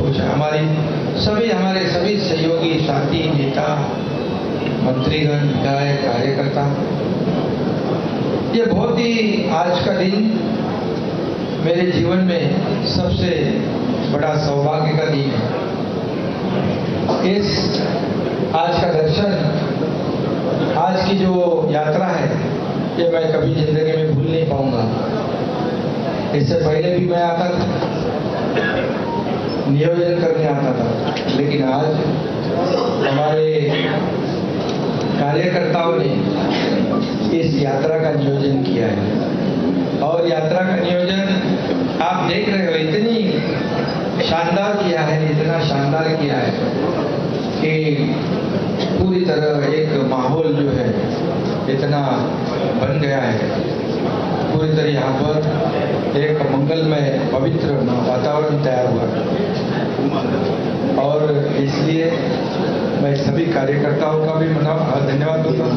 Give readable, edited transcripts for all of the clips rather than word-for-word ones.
कुछ है। हमारे सभी सहयोगी साथी, नेता, मंत्रीगण, विधायक, कार्यकर्ता, ये बहुत ही आज का दिन मेरे जीवन में सबसे बड़ा सौभाग्य का दिन है। आज का दर्शन, आज की जो यात्रा है, ये मैं कभी जिंदगी में भूल नहीं पाऊंगा। इससे पहले भी मैं आता था, नियोजन करने आता था, लेकिन आज हमारे कार्यकर्ताओं ने इस यात्रा का नियोजन किया है। और यात्रा का नियोजन आप देख रहे हो, इतनी शानदार किया है, इतना शानदार किया है कि पूरी तरह एक माहौल जो है इतना बन गया है। पूरी तरह यहाँ पर एक मंगलमय पवित्र वातावरण तैयार हुआ और इसलिए मैं सभी कार्यकर्ताओं का भी धन्यवाद दूंगा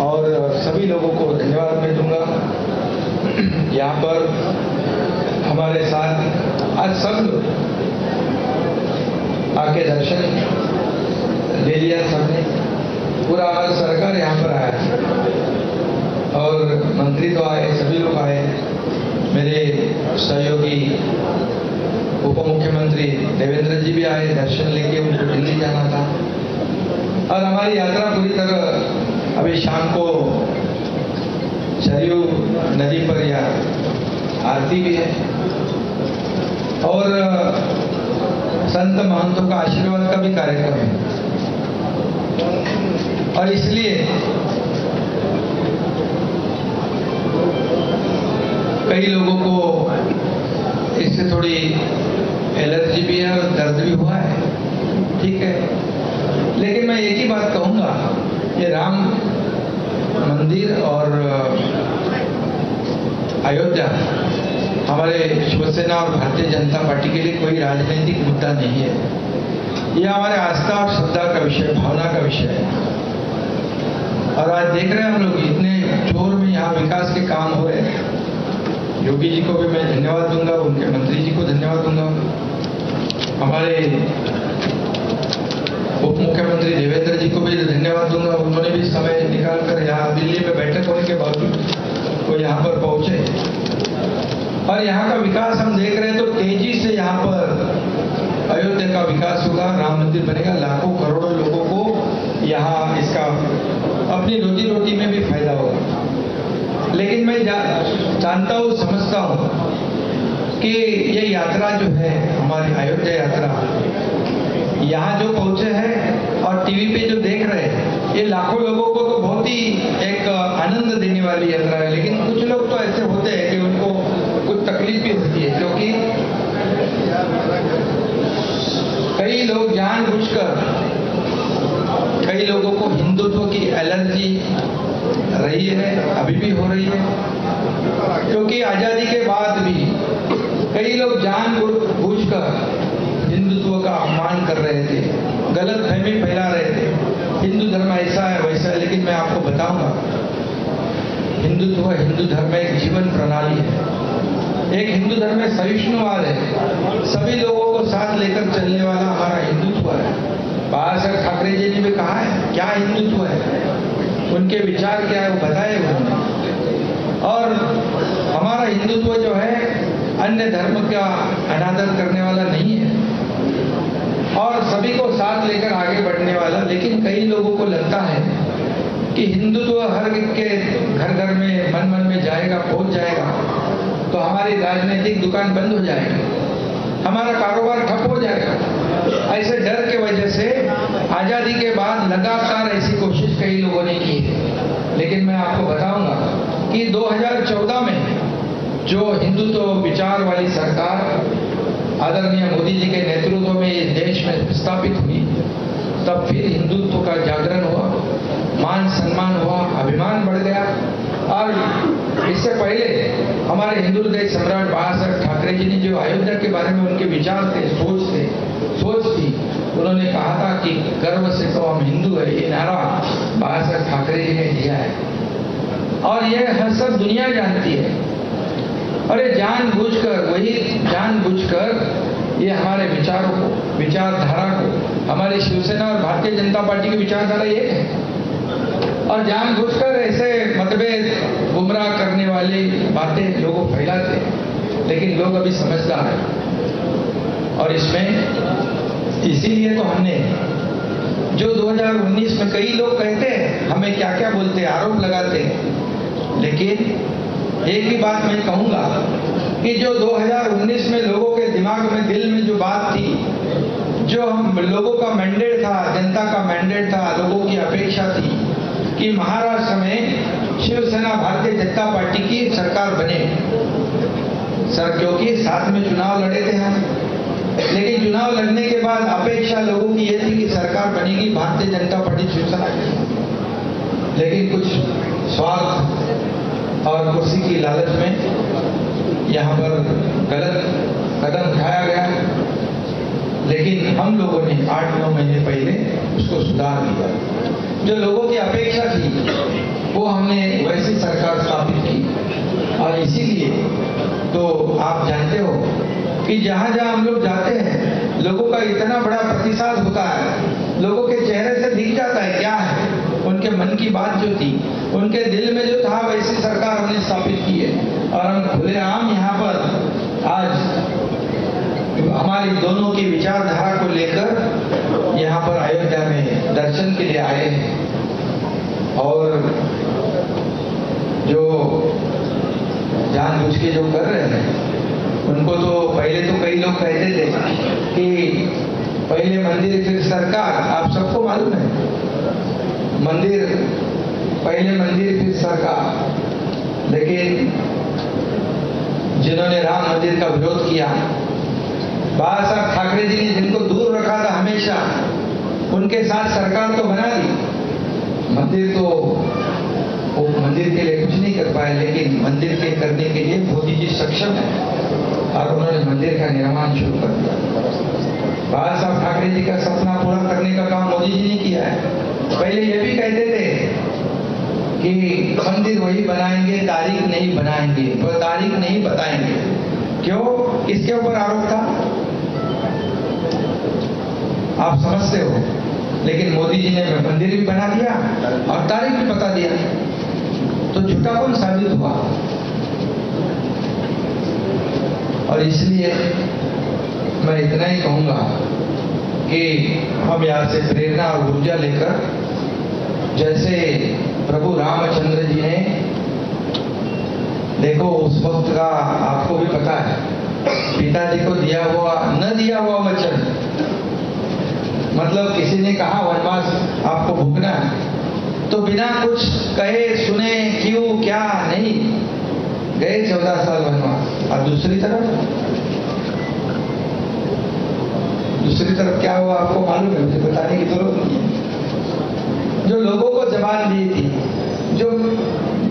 और सभी लोगों को धन्यवाद मैं दूंगा। यहाँ पर हमारे साथ आज सब लोग आके दर्शन ले लिया, सबने, पूरा हमारा सरकार यहाँ पर आया और मंत्री तो आए, सभी लोग आए, मेरे सहयोगी उप मुख्यमंत्री देवेंद्र जी भी आए, दर्शन लेके उनको दिल्ली जाना था। और हमारी यात्रा पूरी तरह अभी शाम को सरयू नदी पर या आरती भी है और संत महंतों का आशीर्वाद का भी कार्यक्रम है। और इसलिए कई लोगों को इससे थोड़ी एलर्जी भी है और दर्द भी हुआ है, ठीक है, लेकिन मैं एक ही बात कहूंगा, ये राम मंदिर और अयोध्या हमारे शिवसेना और भारतीय जनता पार्टी के लिए कोई राजनीतिक मुद्दा नहीं है। ये हमारे आस्था और श्रद्धा का विषय, भावना का विषय है। और आज देख रहे हैं हम लोग इतने जोर में यहाँ विकास के काम हो रहे हैं। योगी जी को भी मैं धन्यवाद दूंगा, उनके मंत्री जी को धन्यवाद दूंगा, हमारे उप मुख्यमंत्री देवेंद्र जी को भी धन्यवाद दूंगा। उन्होंने भी समय निकालकर यहाँ दिल्ली में बैठक होने के बावजूद वो यहाँ पर पहुंचे और यहाँ का विकास हम देख रहे हैं। तो तेजी से यहाँ पर अयोध्या का विकास होगा, राम मंदिर बनेगा, लाखों करोड़ों लोगों को यहाँ इसका अपनी रोजी रोटी में भी फायदा होगा। लेकिन मैं जानता हूँ, समझता हूँ कि ये यात्रा जो है हमारी अयोध्या यात्रा, यहाँ जो पहुंचे हैं और टीवी पे जो देख रहे हैं, ये लाखों लोगों को तो बहुत ही एक आनंद देने वाली यात्रा है। लेकिन कुछ लोग तो ऐसे होते हैं कि उनको कुछ तकलीफ भी होती है, क्योंकि कई लोग जानबूझकर, कई लोगों को हिंदुत्व की एलर्जी रही है, अभी भी हो रही है, क्योंकि आजादी के बाद भी कई लोग जानबूझकर हिंदुत्व का अपमान कर रहे थे, गलत फहमी फैला रहे थे, हिंदू धर्म ऐसा है वैसा है। लेकिन मैं आपको बताऊंगा, हिंदू धर्म एक जीवन प्रणाली है, एक हिंदू धर्म में सहिष्णुवाद है, सभी लोगों को साथ लेकर चलने वाला हमारा हिंदुत्व है। बाबा साहब ठाकरे जी ने भी कहा है क्या हिंदुत्व है, उनके विचार क्या है वो बताए उन्होंने। और हमारा हिंदुत्व जो है अन्य धर्म का अनादर करने वाला नहीं है और सभी को साथ लेकर आगे बढ़ने वाला। लेकिन कई लोगों को लगता है कि हिंदुत्व हर के घर घर में, मन मन में जाएगा, पहुंच जाएगा तो हमारी राजनीतिक दुकान बंद हो जाएगी, हमारा कारोबार ठप हो जाएगा। ऐसे डर के वजह से आजादी के बाद लगातार ऐसी कोशिश कई लोगों ने की है। लेकिन मैं आपको बताऊंगा कि 2014 में जो हिंदुत्व विचार वाली सरकार आदरणीय मोदी जी के नेतृत्व में इस देश में स्थापित हुई, तब फिर हिंदुत्व का जागरण हुआ, मान सम्मान हुआ, अभिमान बढ़ गया। और इससे पहले हमारे हिंदू हृदय सम्राट बाबा साहब ठाकरे जी ने जो अयोध्या के बारे में उनके विचार थे, सोच थी, उन्होंने कहा था कि गर्व से तो हम हिंदू है, ये नारा बाबा साहब ठाकरे जी ने दिया है और ये हर सब दुनिया जानती है। और ये जानबूझकर ये हमारे विचारों को, विचारधारा को, हमारी शिवसेना और भारतीय जनता पार्टी की विचारधारा ये है। और जानबूझकर ऐसे मतभेद, गुमराह करने वाली बातें लोगों फैलाते हैं, लेकिन लोग अभी समझदार हैं। और इसमें इसीलिए तो हमने जो 2019 में कई लोग कहते हैं हमें क्या क्या बोलते, आरोप लगाते हैं, लेकिन एक ही बात मैं कहूंगा कि जो 2019 में लोगों के दिमाग में, दिल में जो बात थी, जो हम लोगों का मैंडेट था, जनता का मैंडेट था, लोगों की अपेक्षा थी कि महाराष्ट्र में शिवसेना भारतीय जनता पार्टी की सरकार बने। सर, क्योंकि साथ में चुनाव लड़े थे हम, लेकिन चुनाव लड़ने के बाद अपेक्षा लोगों की यह थी कि सरकार बनेगी भारतीय जनता पार्टी शिवसेना की। लेकिन कुछ स्वार्थ और कुर्सी की लालच में यहाँ पर गलत कदम उठाया गया, लेकिन हम लोगों ने 8-9 महीने पहले उसको सुधार दिया। जो लोगों की अपेक्षा थी वो हमने वैसी सरकार स्थापित की। और इसीलिए तो आप जानते हो कि जहां जहां हम लोग जाते हैं लोगों का इतना बड़ा प्रतिसाद होता है, लोगों के चेहरे से दिख जाता है क्या है, उनके मन की बात जो थी, उनके दिल में जो था, वैसी सरकार हमने स्थापित की है। और हम खुलेआम यहाँ पर आज हमारी दोनों की विचारधारा को लेकर यहाँ पर अयोध्या में दर्शन के लिए आए हैं। और जो जानबूझ के जो कर रहे हैं उनको तो पहले तो कई लोग कहते थे कि पहले मंदिर फिर सरकार। आप सबको मालूम है, मंदिर पहले मंदिर फिर सरकार। लेकिन जिन्होंने राम मंदिर का विरोध किया, बाला साहब ठाकरे जी ने जिनको दूर रखा था हमेशा, उनके साथ सरकार तो बना दी। मंदिर तो वो मंदिर के लिए कुछ नहीं कर पाए, लेकिन मंदिर के करने के लिए मोदी जी सक्षम है और उन्होंने मंदिर का निर्माण शुरू कर दिया। बाला साहब ठाकरे जी का सपना पूरा करने का काम मोदी जी ने किया है। पहले ये भी कहते थे कि मंदिर वही बनाएंगे, तारीख नहीं बनाएंगे, वो तारीख नहीं बताएंगे। क्यों? किसके ऊपर आरोप था? आप समझते हो। लेकिन मोदी जी ने मंदिर भी बना दिया और तारीख भी बता दिया, तो झूठा कौन साबित हुआ? और इसलिए मैं इतना ही कहूंगा कि हम यहाँ से प्रेरणा और ऊर्जा लेकर, जैसे प्रभु रामचंद्र जी ने, देखो उस वक्त का आपको भी पता है, पिताजी को दिया हुआ न दिया हुआ वचन, मतलब किसी ने कहा वनवास आपको भुगतना है, तो बिना कुछ कहे सुने क्यों क्या नहीं गए 14 साल वनवास। और दूसरी तरफ क्या हुआ आपको मालूम है, मुझे बताने की जरूरत नहीं है। जो लोगों को जबान दी थी, जो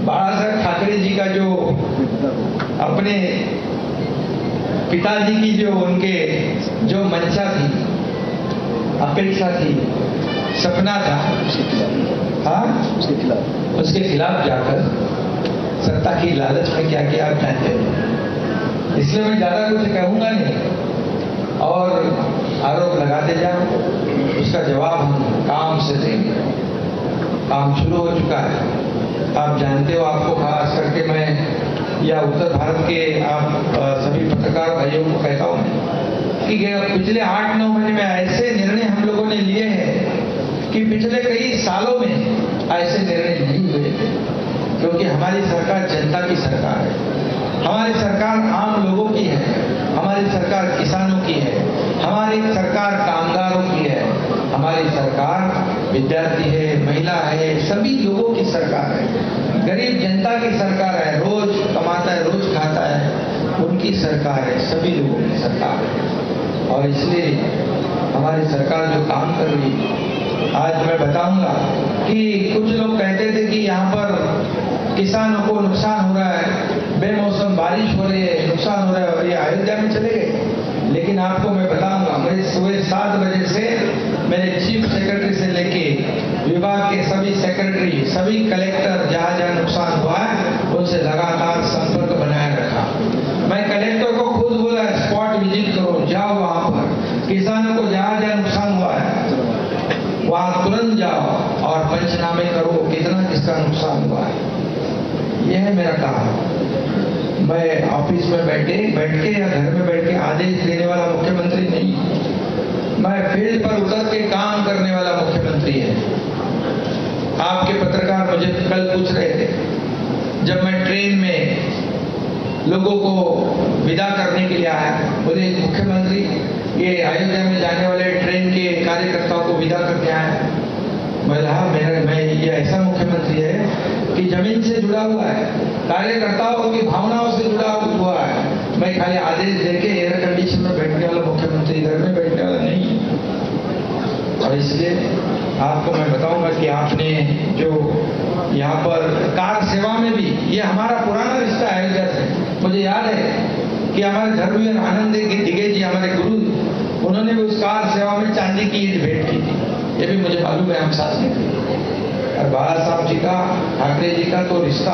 बाला साहब ठाकरे जी का जो अपने पिताजी की जो उनके जो मंशा थी, अपेक्षा थी, सपना था, हाँ, उसके खिलाफ जाकर सत्ता की लालच में क्या किया आप जानते हो। इसलिए मैं ज्यादा कुछ कहूंगा नहीं और आरोप लगाते जाओ, उसका जवाब हम काम से देंगे। काम शुरू हो चुका है, आप जानते हो। आपको खास करके मैं या उत्तर भारत के आप सभी पत्रकार भाइयों को कहता हूं कि पिछले 8-9 महीने में ऐसे निर्णय हम लोगों ने लिए हैं कि पिछले कई सालों में ऐसे निर्णय नहीं हुए, क्योंकि हमारी सरकार जनता की सरकार है, हमारी सरकार आम लोगों की है, हमारी सरकार किसानों की है, हमारी सरकार कामगारों की है, हमारी सरकार विद्यार्थी है, महिला है, सभी लोगों की सरकार है, गरीब जनता की सरकार है, रोज कमाता है रोज खाता है, उनकी सरकार है, सभी लोगों की सरकार है। और इसलिए हमारी सरकार जो काम कर रही है, आज मैं बताऊंगा कि कुछ लोग कहते थे कि यहाँ पर किसानों को नुकसान हो रहा है, बेमौसम बारिश हो रही है, नुकसान हो रहा है, और ये अयोध्या में चले गए। लेकिन आपको मैं बताऊंगा, मैं सुबह 7 बजे से मेरे चीफ सेक्रेटरी से लेके विभाग के सभी सेक्रेटरी, सभी कलेक्टर, जहां जहां नुकसान हुआ है उनसे लगातार संपर्क बनाए रखा। मैं कलेक्टर को खुद बोला स्पॉट विजिट करो, जाओ वहां किसानों को जहां जहां नुकसान हुआ है वहां तुरंत जाओ और पंचनामे करो कितना किसका नुकसान हुआ है। यह है मेरा काम। मैं ऑफिस में बैठ के या घर में बैठ के आदेश देने वाला मुख्यमंत्री नहीं, मैं फील्ड पर उतर के काम करने वाला मुख्यमंत्री है। आपके पत्रकार मुझे कल पूछ रहे थे, जब मैं ट्रेन में लोगों को विदा करने के लिए आया, बोले मुख्यमंत्री ये अयोध्या में जाने वाले ट्रेन के कार्यकर्ताओं को विदा करके आया। मैं ये ऐसा मुख्यमंत्री है कि जमीन से जुड़ा हुआ है, कार्यकर्ताओं की भावनाओं से जुड़ा हुआ है। मैं खाली आदेश देके एयर कंडीशन में बैठने वाला मुख्यमंत्री, घर में बैठने वाला नहीं। और इसलिए आपको मैं बताऊंगा कि आपने जो यहाँ पर कार सेवा में भी, ये हमारा पुराना रिश्ता है अयोध्या से। मुझे याद है कि हमारे धर्मवीर आनंद दिगे जी, हमारे गुरु, उन्होंने भी उस कार सेवा में चांदी की ईंट भेंट की थी। ये भी मुझे मालूम है, हम साथ में थे। और बाला साहब जी का, ठाकरे जी का तो रिश्ता,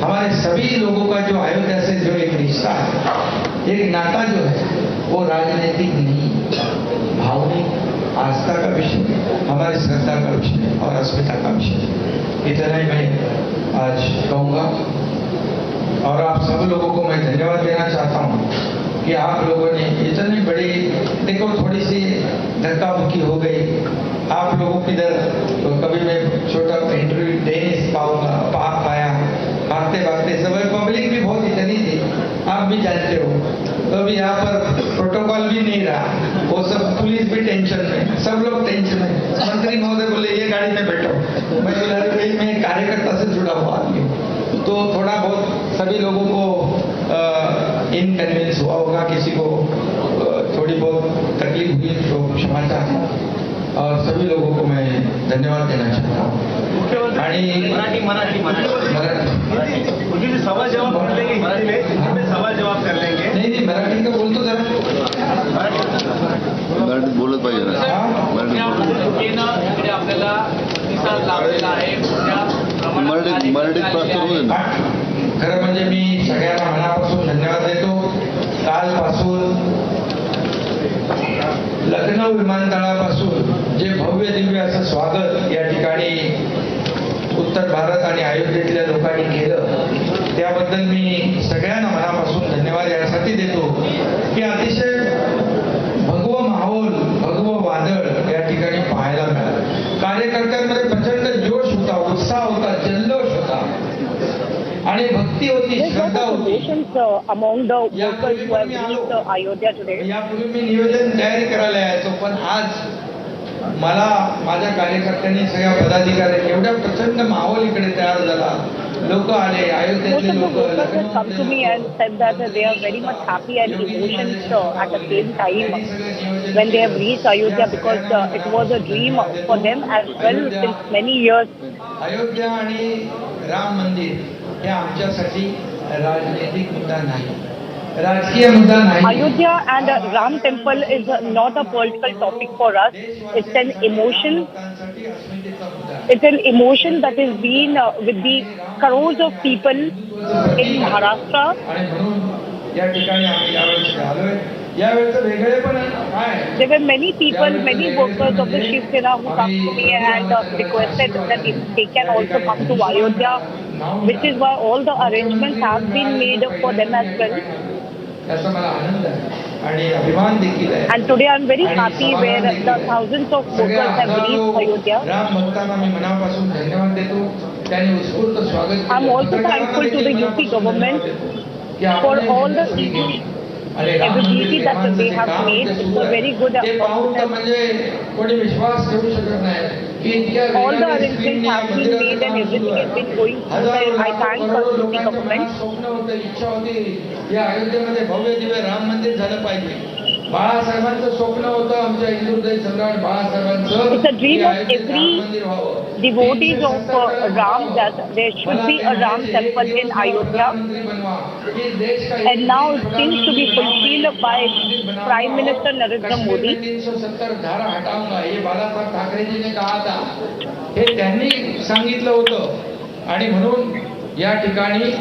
हमारे सभी लोगों का जो अयोध्या से जो एक रिश्ता है, एक नाता जो है, वो राजनीतिक नहीं, भावनिक आस्था का विषय, हमारी श्रद्धा का विषय और अस्मिता का विषय। इतना ही मैं आज कहूँगा। और आप सब लोगों को मैं धन्यवाद देना चाहता हूँ कि आप लोगों ने इतनी बड़ी, देखो थोड़ी सी धक्का मुक्की हो गई आप लोगों की इधर, तो कभी मैं छोटा इंटरव्यू दे नहीं पाया, भागते भागते सब, पब्लिक भी बहुत इतनी थी, आप भी जानते हो। तो अभी यहाँ पर प्रोटोकॉल भी नहीं रहा, वो सब पुलिस भी टेंशन में, सब लोग टेंशन में। मंत्री महोदय बोले ये गाड़ी में बैठो, मैं बोला भाई मैं कार्यकर्ता से जुड़ा हुआ आदमी हूँ। तो थोड़ा बहुत सभी लोगों को इनकन्वीनियंस हुआ होगा, किसी को थोड़ी बहुत तकलीफ हुई तो क्षमा चाहता हूँ। और सभी लोगों को मैं धन्यवाद देना चाहता हूँ। आणि मराठी सवाल जवाब कर लेंगे, हिंदी में सवाल जवाब कर लेंगे। नहीं मराठी का बोलतो जरा, मराठीत बोलत पाहिजे ना, आपल्याला प्रतिसाद लाभलेला आहे, मराठीत प्रश्न होऊ दे ना। खरं म्हणजे मी सगळ्यांना मनापासून धन्यवाद देतो। कालपासून लखनौ विमानतळापासून जे भव्य दिव्य असं स्वागत या ठिकाणी उत्तर भारत आणि अयोध्येतल्या लोकांनी केलं, त्याबद्दल मी सगळ्यांना मनापासून धन्यवाद यासाठी देतो की अतिशय भगवं माहोल, भगवं वादळ या ठिकाणी पाहायला मिळालं। कार्यकर्त्यांमध्ये प्रचंड जोश होता, उत्साह होता, जल्लोष होता आणि भक्ती होती, श्रद्धा होती। among the workers who have reached Ayodhya today. यापूर्वी मी नियोजन तयारी करायला यायचो, पण आज मला माझ्या कार्यकर्त्यांनी, सगळ्या पदाधिकारी, एवढा प्रचंड माहोल इकडे तयार झाला, लोक आले, अयोध्येतले लोक, Workers have come to me and said that they are very much happy and emotions at the same time when they have reached Ayodhya, because it was a dream for them as well since many years. Ayodhya आणि राम मंदिर हे आमच्यासाठी राजनीतिक मुद्दा नाही, राजकीय मुद्दा नाही। Ayodhya and Ram Temple is not a political topic for us. It's an emotion. It's an emotion that is been with the crores of people in Maharashtra. आणि म्हणून या ठिकाणी आम्ही यावेळी आलोय। यावेळचं वेगळेपण काय? There were many people, many workers of the Shiv Sena who come to me and requested that they can also come to Ayodhya, which is why all the arrangements have been made for them as well. याचा मला आनंद आहे आणि अभिमान देखील आहे। And today I'm very happy where the thousands of workers have reached Ayodhya. Ram भक्तांना मी मनापासून धन्यवाद देतो, त्यांनी उत्स्फूर्त स्वागत केलं। I'm also thankful to the UP government for all the ability that they have made. It's a very good opportunity. म्हणजे कोणी विश्वास ठेवू शकत नाही की all the arrangements have been made and everything has been going through. I thank the UP government. स्वप्न होतं, इच्छा होती या अयोध्येमध्ये भव्य दिव्य राम मंदिर झालं पाहिजे। बाळासाहेबांचं स्वप्न होतं, आमच्या हिंदुहृदय सम्राट बाळासाहेबांचं। It's a dream of every devotees of Ram that there should be a Ram temple in Ayodhya. And now it seems to be fulfilled by Prime Minister Narendra Modi. 370 धारा हटाऊंगा, ये बाळासाहेब ठाकरेजीने कहा था, हे त्यांनी सांगितलं होतं। आणि म्हणून या ठिकाणी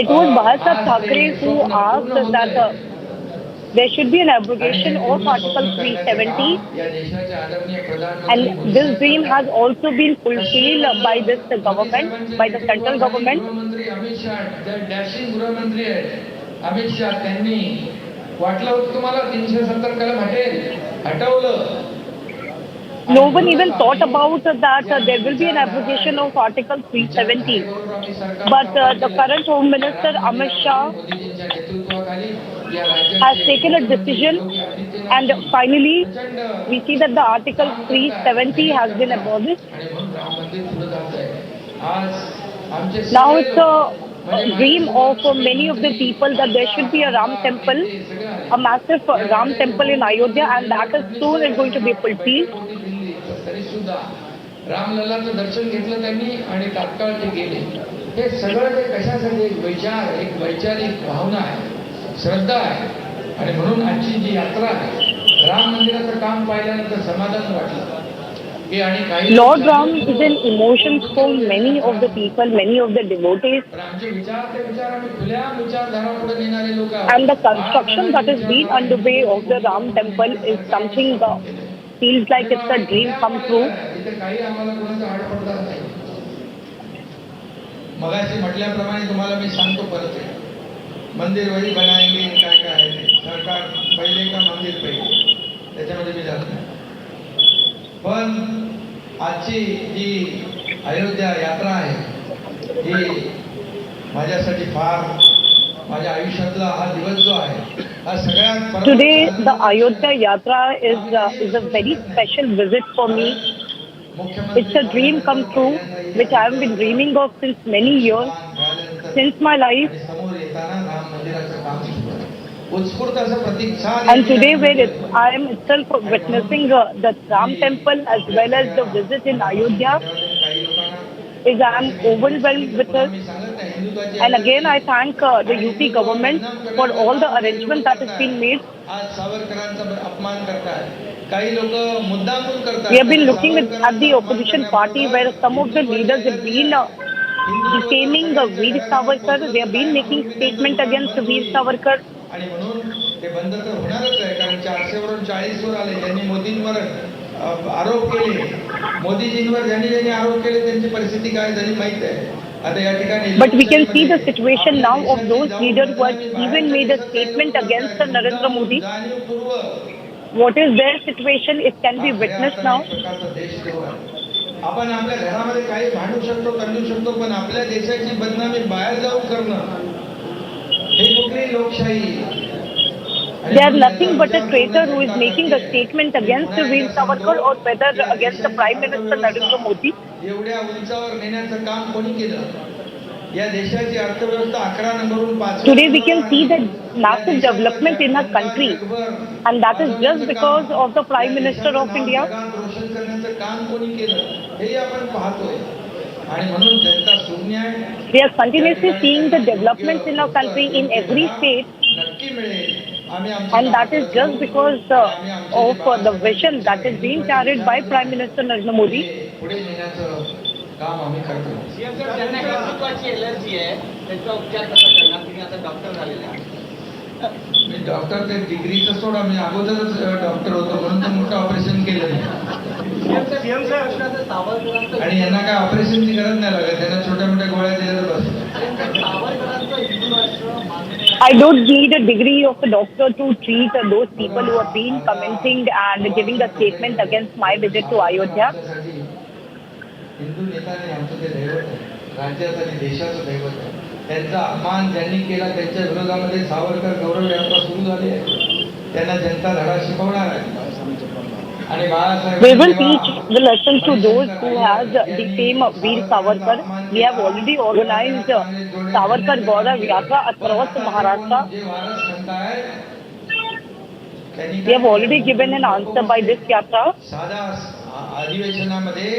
It was Bala Thackeray who asked that there should be an abrogation of Article 370, and this dream has also been fulfilled by this government, by the central government. गृहमंत्री अमित शाह, डॅशिंग गृहमंत्री आहेत अमित शाह, त्यांनी वाटलं होतं तुम्हाला 370 कलम हटवलं. No one even thought about that there will be an abrogation of Article 370. But the current Home Minister Amit Shah has taken a decision, and finally we see that the Article 370 has been abolished. Now it's a dream of many of the people that there should be a Ram temple, a massive Ram temple in Ayodhya, and that is soon is going to be fulfilled. तरी सुद्धा रामलल्लाचं दर्शन घेतलं त्यांनी आणि तात्काळ ते गेले. हे सगळं ते कशासाठी एक विचार, एक वैचारिक भावना आहे, श्रद्धा आहे. आणि म्हणून आजची जी यात्रा आहे, राम मंदिराचं काम पाहिल्यानंतर समाधान वाटलं. Lord Ram is an emotion for many of the people, many of the devotees. And the construction that is being underway of the Ram temple is something feels like it's a dream come true. मगाशी म्हटल्याप्रमाणे तुम्हाला मी सांगतो परत आहे, मंदिर वही बनाएंगे काय काय आहे ते सरकार पहिले का मंदिर पहिले त्याच्यामध्ये मी जात नाही. पण आजची जी अयोध्या यात्रा आहे ही माझ्यासाठी फार माझ्या आयुष्यातला हा दिवस जो आहे हा सगळ्यात. Today the Ayodhya Yatra is a very special visit for me. It's a dream come true which I have been dreaming of since many years, since my life. And today where I am itself witnessing the Ram temple as well as the visit in Ayodhya, is I am overwhelmed with it. And again I thank the UP government for all the arrangements that has been made. We have been looking at the opposition party where some of the leaders have been defaming Veer Savarkar. They have been making statement against Veer Savarkar. आणि म्हणून ते बंद तर होणारच आहे, कारण 400 वरून 40 वर आले. ज्यांनी मोदींवर आरोप केले, मोदीजींवर ज्यांनी आरोप केले त्यांची परिस्थिती काय झाली माहित आहे. आता या ठिकाणी But we can see the situation now of those leaders who have even made a statement against Narendra Modi. What is their situation? It can be witnessed now. आपण आपल्या घरामध्ये काही भांडू शकतो, करू शकतो, पण आपल्या देशाची बदनामी बाहेर जाऊन करणं हे कुठली लोकशाही. They are nothing but a traitor who is making a statement against Veer Savarkar or whether against the Prime Minister Narendra Modi. एवढ्या उंचावर नेण्याचं काम कोणी केलं? या देशाची अर्थव्यवस्था 11 नंबरवरून 5. Today we can see the massive development in our country, and that is just because of the Prime Minister of India. रोशन करण्याचं काम कोणी केलं हे आपण पाहतोय. आणि म्हणून जनता शून्य आहे. We are continuously seeing the developments in our country in every state. नक्की मिळेल. And that is just because of the vision that is being carried by Prime Minister Narendra Modi. पुढे नेण्याचं काम आम्ही करतो. ज्यांना कर्तृत्वाची एलर्जी आहे त्याचा उपचार कसा करणार? तुम्ही आता डॉक्टर झालेले आहात. मी डॉक्टर ते डिग्रीचं सोडा, मी अगोदरच डॉक्टर होतो म्हणून तर मोठं ऑपरेशन केलं नाही. आणि यांना काय ऑपरेशनची गरज नाही लागत, त्यांना छोट्या मोठ्या गोळ्या दिल्या तर बस. I don't need a degree of a doctor to treat those people who have been commenting and giving a statement against my visit to Ayodhya. Hindu नेत्याने आमचं ते दैवत आहे, राज्याचं आणि देशाचं दैवत आहे. त्यांचा अपमान ज्यांनी केला त्यांच्या विरोधामध्ये सावरकर गौरव यात्रा सुरू झाली आहे. त्यांना जनता धडा शिकवणार आहे. We will teach the lesson to those who has defamed Veer Savarkar. We have already organized Savarkar Gaurav Yatra across Maharashtra. We have already given an answer by this yatra. साधा अधिवेशनामध्ये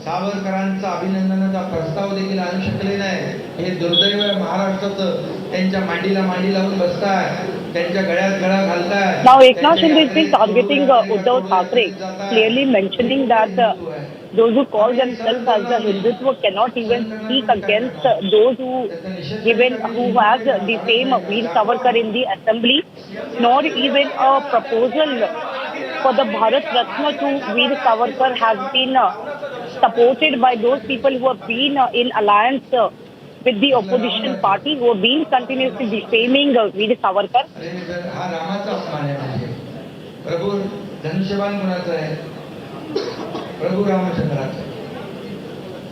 सावरकरांचा अभिनंदनाचा प्रस्ताव देखील आणू शकले नाही. हे दुर्दैव आहे महाराष्ट्राचं. त्यांच्या मांडीला मांडी लावून बसताय, त्यांच्या गळ्यात गळा घालताय. Now Eknath Shinde is targeting Uddhav Thackeray, clearly mentioning that those who call themselves as the Hindutva cannot even speak against those who have defamed Veer Savarkar in the assembly, nor even a proposal for the Bharat Ratna to Veer Savarkar has been supported by those people who have been in alliance with the opposition party, who have been continuously defaming Veer Savarkar. हा रामाचा अपमान आहे म्हणजे. प्रभू धनुष्यबाण कोणाचा आहे? प्रभु रामचंद्राचा.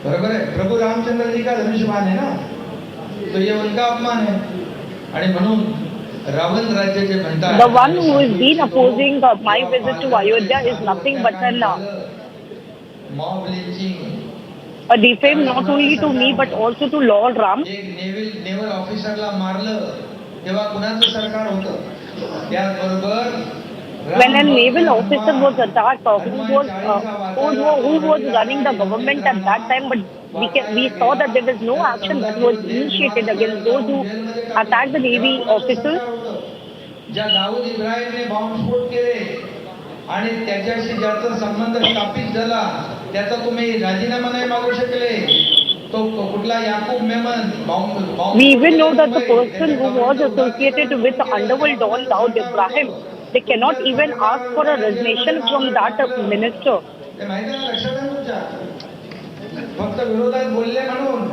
बरोबर है? प्रभु रामचंद्र जी का धनुष्यबाण है ना, तो ये उनका अपमान है. आणि म्हणून रावण राज्य जे म्हणतात, the one who has been opposing my visit to Ayodhya is nothing but an mob lynching, a defame not only to me but also to Lord Ram. एक नेव्हल ऑफिसरला मारलं तेव्हा कुणाचं सरकार होतं? त्याचबरोबर when a naval officer was attacked, who was running the government at that time, but we saw that there was no action that was initiated against those who attacked the navy officers. ज्या दाऊद इब्राहिमने बॉम्बस्फोट केले आणि त्याच्याशी ज्याचा संबंध स्थापित झाला त्याचा तुम्ही राजीनामा नाही मागू शकले, तो कुठला Yakub Memon bomb. We even know that the person who was associated with the underworld don Daud Ibrahim, they cannot even ask for a resignation from that minister. ते माहिती आहे लक्षात आहे तुमच्या? फक्त विरोधात बोलले म्हणून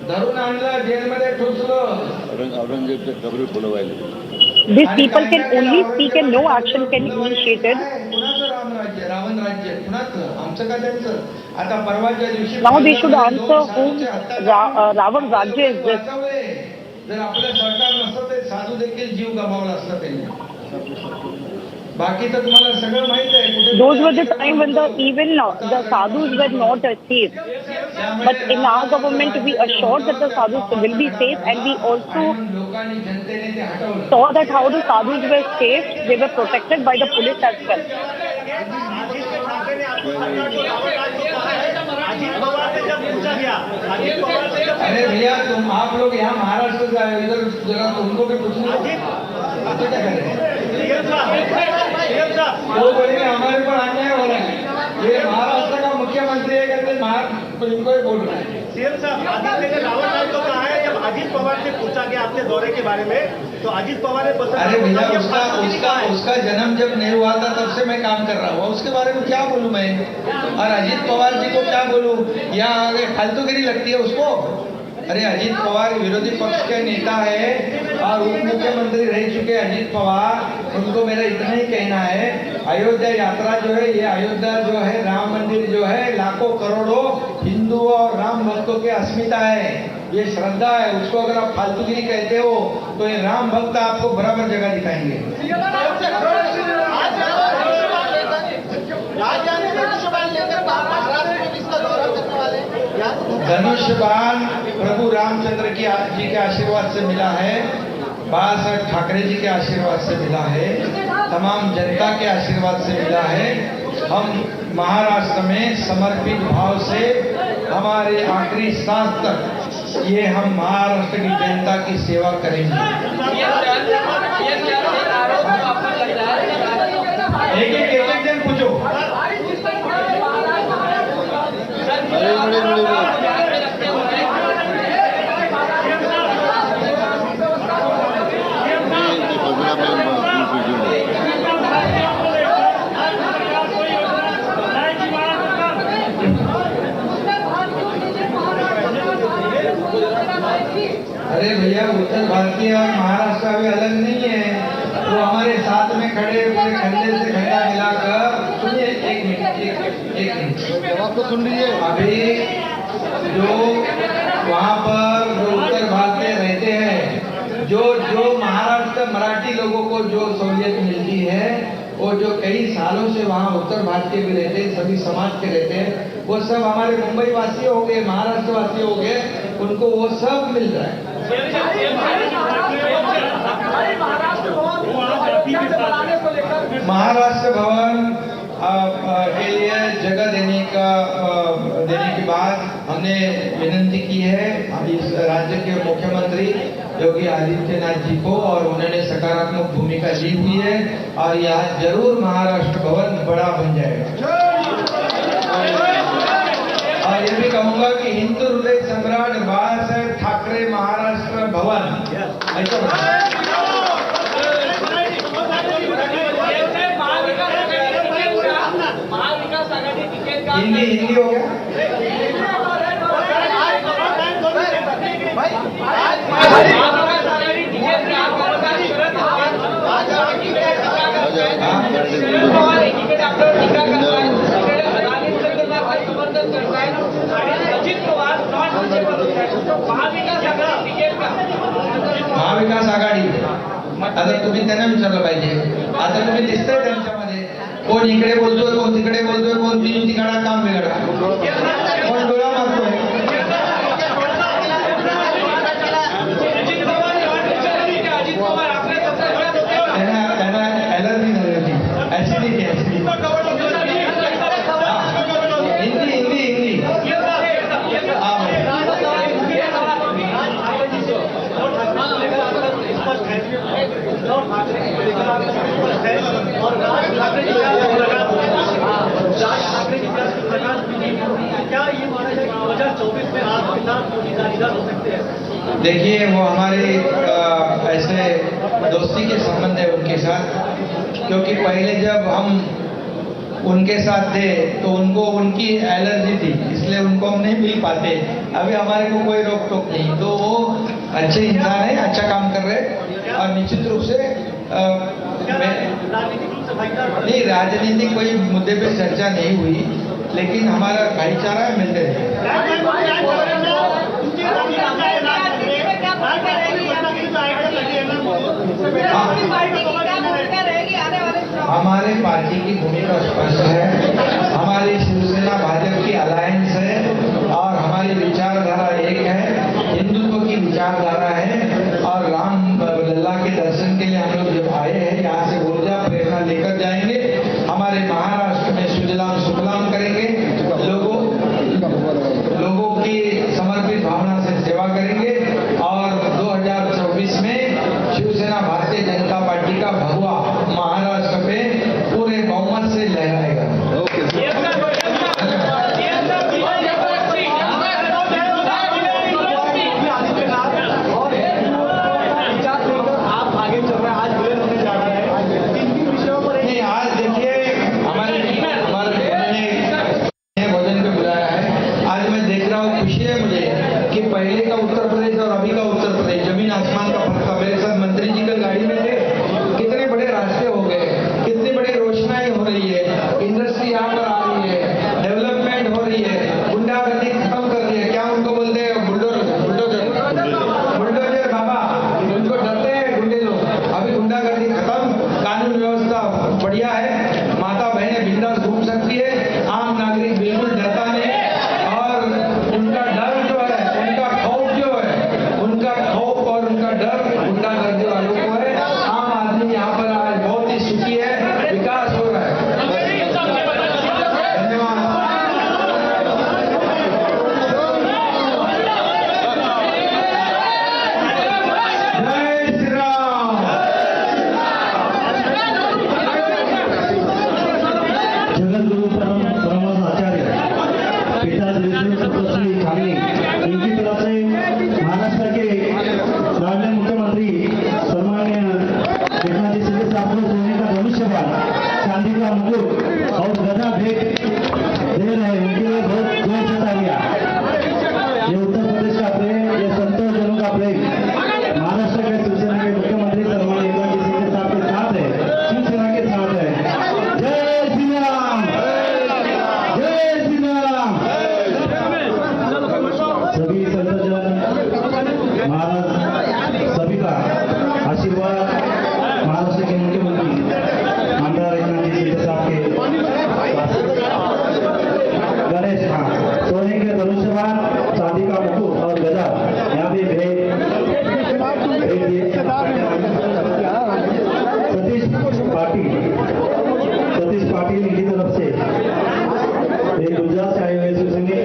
धरून आणलं, जेलमध्ये ठोचलं. औरंगजेबच्या कबरी फुलवायला. These people can only speak and no action can be initiated. कुणाचं रामराज्य, रावण राज्य कुणाचं? आमचं का त्यांचं? आता परवाच्या दिवशी Now they should answer whom Ravan Rajya is this. जर आपलं सरकार नसतं ते साधू देखील जीव गमावला असता त्यांनी. बाकी तर तुम्हाला सगळं माहित आहे. Those were the time when even the sadhus were not safe. But in our government, we assured that the sadhus will be safe, and we also saw that how the sadhus were safe. They were protected by the police as well. अरे भैया, तुम आप लोग यहाँ महाराष्ट्र से आए, इधर जरा उनको भी पूछना क्या करें? वो बोलेंगे हमारे पर अन्याय हो रहा है, ये महाराष्ट्र का मुख्यमंत्री है, कहते इनको ही बोल रहा है. सीएम साहब, आदित्य ने रावण राज को कहा है. जब अजीत पवार से पूछा गया आपके दौरे के बारे में, तो अजीत पवार ने अरे भैया, उसका जन्म जब नहीं हुआ था तब से मैं काम कर रहा हूँ, उसके बारे में क्या बोलूँ मैं? और अजीत पवार जी को क्या बोलूँ? या फालतूगिरी लगती है उसको? अरे अजीत पवार विरोधी पक्ष के नेता है और उप मुख्यमंत्री रह चुके अजीत पवार, उनको मेरा इतना ही कहना है, अयोध्या यात्रा जो है, ये अयोध्या जो है, राम मंदिर जो है, लाखों करोड़ों हिंदुओं और राम भक्तों की अस्मिता है, ये श्रद्धा है. उसको अगर आप फालतूगिरी कहते हो तो ये राम भक्त आपको बराबर जगह दिखाएंगे. धनुष्यबाण प्रभु रामचंद्र जी के आशीर्वाद से मिला है, बाला साहब ठाकरे जी के आशीर्वाद से मिला है, तमाम जनता के आशीर्वाद से मिला है. हम महाराष्ट्र में समर्पित भाव से हमारे आखिरी सांस तक ये हम महाराष्ट्र की जनता की सेवा करेंगे. एक जन पूछो. अरे भैया, उत्तर भारतीय और महाराष्ट्र अभी अलग नहीं है, वो हमारे साथ में खड़े पूरे खंडे से खंडा मिलाकर. सुनिए एक मिनट जवाब तो सुन लीजिए. अभी जो वहाँ पर जो उत्तर भारतीय रहते हैं, जो महाराष्ट्र मराठी लोगों को जो सहूलियत मिलती है, वो जो कई सालों से वहाँ उत्तर भारतीय भी रहते हैं, सभी समाज के रहते हैं, वो सब हमारे मुंबई वासी हो गए, महाराष्ट्र वासी हो गए, उनको वो सब मिल रहा है. महाराष्ट्र भवन के लिए जगह देने के बाद हमने विनती की है इस राज्य के मुख्यमंत्री योगी आदित्यनाथ जी को, और उन्होंने सकारात्मक भूमिका ली हुई है और यह जरूर महाराष्ट्र भवन बड़ा बन जाएगा. ऐसा महाविकास आघाडी तिकीट का हिंदी हिंदी हो गया महाविकास आघाडी तिकीट का शरद पवार एकीकडे आपल्यावर टीका करतायत, दुसरीकडे अदानी संदर्भात समर्थन करतायत आणि अजित पवार नॉन रिचेबल होत आहेत. महाविकास आघाडी तिकीट का महाविकास आघाडी आता तुम्ही त्यांना विचारलं पाहिजे. आता तुम्ही दिसतंय त्यांच्यामध्ये कोण इकडे बोलतोय, कोण तिकडे बोलतोय, कोण तीन तिकडा काम बिघडा, कोण डोळा मारतोय. अजित पवार नॉन रिचेबल की अजित पवार आपल्या पक्षात त्यांना ॲलर्जी झाली होती, ऍसिडिटी हिंदी हिंदी हिंदी क्या ये माना जाए कि 2024 में आप विधान इधर हो सकते हैं? देखिए वो हमारे ऐसे दोस्ती के संबंध है उनके साथ, क्योंकि पहले जब हम उनके साथ थे तो उनको उनकी एलर्जी थी, इसलिए उनको हम नहीं मिल पाते. अभी हमारे को कोई रोक टोक नहीं, तो वो अच्छे इंसान है, अच्छा काम कर रहे हैं और निश्चित रूप से राजनीतिक रूप से भाईचारा नहीं, राजनीतिक कोई मुद्दे पे चर्चा नहीं हुई, लेकिन हमारा भाईचारा मिलते रहे. हमारे पार्टी की भूमिका स्पष्ट है. हमारी शिवसेना भाजपा की अलायंस है और हमारी विचारधारा एक है, हिंदुत्व की विचारधारा है. और राम लल्ला के दर्शन के लिए हम लोग जब आए हैं, यहाँ से ऊर्जा प्रेरणा लेकर जाएंगे. हमारे महाराष्ट्र में सुजलाम सुफलाम करेंगे, लोगों की समर्पित भावना से सेवा करेंगे और 2024 में शिवसेना भारतीय जनता पार्टी का भगवा महाराष्ट्र पे पूरे बहुमत से लहराएगा. आप आगे चल रहे हैं, आज विलय होने जा रहा है, किन विषयों पर नहीं, आज देखिए हमारे भोजन पे बुलाया है. आज मैं देख रहा हूँ, खुशी है मुझे कि पहले का उत्तर प्रदेश और अभी का उत्तर प्रदेश जमीन आसमान का फर्क था. मेरे साथ मंत्री जी का गाड़ी में थे, कितने बड़े रास्ते हो गए, कितनी बड़ी रोशनाई हो रही है, इंडस्ट्री यहाँ पर आ रही है, डेवलपमेंट हो रही है, गुंडागर्दी खत्म कर रही है. क्या उनको बोलते हैं? बुलडोजर बाबा, उनको डरते हैं गुंडे लोग. अभी गुंडागर्दी खत्म, कानून व्यवस्था बढ़िया है, माता बहनें बिंदास घूम सकती है, आम नागरिक बिल्कुल डरता नहीं. और उनका डर जो है, उनका खौफ जो है, उनका खौफ और उनका डर गुंडागर्दी वालों को है. आम आदमी यहाँ पर आज बहुत ही सुखी है, विकास हो रहा है. धन्यवाद. जय श्री राम. जगद्गुरु परम आचार्य पीठाधीश्वर श्री खानी इनकी तरफ से महाराष्ट्र के राज्य मुख्यमंत्री सम्माननीय एकनाथ जी शिंदे साहब को सोने का धनुष्यबाण, चांदी का मुकुट और गदा भेंट दे रहे हैं. उनके लिए बहुत जोर से तालियां. ये उत्तर प्रदेश का प्रेम, ये संतों जनों का प्रेम महाराष्ट्र के शिवसेना के मुख्यमंत्री सम्माननीय एकनाथ जी शिंदे साहब के साथ है, शिवसेना के साथ है. जय श्री राम, जय श्री राम. सभी संतजन महाराज सभी का आशीर्वाद महाराष्ट्र के मुख्यमंत्री आमदार एकनाथ जी शिंदे साहब के गणेश सोने के धनुष्यबाण, चांदी का मुकुट और गदा यहाँ भी भेंट दिए. सतीश पाटिल की तरफ से एक गुजरात से आए हुए शिवसैनिक,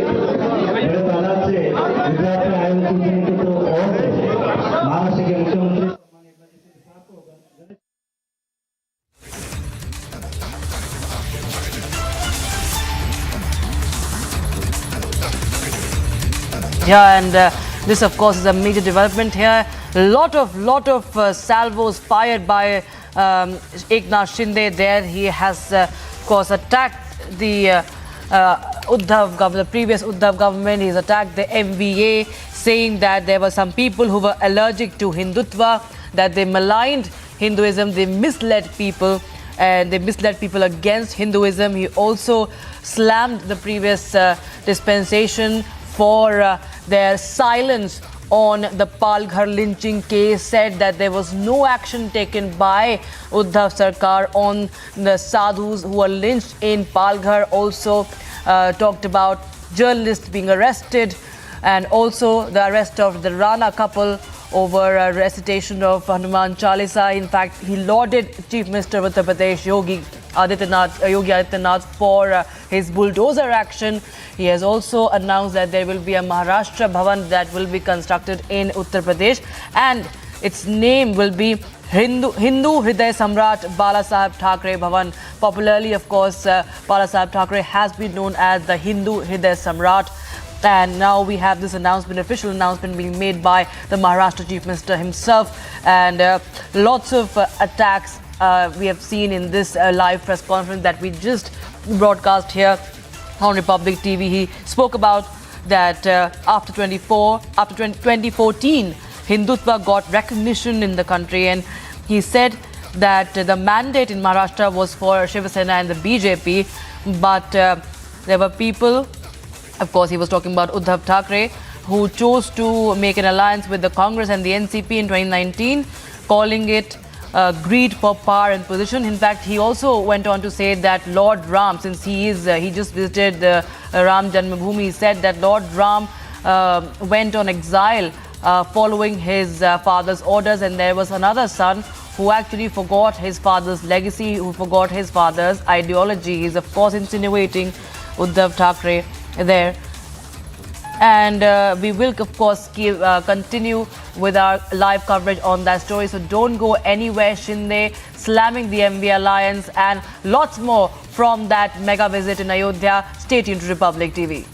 बड़े तादाद से गुजरात में आए हुए शिवसैनिक की तरफ और से महाराष्ट्र के मुख्यमंत्री here, and this of course is a major development here. lot of salvos fired by Eknath Shinde there. He has, of course, attacked the Uddhav government, the previous Uddhav government. He's attacked the MVA, saying that there were some people who were allergic to Hindutva, that they maligned Hinduism, they misled people, and they misled people against Hinduism. He also slammed the previous dispensation for their silence on the Palghar lynching case, said that there was no action taken by Uddhav Sarkar on the sadhus who were lynched in Palghar. Also talked about journalists being arrested, and also the arrest of the Rana couple over a recitation of Hanuman Chalisa. In fact, he lauded Chief Minister of Uttar Pradesh, Yogi Adityanath, for his bulldozer action. He has also announced that there will be a Maharashtra Bhavan that will be constructed in Uttar Pradesh, and its name will be Hindu Hriday Samrat Bala Saheb Thackeray Bhavan. Popularly, of course, Bala Saheb Thackeray has been known as the Hindu Hriday Samrat. And now we have this announcement, official announcement being made by the Maharashtra Chief Minister himself. And lots of attacks we have seen in this live press conference that we just broadcast here on Republic TV. He spoke about that after 2014, Hindutva got recognition in the country. And he said that the mandate in Maharashtra was for Shiva Sena and the BJP. But there were people, of course, he was talking about Uddhav Thackeray, who chose to make an alliance with the Congress and the NCP in 2019, calling it greed for power and position. In fact, he also went on to say that Lord Ram, since he just visited the Ram Janmabhoomi, he said that Lord Ram went on exile following his father's orders, and there was another son who actually forgot his father's legacy, who forgot his father's ideology. He's, of course, insinuating Uddhav Thackeray there. And we will, of course, continue with our live coverage on that story. So don't go anywhere. Shinde slamming the MV alliance and lots more from that mega visit in Ayodhya. Stay tuned to Republic TV.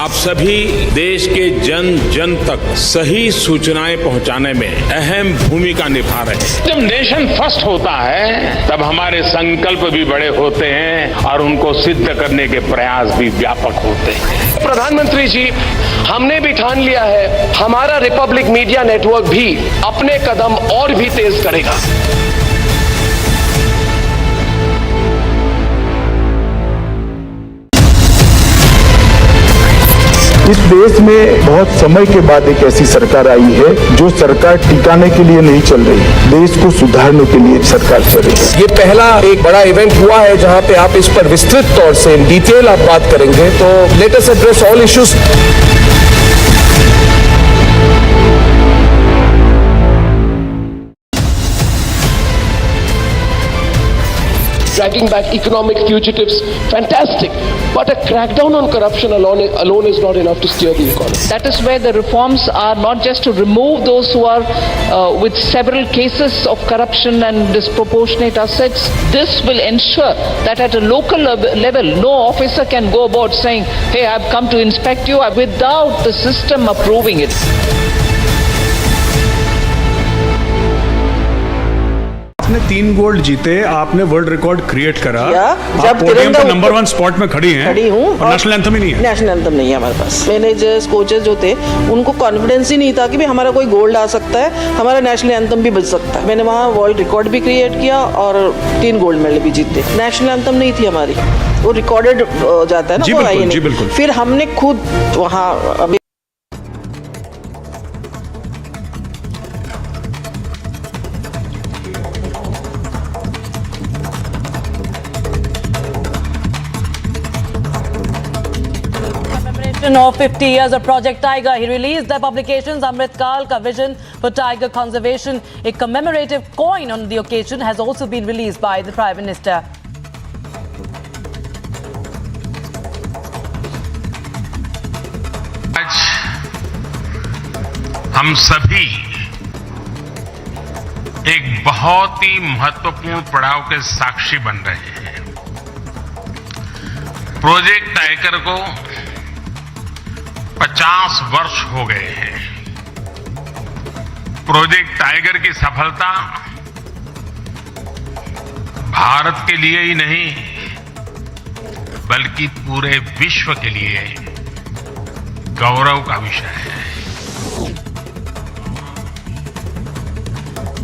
आप सभी देश के जन जन तक सही सूचनाएं पहुंचाने में अहम भूमिका निभा रहे हैं। जब नेशन फर्स्ट होता है तब हमारे संकल्प भी बड़े होते हैं और उनको सिद्ध करने के प्रयास भी व्यापक होते हैं। प्रधानमंत्री जी, हमने भी ठान लिया है, हमारा रिपब्लिक मीडिया नेटवर्क भी अपने कदम और भी तेज करेगा। इस देश में बहुत समय के बाद एक ऐसी सरकार आई है जो सरकार टिकाने के लिए नहीं चल रही, देश को सुधारने के लिए सरकार चल रही है। ये पहला एक बड़ा इवेंट हुआ है जहां पे आप इस पर विस्तृत तौर से इन डिटेल आप बात करेंगे, तो let us address all issues. Dragging back economic fugitives, fantastic. But a crackdown on corruption alone is not enough to steer the economy. That is where the reforms are not just to remove those who are with several cases of corruption and disproportionate assets. This will ensure that at a local level, no officer can go about saying, hey, I've come to inspect you, without the system approving it. आपने 3 gold जीते, आपने world record create करा, जब podium पे number 1 spot में खड़ी हूँ और नेशनल एंथम ही नहीं है। नेशनल एंथम नहीं है हमारे पास। मैनेजर्स, कोचेस जो थे, उनको कॉन्फिडेंस ही नहीं था कि भाई हमारा कोई गोल्ड आ सकता है, हमारा नेशनल एंथम भी बज सकता है। मैंने वहाँ वर्ल्ड रिकॉर्ड भी क्रिएट किया और 3 गोल्ड मेडल भी जीते। नेशनल एंथम नहीं थी हमारी, वो रिकॉर्डेड जाता है ना, वो आई नहीं। फिर हमने खुद वहाँ अभी of 50 years of Project Tiger, he released the publications Amrit Kal Ka Vision for Tiger Conservation. A commemorative coin on the occasion has also been released by the Prime Minister. आज हम सभी एक बहुत ही महत्वपूर्ण पड़ाव के साक्षी बन रहे हैं। प्रोजेक्ट टाइगर को 50 वर्ष हो गए हैं। प्रोजेक्ट टाइगर की सफलता भारत के लिए ही नहीं बल्कि पूरे विश्व के लिए गौरव का विषय है।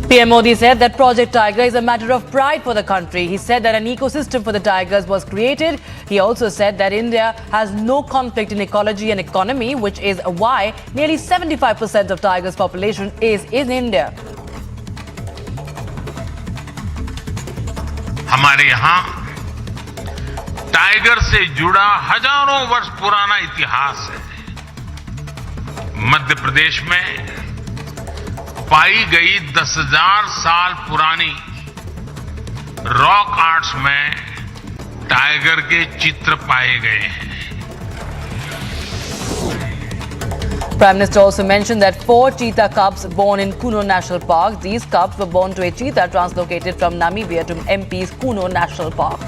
PM Modi said that Project Tiger is a matter of pride for the country. He said that an ecosystem for the tigers was created. He also said that India has no conflict in ecology and economy, which is why nearly 75% of tigers' population is in India. हमारे यहाँ tiger से जुड़ा हजारों वर्ष पुराना इतिहास है। मध्य प्रदेश में पाई गई 10,000 साल पुरानी रॉक आर्ट्स में टाइगर के चित्र पाए गए हैं। Prime Minister also mentioned that 4 cheetah cubs born in Kuno National Park. These cubs were born to a cheetah translocated from Namibia to MP's Kuno National Park.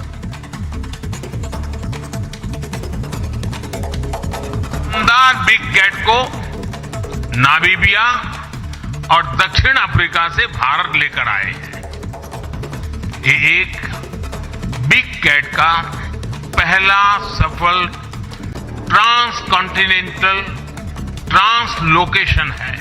Big cat को Namibia और दक्षिण Africa से भारत लेकर आए हैं। ये एक big cat का पहला सफल ट्रांसकॉन्टिनेंटल ट्रांसलोकेशन है।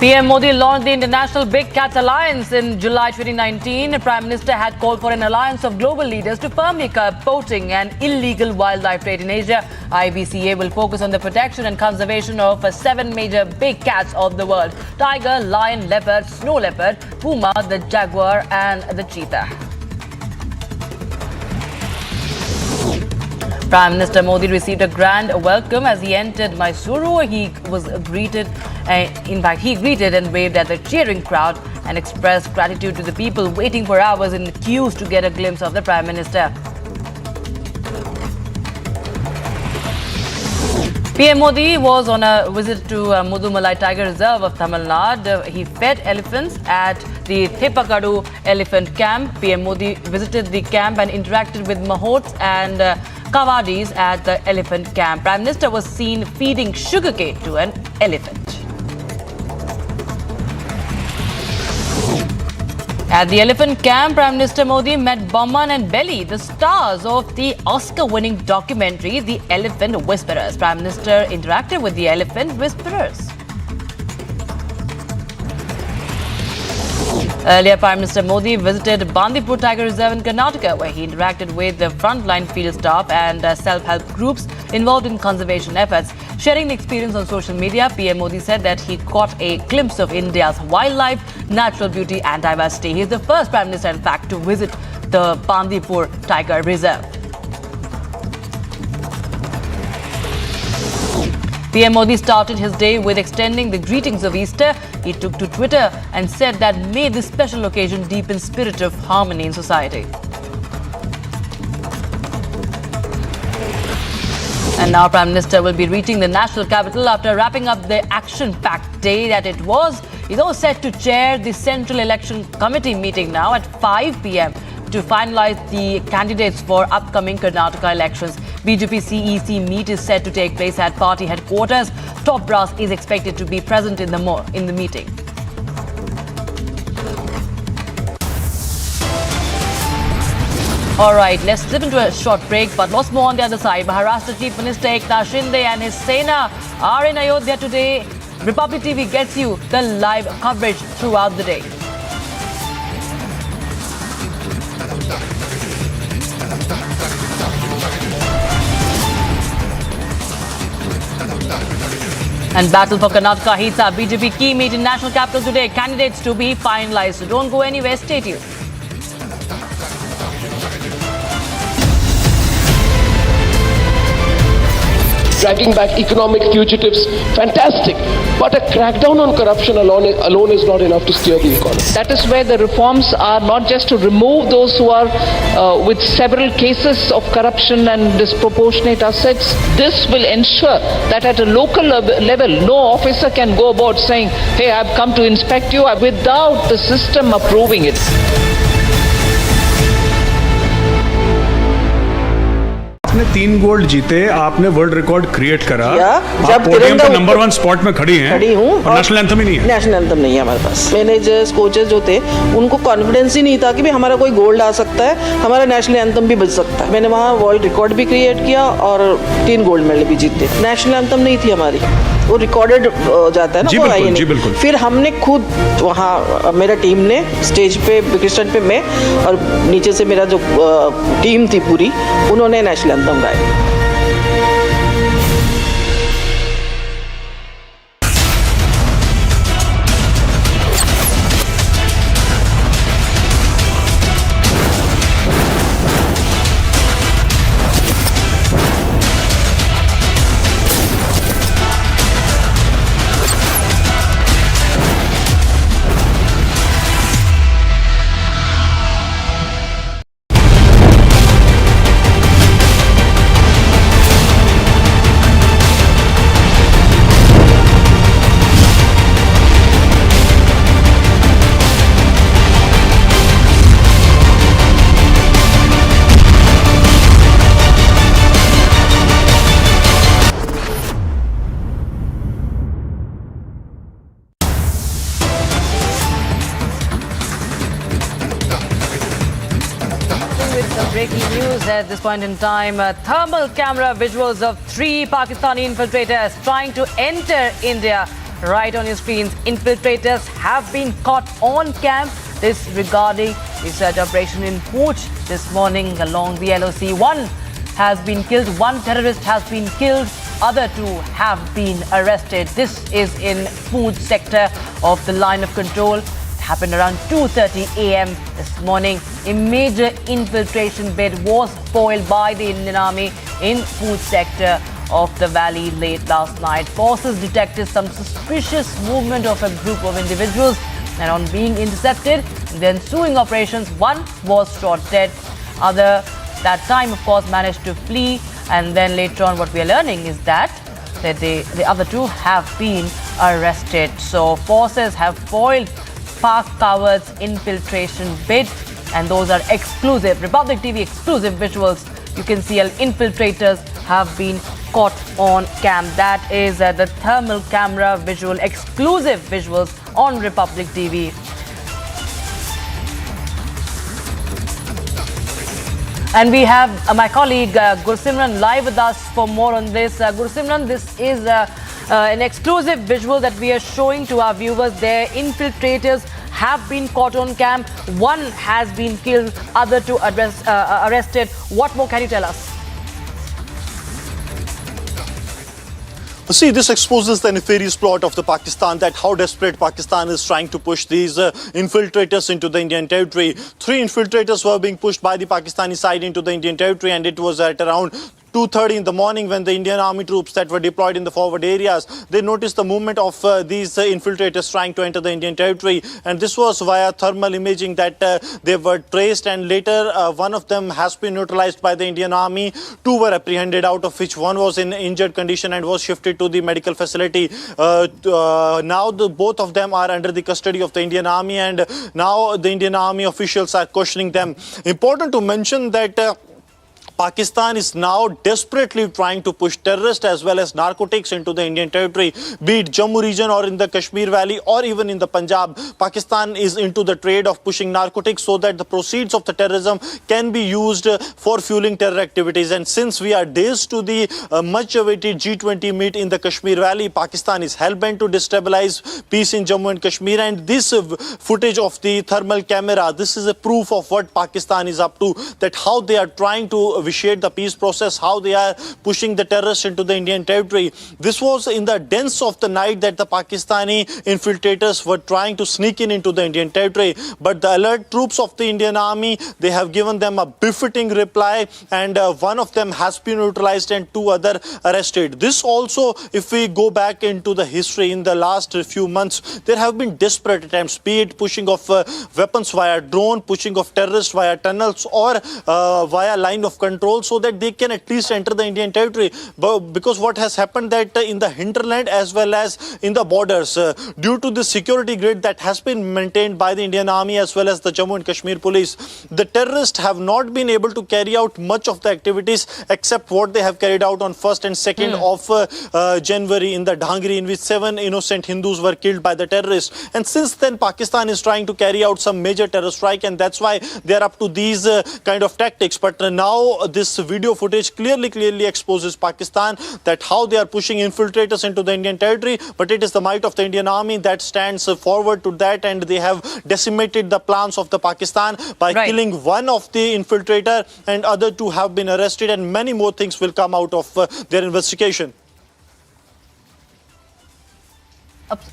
PM Modi launched the International Big Cat Alliance in July 2019. Prime Minister had called for an alliance of global leaders to firmly curb poaching and illegal wildlife trade in Asia. IBCA will focus on the protection and conservation of 7 major big cats of the world: tiger, lion, leopard, snow leopard, puma, the jaguar and the cheetah. Prime Minister Modi received a grand welcome as he entered Mysuru. He was greeted, he greeted and waved at the cheering crowd and expressed gratitude to the people waiting for hours in the queues to get a glimpse of the Prime Minister. PM Modi was on a visit to Mudumalai Tiger Reserve of Tamil Nadu. He fed elephants at the Thepakadu Elephant Camp. PM Modi visited the camp and interacted with mahots and Kawadis at the elephant camp. Prime Minister was seen feeding sugarcane to an elephant. At the elephant camp, Prime Minister Modi met Bomman and Belly, the stars of the Oscar-winning documentary The Elephant Whisperers. Prime Minister interacted with the elephant whisperers. Earlier, Prime Minister Modi visited Bandipur Tiger Reserve in Karnataka, where he interacted with the frontline field staff and self-help groups involved in conservation efforts. Sharing the experience on social media, PM Modi said that he caught a glimpse of India's wildlife, natural beauty and diversity. He is the first Prime Minister, in fact, to visit the Bandipur Tiger Reserve. PM Modi started his day with extending the greetings of Easter. He took to Twitter and said that may this special occasion deepen spirit of harmony in society. And now Prime Minister will be reaching the national capital after wrapping up the action-packed day that it was. He's all set to chair the Central Election Committee meeting now at 5 p.m. to finalize the candidates for upcoming Karnataka elections. BJP CEC meet is set to take place at party headquarters. Top brass is expected to be present in the meeting. All right, let's slip into a short break, but lots more on the other side. Maharashtra Chief Minister Eknath Shinde and his Sena are in Ayodhya today. Republic TV gets you the live coverage throughout the day. And battle for Karnataka heats up. BJP key meet in national capital today. Candidates to be finalized. So don't go anywhere. Stay tuned. dragging back economic fugitives, fantastic. But a crackdown on corruption alone is not enough to steer the economy. That is where the reforms are not just to remove those who are with several cases of corruption and disproportionate assets. This will ensure that at a local level, no officer can go about saying, hey, I've come to inspect you, without the system approving it. आपने 3 gold जीते, आपने world record create करा, जब podium पे number 1 spot में खड़ी हूँ और नेशनल एंथम ही नहीं है। नेशनल एंथम नहीं है हमारे पास। मैनेजर्स कोचेस जो थे उनको कॉन्फिडेंस ही नहीं था कि भी हमारा कोई गोल्ड आ सकता है, हमारा नेशनल एंथम भी बज सकता है। मैंने वहाँ वर्ल्ड रिकॉर्ड भी क्रिएट किया और 3 गोल्ड मेडल भी जीते। नेशनल एंथम नहीं थी हमारी, वो रिकॉर्डेड जाता है ना, वो आई नहीं। फिर हमने खुद वहाँ मेरा टीम ने स्टेज पे विकेट पे मैं और नीचे से मेरा जो टीम थी पूरी, उन्होंने नेशनल एंथम गाया। Breaking news at this point in time. Thermal camera visuals of 3 Pakistani infiltrators trying to enter India. Right on your screens, infiltrators have been caught on cam. This regarding the search operation in Pooch this morning along the LOC. 1 has been killed, 1 terrorist has been killed, other 2 have been arrested. This is in Pooch sector of the line of control. Happened around 2:30 a.m. this morning. A major infiltration bid was foiled by the Indian Army in Pooch sector of the valley late last night. Forces detected some suspicious movement of a group of individuals, and on being intercepted in the ensuing operations, 1 was shot dead. Other that time, of course, managed to flee, and then later on what we are learning is that the other 2 have been arrested. So forces have foiled Pak Cowards infiltration bid, and those are exclusive Republic TV exclusive visuals. You can see infiltrators have been caught on cam. That is the thermal camera visual, exclusive visuals on Republic TV. And we have my colleague Gursimran live with us for more on this. Gursimran, this is an exclusive visual that we are showing to our viewers. Their infiltrators have been caught on cam. 1 has been killed, other 2 arrested. What more can you tell us? See, this exposes the nefarious plot of the Pakistan, that how desperate Pakistan is trying to push these infiltrators into the Indian territory. 3 infiltrators were being pushed by the Pakistani side into the Indian territory, and it was at around 2:30 in the morning when the Indian Army troops that were deployed in the forward areas, they noticed the movement of these infiltrators trying to enter the Indian territory, and this was via thermal imaging that they were traced, and later 1 of them has been neutralized by the Indian Army. 2 were apprehended, out of which 1 was in injured condition and was shifted to the medical facility. Now both of them are under the custody of the Indian Army, and now the Indian Army officials are questioning them. Important to mention that Pakistan is now desperately trying to push terrorists as well as narcotics into the Indian territory, be it Jammu region or in the Kashmir Valley or even in the Punjab. Pakistan is into the trade of pushing narcotics so that the proceeds of the terrorism can be used for fueling terror activities. And since we are days to the much awaited G20 meet in the Kashmir Valley, Pakistan is hell-bent to destabilize peace in Jammu and Kashmir. And this footage of the thermal camera, this is a proof of what Pakistan is up to, that how they are trying to vitiate the peace process, how they are pushing the terrorists into the Indian territory. This was in the dens of the night that the Pakistani infiltrators were trying to sneak into the Indian territory. But the alert troops of the Indian Army, they have given them a befitting reply, and one of them has been neutralized and 2 other arrested. This also, if we go back into the history in the last few months, there have been desperate attempts, be it pushing of weapons via drone, pushing of terrorists via tunnels or via line of control, so that they can at least enter the Indian territory. But because what has happened that in the hinterland as well as in the borders, due to the security grid that has been maintained by the Indian Army as well as the Jammu and Kashmir police, the terrorists have not been able to carry out much of the activities except what they have carried out on 1st and 2nd of January in the Dhangri, in which 7 innocent Hindus were killed by the terrorists. And since then, Pakistan is trying to carry out some major terror strike, and that's why they are up to these kind of tactics. But now this video footage clearly exposes Pakistan, that how they are pushing infiltrators into the Indian territory. But it is the might of the Indian Army that stands forward to that, and they have decimated the plans of the Pakistan by killing one of the infiltrator, and other 2 have been arrested, and many more things will come out of their investigation.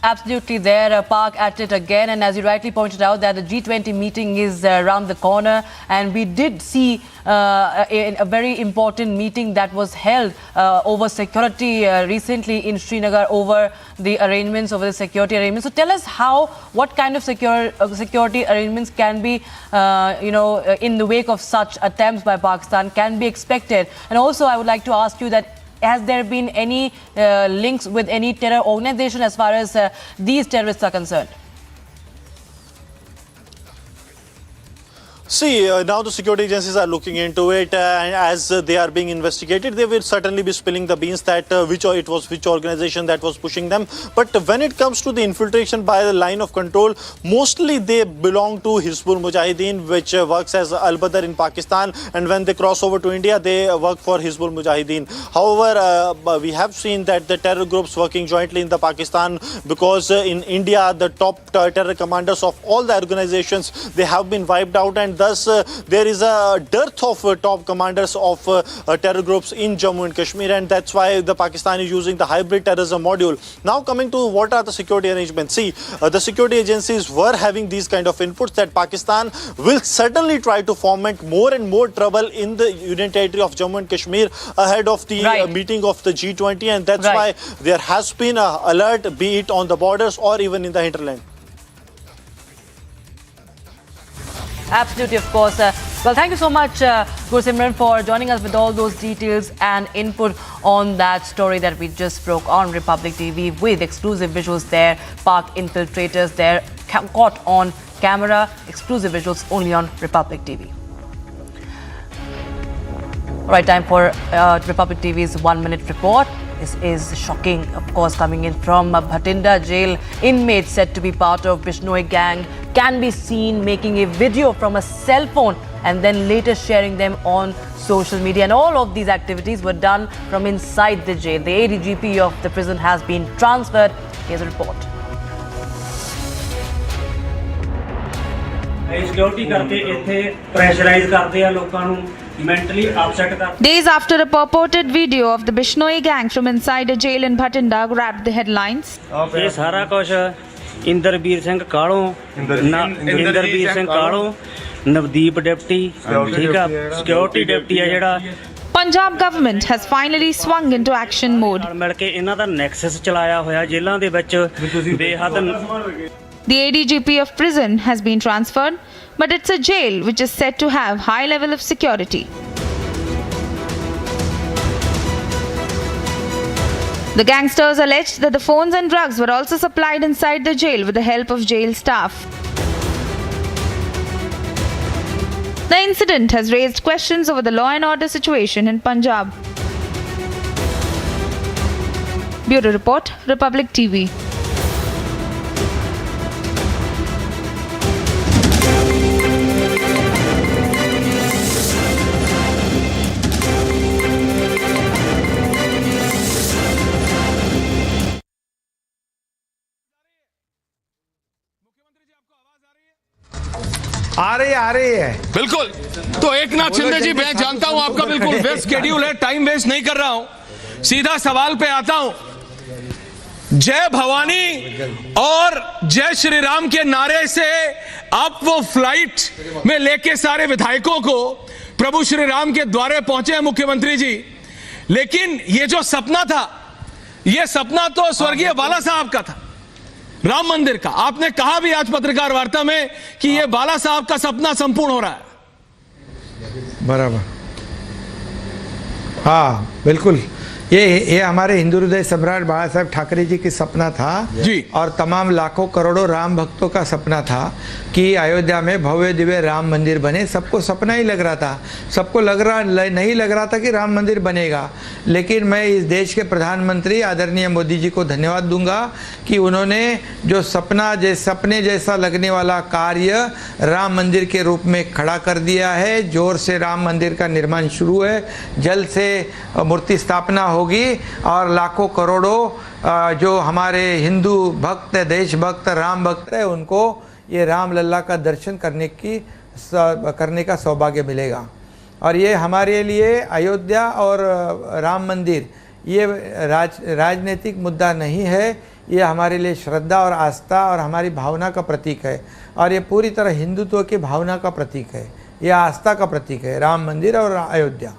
Absolutely there, Park at it again. And as you rightly pointed out, that the G20 meeting is around the corner, and we did see a very important meeting that was held over security recently in Srinagar, over the arrangements, over the security arrangements. So tell us what kind of security arrangements can be, in the wake of such attempts by Pakistan can be expected. And also I would like to ask you that, has there been any links with any terror organization as far as these terrorists are concerned? See, now the security agencies are looking into it, and as they are being investigated, they will certainly be spilling the beans that which organization that was pushing them. But when it comes to the infiltration by the line of control, mostly they belong to Hizbul Mujahideen, which works as Al-Badr in Pakistan, and when they cross over to India, they work for Hizbul Mujahideen. However, we have seen that the terror groups working jointly in the Pakistan, because in India, the top terror commanders of all the organizations, they have been wiped out, and thus there is a dearth of top commanders of terror groups in Jammu and Kashmir, and that's why the Pakistan is using the hybrid terrorism module. Now coming to what are the security arrangements. See, the security agencies were having these kind of inputs that Pakistan will certainly try to foment more and more trouble in the Union Territory of Jammu and Kashmir ahead of the meeting of the G20, and that's why there has been an alert, be it on the borders or even in the hinterland. Absolutely, of course. Well, thank you so much, Gursimran, for joining us with all those details and input on that story that we just broke on Republic TV, with exclusive visuals there, Pak infiltrators there, caught on camera, exclusive visuals only on Republic TV. All right, time for Republic TV's 1 minute report. This is shocking, of course, coming in from Bhatinda jail. Inmates said to be part of Bishnoi gang can be seen making a video from a cell phone and then later sharing them on social media. And all of these activities were done from inside the jail. The ADGP of the prison has been transferred. Here's a report. Security करके इत्थे pressurize करते हैं लोगों ਨੂੰ. Days after a purported video of the Bishnoi gang from inside a jail in Bhatinda grabbed the headlines. ये सारा कुछ इंद्रवीर सिंह कालों, इंद्रवीर सिंह कालों, नवदीप डिप्टी, ठीक है, सिक्योरिटी डिप्टी है जेड़ा. Punjab government has finally swung into action mode. मिलके इन्हां दा nexus चलाया होया जेलां दे विच बेहद. The ADGP of prison has been transferred, but it's a jail which is said to have high level of security. The gangsters alleged that the phones and drugs were also supplied inside the jail with the help of jail staff. The incident has raised questions over the law and order situation in Punjab. Bureau Report, Republic TV. आ रही है बिल्कुल। तो एकनाथ शिंदे जी, मैं जानता हूं आपका बिल्कुल व्यस्त शेड्यूल है, टाइम वेस्ट नहीं कर रहा हूं, सीधा सवाल पे आता हूं। जय भवानी और जय श्री राम के नारे से आप वो फ्लाइट में लेके सारे विधायकों को प्रभु श्री राम के द्वारे पहुंचे हैं मुख्यमंत्री जी, लेकिन ये जो सपना था, ये सपना तो स्वर्गीय बाला साहब का था, राम मंदिर का। आपने कहा भी आज पत्रकार वार्ता में कि ये बाला साहब का सपना संपूर्ण हो रहा है। बराबर, हाँ बिल्कुल। ये हमारे हिंदू हृदय सम्राट बाला साहब ठाकरे जी की सपना था जी, और तमाम लाखों करोड़ों राम भक्तों का सपना था कि अयोध्या में भव्य दिव्य राम मंदिर बने। सबको सपना ही लग रहा था, सबको नहीं लग रहा था कि राम मंदिर बनेगा। लेकिन मैं इस देश के प्रधानमंत्री आदरणीय मोदी जी को धन्यवाद दूंगा कि उन्होंने जो सपने जैसा लगने वाला कार्य राम मंदिर के रूप में खड़ा कर दिया है। जोर से राम मंदिर का निर्माण शुरू है, जल्द से मूर्ति स्थापना होगी और लाखों करोड़ों जो हमारे हिंदू भक्त, देशभक्त, राम भक्त है, उनको ये राम लल्ला का दर्शन करने का सौभाग्य मिलेगा। और ये हमारे लिए अयोध्या और राम मंदिर ये राजनीतिक मुद्दा नहीं है, ये हमारे लिए श्रद्धा और आस्था और हमारी भावना का प्रतीक है, और ये पूरी तरह हिंदुत्व की भावना का प्रतीक है, ये आस्था का प्रतीक है राम मंदिर और अयोध्या।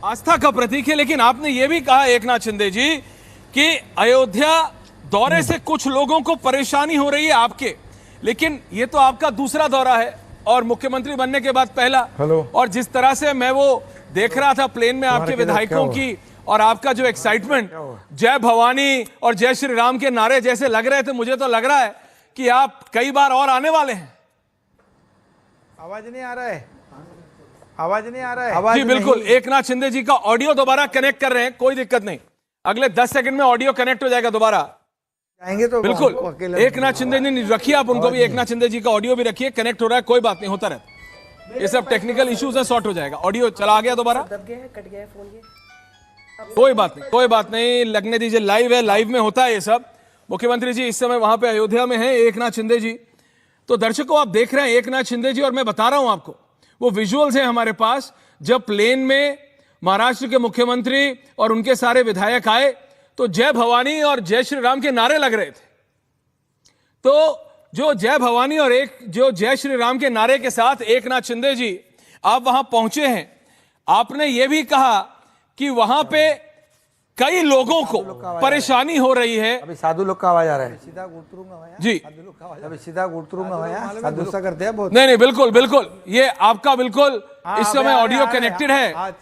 आस्था का प्रतीक है, लेकिन आपने ये भी कहा एकनाथ शिंदे जी कि अयोध्या दौरे से कुछ लोगों को परेशानी हो रही है आपके, लेकिन ये तो आपका दूसरा दौरा है और मुख्यमंत्री बनने के बाद पहला। और जिस तरह से मैं वो देख रहा था प्लेन में आपके विधायकों की और आपका जो एक्साइटमेंट, जय भवानी और जय श्री राम के नारे जैसे लग रहे थे, मुझे तो लग रहा है कि आप कई बार और आने वाले हैं। आवाज नहीं आ रहा है, आवाज नहीं आ रहा है। आवाज जी बिल्कुल, एकनाथ शिंदे जी का ऑडियो दोबारा कनेक्ट कर रहे हैं, कोई दिक्कत नहीं, अगले 10 सेकंड में ऑडियो कनेक्ट हो जाएगा दोबारा, जाएंगे तो बिल्कुल। एकनाथ शिंदे जी रखिए, आप उनको भी, एकनाथ शिंदे जी का ऑडियो भी रखिए, कनेक्ट हो रहा है, कोई बात नहीं, होता रहता, ये सब टेक्निकल इश्यूज है, सॉर्ट हो जाएगा। ऑडियो चला आ गया दोबारा, कोई बात नहीं, लगने दीजिए, लाइव है, लाइव में होता है ये सब। मुख्यमंत्री जी इस समय वहां पे अयोध्या में है, एकनाथ शिंदे जी। तो दर्शकों आप देख रहे हैं एकनाथ शिंदे जी, और मैं बता रहा हूं आपको, वो विजुअल्स हैं हमारे पास, जब प्लेन में महाराष्ट्र के मुख्यमंत्री और उनके सारे विधायक आए तो जय भवानी और जय श्री राम के नारे लग रहे थे। तो जो जय भवानी और जो जय श्री राम के नारे के साथ एकनाथ शिंदे जी आप वहां पहुंचे हैं, आपने ये भी कहा कि वहां पे कई लोगों को परेशानी हो रही है। अभी साधु लोग का आवाज आ रहा है, सीधा गुड़तरू जी, अभी सीधा गुड़तरू में साधु सा करते हैं बहुत। नहीं बिल्कुल, ये आपका बिल्कुल इस समय ऑडियो कनेक्टेड है,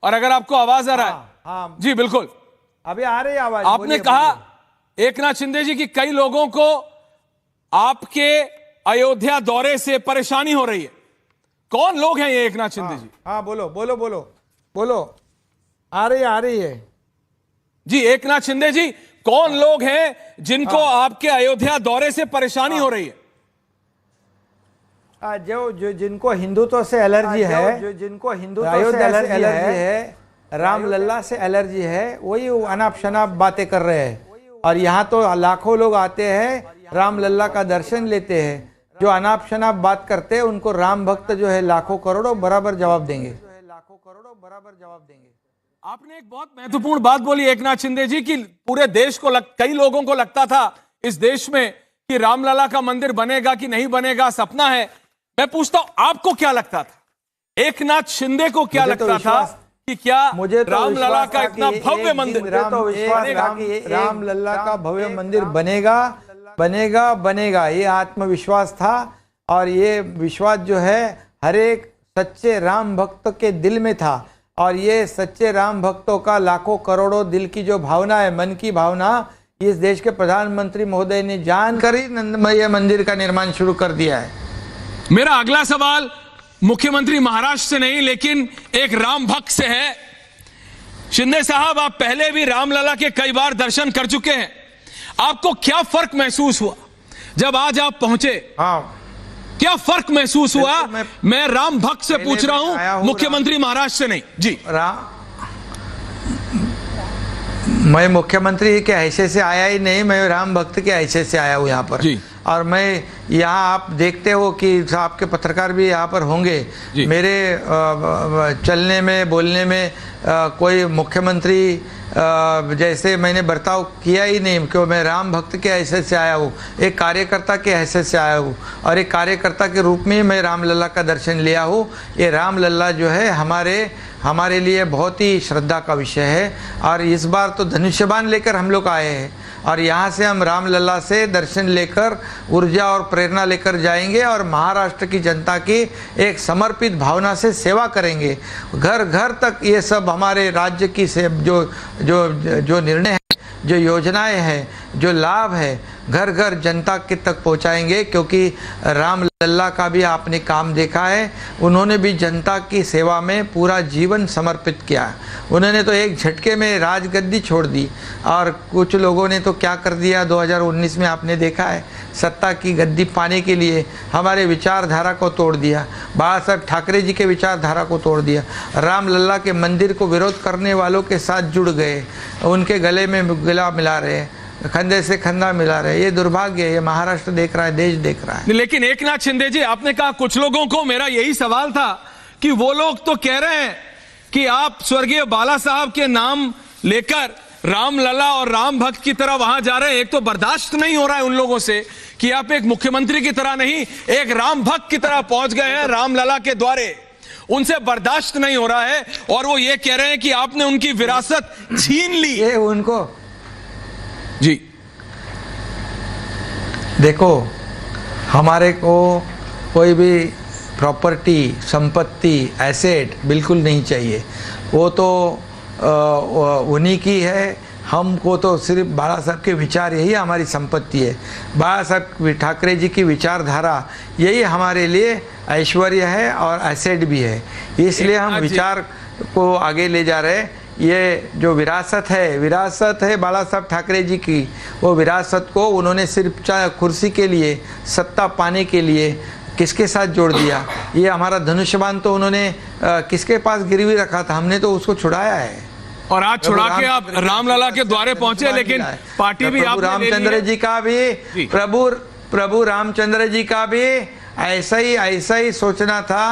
और अगर आपको आवाज आ रहा है जी बिल्कुल अभी आ रही है आवाज। आपने कहा एकनाथ शिंदे जी की कई लोगों को आपके अयोध्या दौरे से परेशानी हो रही है। कौन लोग हैं ये एकनाथ शिंदे जी? हाँ बोलो, आ रही है जी। एकनाथ शिंदे जी, कौन लोग हैं जिनको आपके अयोध्या दौरे से परेशानी हो रही है? जो जिनको हिंदुत्व से एलर्जी है, जो जिनको हिंदुत्व से एलर्जी है, राम लल्ला से एलर्जी है, वही अनाप शनाप बातें कर रहे हैं। और यहाँ तो लाखों लोग आते हैं, राम लल्ला का दर्शन लेते हैं। जो अनाप शनाप बात करते हैं उनको राम भक्त जो है लाखों करोड़ों बराबर जवाब देंगे। आपने एक बहुत महत्वपूर्ण बात बोली एकनाथ शिंदे जी की पूरे देश को कई लोगों को लगता था इस देश में कि रामलला का मंदिर बनेगा कि नहीं बनेगा, सपना है। मैं पूछता हूं आपको क्या लगता था, एकनाथ शिंदे को क्या लगता था कि क्या रामलला का इतना भव्य मंदिर, राम लल्ला का भव्य मंदिर बनेगा, ये आत्मविश्वास था। और ये विश्वास जो है हर एक सच्चे राम भक्त के दिल में था। और ये सच्चे राम भक्तों का लाखों करोड़ों दिल की जो भावना है, मन की भावना, इस देश के प्रधानमंत्री महोदय ने जानकर ही नंदमय मंदिर का निर्माण शुरू कर दिया है। मेरा अगला सवाल मुख्यमंत्री महाराष्ट्र से नहीं लेकिन एक राम भक्त से है। शिंदे साहब, आप पहले भी रामलला के कई बार दर्शन कर चुके हैं, आपको क्या फर्क महसूस हुआ जब आज आप पहुंचे? क्या फर्क महसूस हुआ? मैं राम भक्त से पूछ रहा हूं, मुख्यमंत्री महाराष्ट्र से नहीं जी। मैं मुख्यमंत्री के हैसियत से आया ही नहीं, मैं राम भक्त के हैसियत से आया हूं यहाँ पर। और मैं यहाँ आप देखते हो कि आपके पत्रकार भी यहाँ पर होंगे, मेरे चलने में बोलने में कोई मुख्यमंत्री जैसे मैंने बर्ताव किया ही नहीं, क्यों मैं राम भक्त के हैसियत से आया हूँ, एक कार्यकर्ता के हैसियत से आया हूँ और एक कार्यकर्ता के रूप में मैं रामलला का दर्शन लिया हूँ। ये रामलला जो है हमारे लिए बहुत ही श्रद्धा का विषय है और इस बार तो धनुष्यबाण लेकर हम लोग आए हैं और यहाँ से हम रामलला से दर्शन लेकर ऊर्जा और प्रेरणा लेकर जाएंगे और महाराष्ट्र की जनता की एक समर्पित भावना से सेवा करेंगे। घर घर तक ये सब हमारे राज्य की से जो निर्णय है, जो योजनाएं हैं, जो लाभ है, घर घर जनता के तक पहुंचाएंगे, क्योंकि रामलला का भी आपने काम देखा है। उन्होंने भी जनता की सेवा में पूरा जीवन समर्पित किया। उन्होंने तो एक झटके में राजगद्दी छोड़ दी और कुछ लोगों ने तो क्या कर दिया 2019 में आपने देखा है, सत्ता की गद्दी पाने के लिए हमारे विचारधारा को तोड़ दिया, बाला साहब ठाकरे जी के विचारधारा को तोड़ दिया, रामलला के मंदिर को विरोध करने वालों के साथ जुड़ गए, उनके गले में गला मिला रहे, कंधे से कंधा मिला रहे। ये दुर्भाग्य है, ये महाराष्ट्र देख रहा है, देश देख रहा है। लेकिन एकनाथ शिंदे जी, आपने कहा कुछ लोगों को, मेरा यही सवाल था कि वो लोग तो कह रहे हैं कि आप स्वर्गीय बाला साहब के नाम लेकर रामलला और राम भक्त की तरह वहां जा रहे हैं। एक तो बर्दाश्त नहीं हो रहा है उन लोगों से कि आप एक मुख्यमंत्री की तरह नहीं, एक राम भक्त की तरह पहुंच गए हैं रामलला के द्वारे, उनसे बर्दाश्त नहीं हो रहा है और वो ये कह रहे हैं कि आपने उनकी विरासत छीन ली। ये उनको जी देखो, हमारे को कोई भी प्रॉपर्टी, संपत्ति, एसेट बिल्कुल नहीं चाहिए, वो तो उन्हीं की है। हमको तो सिर्फ बाला साहब के विचार यही हमारी संपत्ति है। बाला साहब ठाकरे जी की विचारधारा यही हमारे लिए ऐश्वर्य है और एसेट भी है, इसलिए हम विचार को आगे ले जा रहे हैं। ये जो विरासत है बाला साहब ठाकरे जी की, वो विरासत को उन्होंने सिर्फ कुर्सी के लिए, सत्ता पाने के लिए किसके साथ जोड़ दिया। ये हमारा धनुष्यबाण तो उन्होंने किसके पास गिरवी रखा था, हमने तो उसको छुड़ाया है और आज छुड़ा के आप रामलला के द्वारे पहुंचे। लेकिन पार्टी भी प्रभु रामचंद्र जी का भी, प्रभु रामचंद्र जी का भी ऐसा ही सोचना था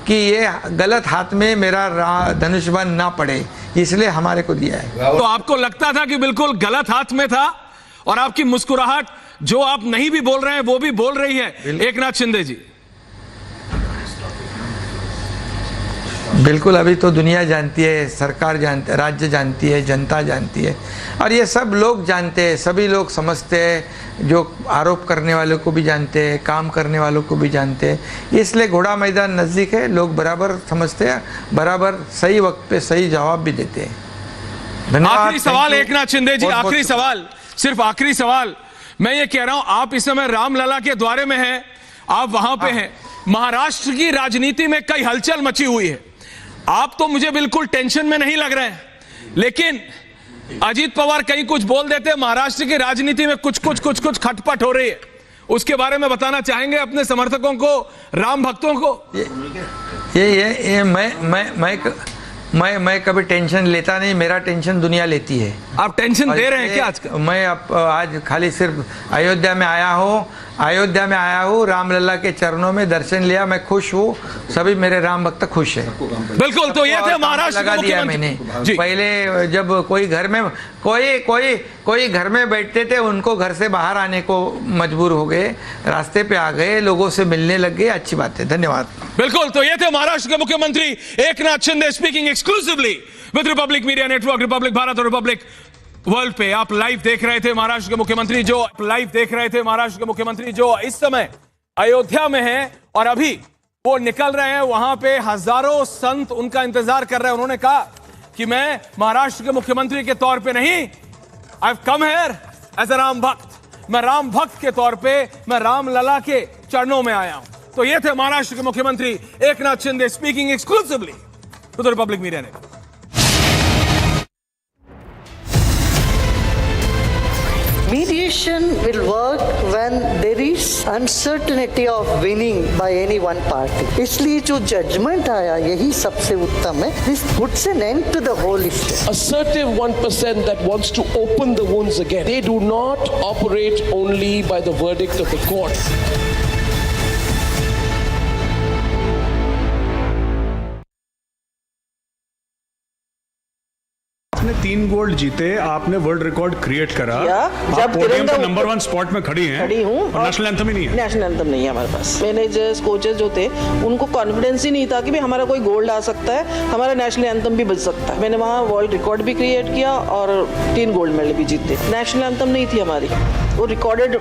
कि ये गलत हाथ में मेरा धनुष्यबाण ना पड़े, इसलिए हमारे को दिया है। तो आपको लगता था कि बिल्कुल गलत हाथ में था और आपकी मुस्कुराहट जो आप नहीं भी बोल रहे हैं वो भी बोल रही है एकनाथ शिंदे जी। बिल्कुल, अभी तो दुनिया जानती है, सरकार जानती है, राज्य जानती है, जनता जानती है और ये सब लोग जानते हैं, सभी लोग समझते हैं, जो आरोप करने वालों को भी जानते हैं, काम करने वालों को भी जानते हैं। इसलिए घोड़ा मैदान नज़दीक है, लोग बराबर समझते हैं, बराबर सही वक्त पे सही जवाब भी देते हैं। धन्यवाद। आखिरी सवाल एकनाथ शिंदे जी, आखिरी सवाल, सिर्फ आखिरी सवाल। मैं ये कह रहा हूं, आप इस समय रामलला के द्वारे में हैं, आप वहां पे हैं, महाराष्ट्र की राजनीति में कई हलचल मची हुई है, आप तो मुझे बिल्कुल टेंशन में नहीं लग रहे हैं, लेकिन अजीत पवार कहीं कुछ बोल देते हैं, महाराष्ट्र की राजनीति में कुछ खटपट हो रही है, उसके बारे में बताना चाहेंगे अपने समर्थकों को, राम भक्तों को? ये मैं कभी टेंशन लेता नहीं, मेरा टेंशन दुनिया लेती है। आप टेंशन दे रहे हैं क्या आज? मैं आज खाली सिर्फ अयोध्या में आया हूँ, रामलला के चरणों में दर्शन लिया, मैं खुश हूँ, सभी मेरे राम भक्त खुश हैं। बिल्कुल, तो ये थे महाराष्ट्र लगा दिया मैंने। पहले जब कोई घर में कोई घर में बैठते थे, उनको घर से बाहर आने को मजबूर हो गए, रास्ते पे आ गए, लोगों से मिलने लग गए, अच्छी बात है। धन्यवाद। बिल्कुल, तो ये थे महाराष्ट्र के मुख्यमंत्री Eknath Shinde speaking exclusively with Republic media network, Republic Bharat और रिपब्लिक वर्ल्ड पे। आप लाइव देख रहे थे महाराष्ट्र के मुख्यमंत्री जो इस समय अयोध्या में हैं और अभी वो निकल रहे हैं, वहां पे हजारों संत उनका इंतजार कर रहे हैं। उन्होंने कहा कि मैं महाराष्ट्र के मुख्यमंत्री के तौर पे नहीं, I have come here as a Ram bhakt, मैं राम भक्त के तौर पे, मैं रामलला के चरणों में आया हूं। तो ये थे महाराष्ट्र के मुख्यमंत्री Eknath Shinde speaking exclusively to the Republic media network. Mediation will work when there is is uncertainty of winning by any one party. इसलिए जो judgment आया यही सबसे उत्तम है. This puts an end to the whole issue. Assertive 1% that wants to open the wounds again. They do not operate only by the verdict of the court. आपने 3 gold जीते, आपने वर्ल्ड रिकॉर्ड क्रिएट करा, जब आप podium पे number 1 spot में खड़ी हूँ और नेशनल एंथम ही नहीं है. नेशनल एंथम नहीं है हमारे पास. मैनेजर्स कोचेस जो थे उनको कॉन्फिडेंस ही नहीं था कि भी हमारा कोई गोल्ड आ सकता है, हमारा नेशनल एंथम भी बज सकता है. मैंने वहाँ वर्ल्ड रिकॉर्ड भी क्रिएट किया और 3 गोल्ड मेडल भी जीते. नेशनल एंथम नहीं थी हमारी, वो रिकॉर्डेड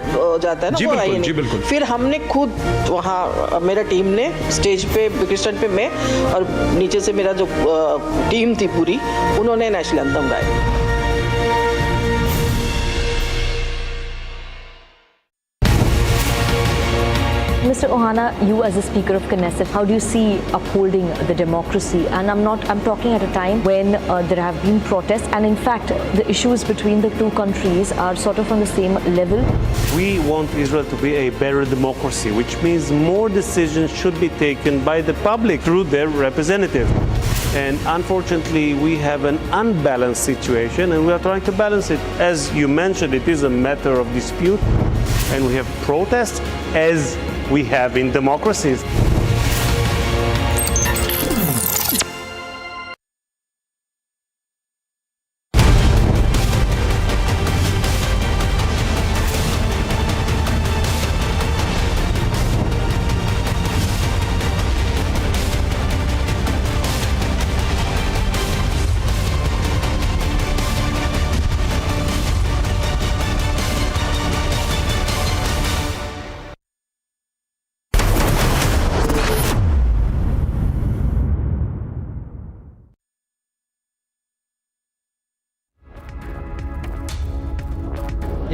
जाता है ना, वो आई नहीं. फिर हमने खुद वहाँ मेरा टीम ने स्टेज पे क्रिस्टन पे मैं और नीचे से मेरा जो टीम थी पूरी, उन्होंने नेशनल एंथम गाया. Mr. Ohana, you as the Speaker of Knesset, how do you see upholding the democracy? And I'm talking at a time when there have been protests, and in fact, the issues between the two countries are sort of on the same level. We want Israel to be a better democracy, which means more decisions should be taken by the public through their representatives. And unfortunately, we have an unbalanced situation, and we are trying to balance it. As you mentioned, it is a matter of dispute, and we have protests as we have in democracies.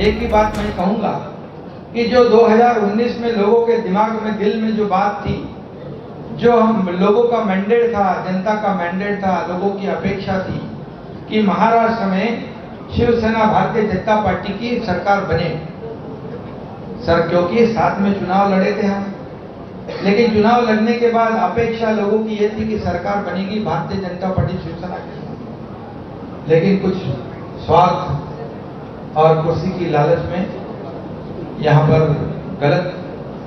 एक ही बात मैं कहूंगा कि जो 2019 में लोगों के दिमाग में, दिल में जो बात थी, जो हम लोगों का मैंडेट था, जनता का मैंडेट था, लोगों की अपेक्षा थी कि महाराष्ट्र में शिवसेना भारतीय जनता पार्टी की सरकार बने. सर, क्योंकि साथ में चुनाव लड़े थे हम, लेकिन चुनाव लड़ने के बाद अपेक्षा लोगों की ये थी कि सरकार बनेगी भारतीय जनता पार्टी शिवसेना की. लेकिन कुछ स्वार्थ और कुर्सी की लालच में यहाँ पर गलत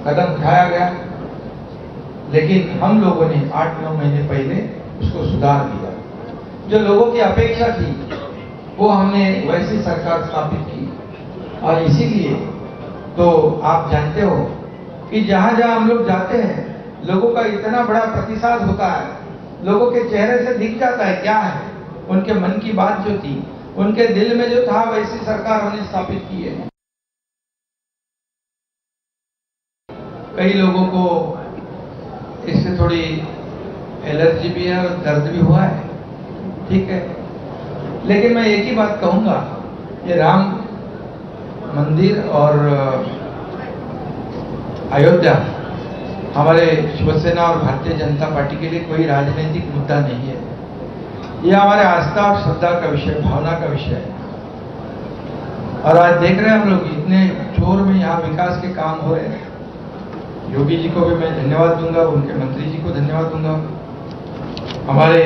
कदम उठाया गया. लेकिन हम लोगों ने 8-9 महीने पहले उसको सुधार दिया. जो लोगों की अपेक्षा थी वो हमने वैसी सरकार स्थापित की. और इसीलिए तो आप जानते हो कि जहां जहां हम लोग जाते हैं, लोगों का इतना बड़ा प्रतिसाद होता है, लोगों के चेहरे से दिख जाता है क्या है उनके मन की बात जो थी, उनके दिल में जो था, वैसी सरकार हमने स्थापित की है. कई लोगों को इससे थोड़ी एलर्जी भी है और दर्द भी हुआ है, ठीक है. लेकिन मैं एक ही बात कहूंगा, ये राम मंदिर और अयोध्या हमारे शिवसेना और भारतीय जनता पार्टी के लिए कोई राजनीतिक मुद्दा नहीं है. ये हमारे आस्था और श्रद्धा का विषय, भावना का विषय है. और आज देख रहे हैं हम लोग इतने जोर में यहाँ विकास के काम हो रहे हैं. योगी जी को भी मैं धन्यवाद दूंगा, उनके मंत्री जी को धन्यवाद दूंगा, हमारे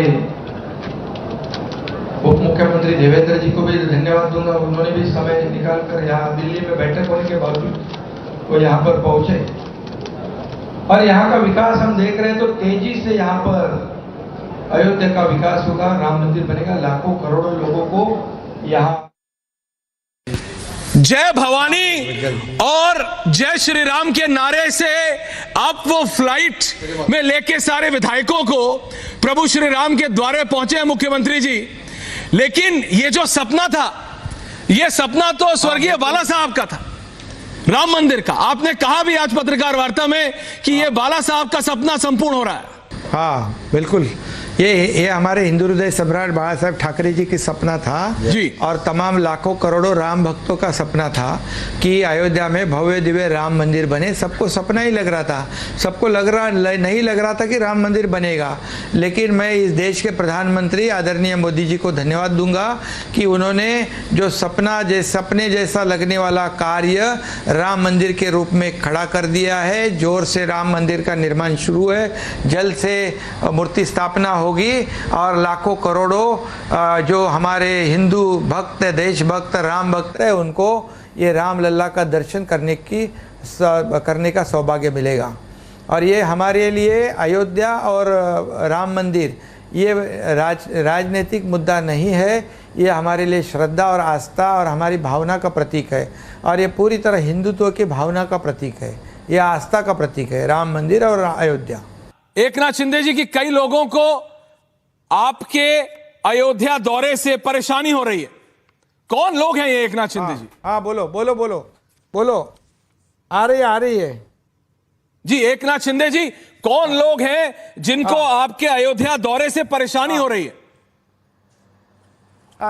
उप मुख्यमंत्री देवेंद्र जी को भी धन्यवाद दूंगा. उन्होंने भी समय निकालकर यहाँ दिल्ली में बैठक होने के बावजूद वो यहाँ पर पहुंचे. और यहाँ का विकास हम देख रहे हैं, तो तेजी से यहाँ पर अयोध्या का विकास होगा, राम मंदिर बनेगा, लाखों करोड़ों लोगों को यहाँ. जय भवानी और जय श्री राम के नारे से अब वो फ्लाइट में लेके सारे विधायकों को प्रभु श्री राम के द्वारे पहुंचे हैं मुख्यमंत्री जी. लेकिन ये जो सपना था, ये सपना तो स्वर्गीय बाला साहब का था, राम मंदिर का. आपने कहा भी आज पत्रकार वार्ता में कि ये बाला साहब का सपना संपूर्ण हो रहा है. हाँ बिल्कुल, ये हमारे हिंदू हृदय सम्राट बाला साहेब ठाकरे जी की सपना था जी, और तमाम लाखों करोड़ों राम भक्तों का सपना था कि अयोध्या में भव्य दिव्य राम मंदिर बने। सबको सपना ही लग रहा था, सबको नहीं लग रहा था कि राम मंदिर बनेगा। लेकिन मैं इस देश के प्रधानमंत्री आदरणीय मोदी जी को धन्यवाद दूंगा कि उन्होंने जो सपने जैसा लगने वाला कार्य राम मंदिर के रूप में खड़ा कर दिया है। जोर से राम मंदिर का निर्माण शुरू है, जल्द से मूर्ति स्थापना होगी और लाखों करोड़ों जो हमारे हिंदू भक्त, देशभक्त, राम भक्त है, उनको ये राम लल्ला का दर्शन करने का सौभाग्य मिलेगा। और ये हमारे लिए अयोध्या और राम मंदिर ये राजनीतिक मुद्दा नहीं है, ये हमारे लिए श्रद्धा और आस्था और हमारी भावना का प्रतीक है, और ये पूरी तरह हिंदुत्व की भावना का प्रतीक है, ये आस्था का प्रतीक है, राम मंदिर और अयोध्या। एकनाथ शिंदे जी की कई लोगों को आपके अयोध्या दौरे से परेशानी हो रही है। कौन लोग हैं ये एकनाथ शिंदे जी? हाँ बोलो, आ रही है जी। एकनाथ शिंदे जी, कौन लोग हैं जिनको आपके अयोध्या दौरे से परेशानी हो रही है?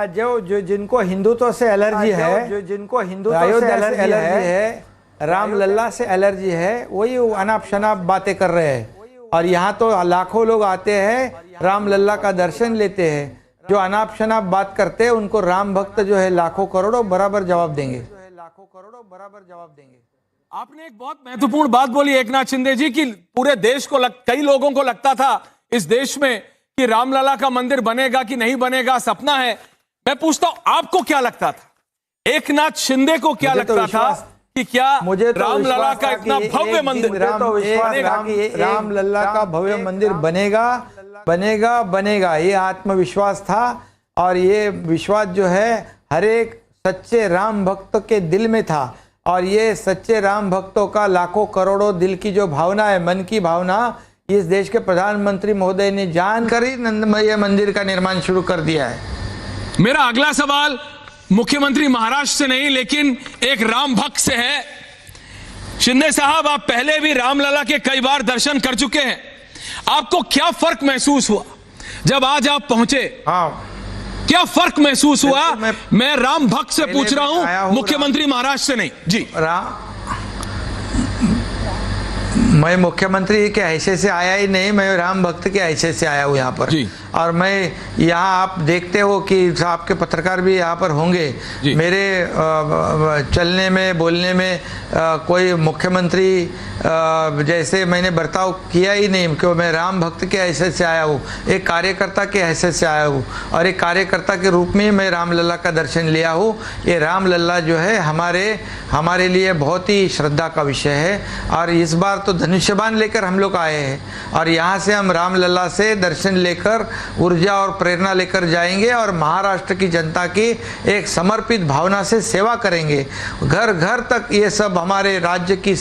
जो जिनको हिंदुत्व से एलर्जी है, जो जिनको हिंदुत्व से एलर्जी है, राम लल्ला से एलर्जी है, वही अनाप शनाप बातें कर रहे हैं। और यहाँ तो लाखों लोग आते हैं, राम लल्ला का दर्शन लेते हैं। जो अनाप शनाप बात करते हैं उनको राम भक्त जो है लाखों करोड़ों बराबर जवाब देंगे। आपने एक बहुत महत्वपूर्ण बात बोली एकनाथ शिंदे जी कि पूरे देश को कई लोगों को लगता था इस देश में कि रामलला का मंदिर बनेगा कि नहीं बनेगा, सपना है। मैं पूछता हूं, आपको क्या लगता था? एकनाथ शिंदे को क्या लगता था कि क्या रामलला का इतना भव्य मंदिर राम लल्ला का भव्य मंदिर बनेगा, ये आत्मविश्वास था। और ये विश्वास जो है हर एक सच्चे राम भक्त के दिल में था। और ये सच्चे राम भक्तों का लाखों करोड़ों दिल की जो भावना है, मन की भावना, इस देश के प्रधानमंत्री महोदय ने जानकर ही नंदमय मंदिर का निर्माण शुरू कर दिया है। मेरा अगला सवाल मुख्यमंत्री महाराष्ट्र से नहीं लेकिन एक राम भक्त से है। शिंदे साहब, आप पहले भी रामलला के कई बार दर्शन कर चुके हैं, आपको क्या फर्क महसूस हुआ जब आज आप पहुंचे? क्या फर्क महसूस हुआ? मैं राम भक्त से पूछ रहा हूं, मुख्यमंत्री महाराष्ट्र से नहीं जी। मैं मुख्यमंत्री के हैसियत से आया ही नहीं, मैं राम भक्त के हैसियत से आया हूँ यहाँ पर। और मैं यहाँ, आप देखते हो कि आपके पत्रकार भी यहाँ पर होंगे, मेरे चलने में बोलने में कोई मुख्यमंत्री जैसे मैंने बर्ताव किया ही नहीं, क्योंकि मैं राम भक्त के हैसियत से आया हूँ, एक कार्यकर्ता के हैसियत से आया हूँ, और एक कार्यकर्ता के रूप में मैं राम लल्ला का दर्शन लिया हूँ। ये राम लल्ला जो है हमारे लिए बहुत ही श्रद्धा का विषय है। और इस बार तो धनुष्यबाण लेकर हम लोग आए हैं, और यहाँ से हम राम लल्ला से दर्शन लेकर ऊर्जा और प्रेरणा लेकर जाएंगे और महाराष्ट्र की जनता की एक समर्पित भावना से सेवा करेंगे। घर घर तक ये सब हमारे राज्य की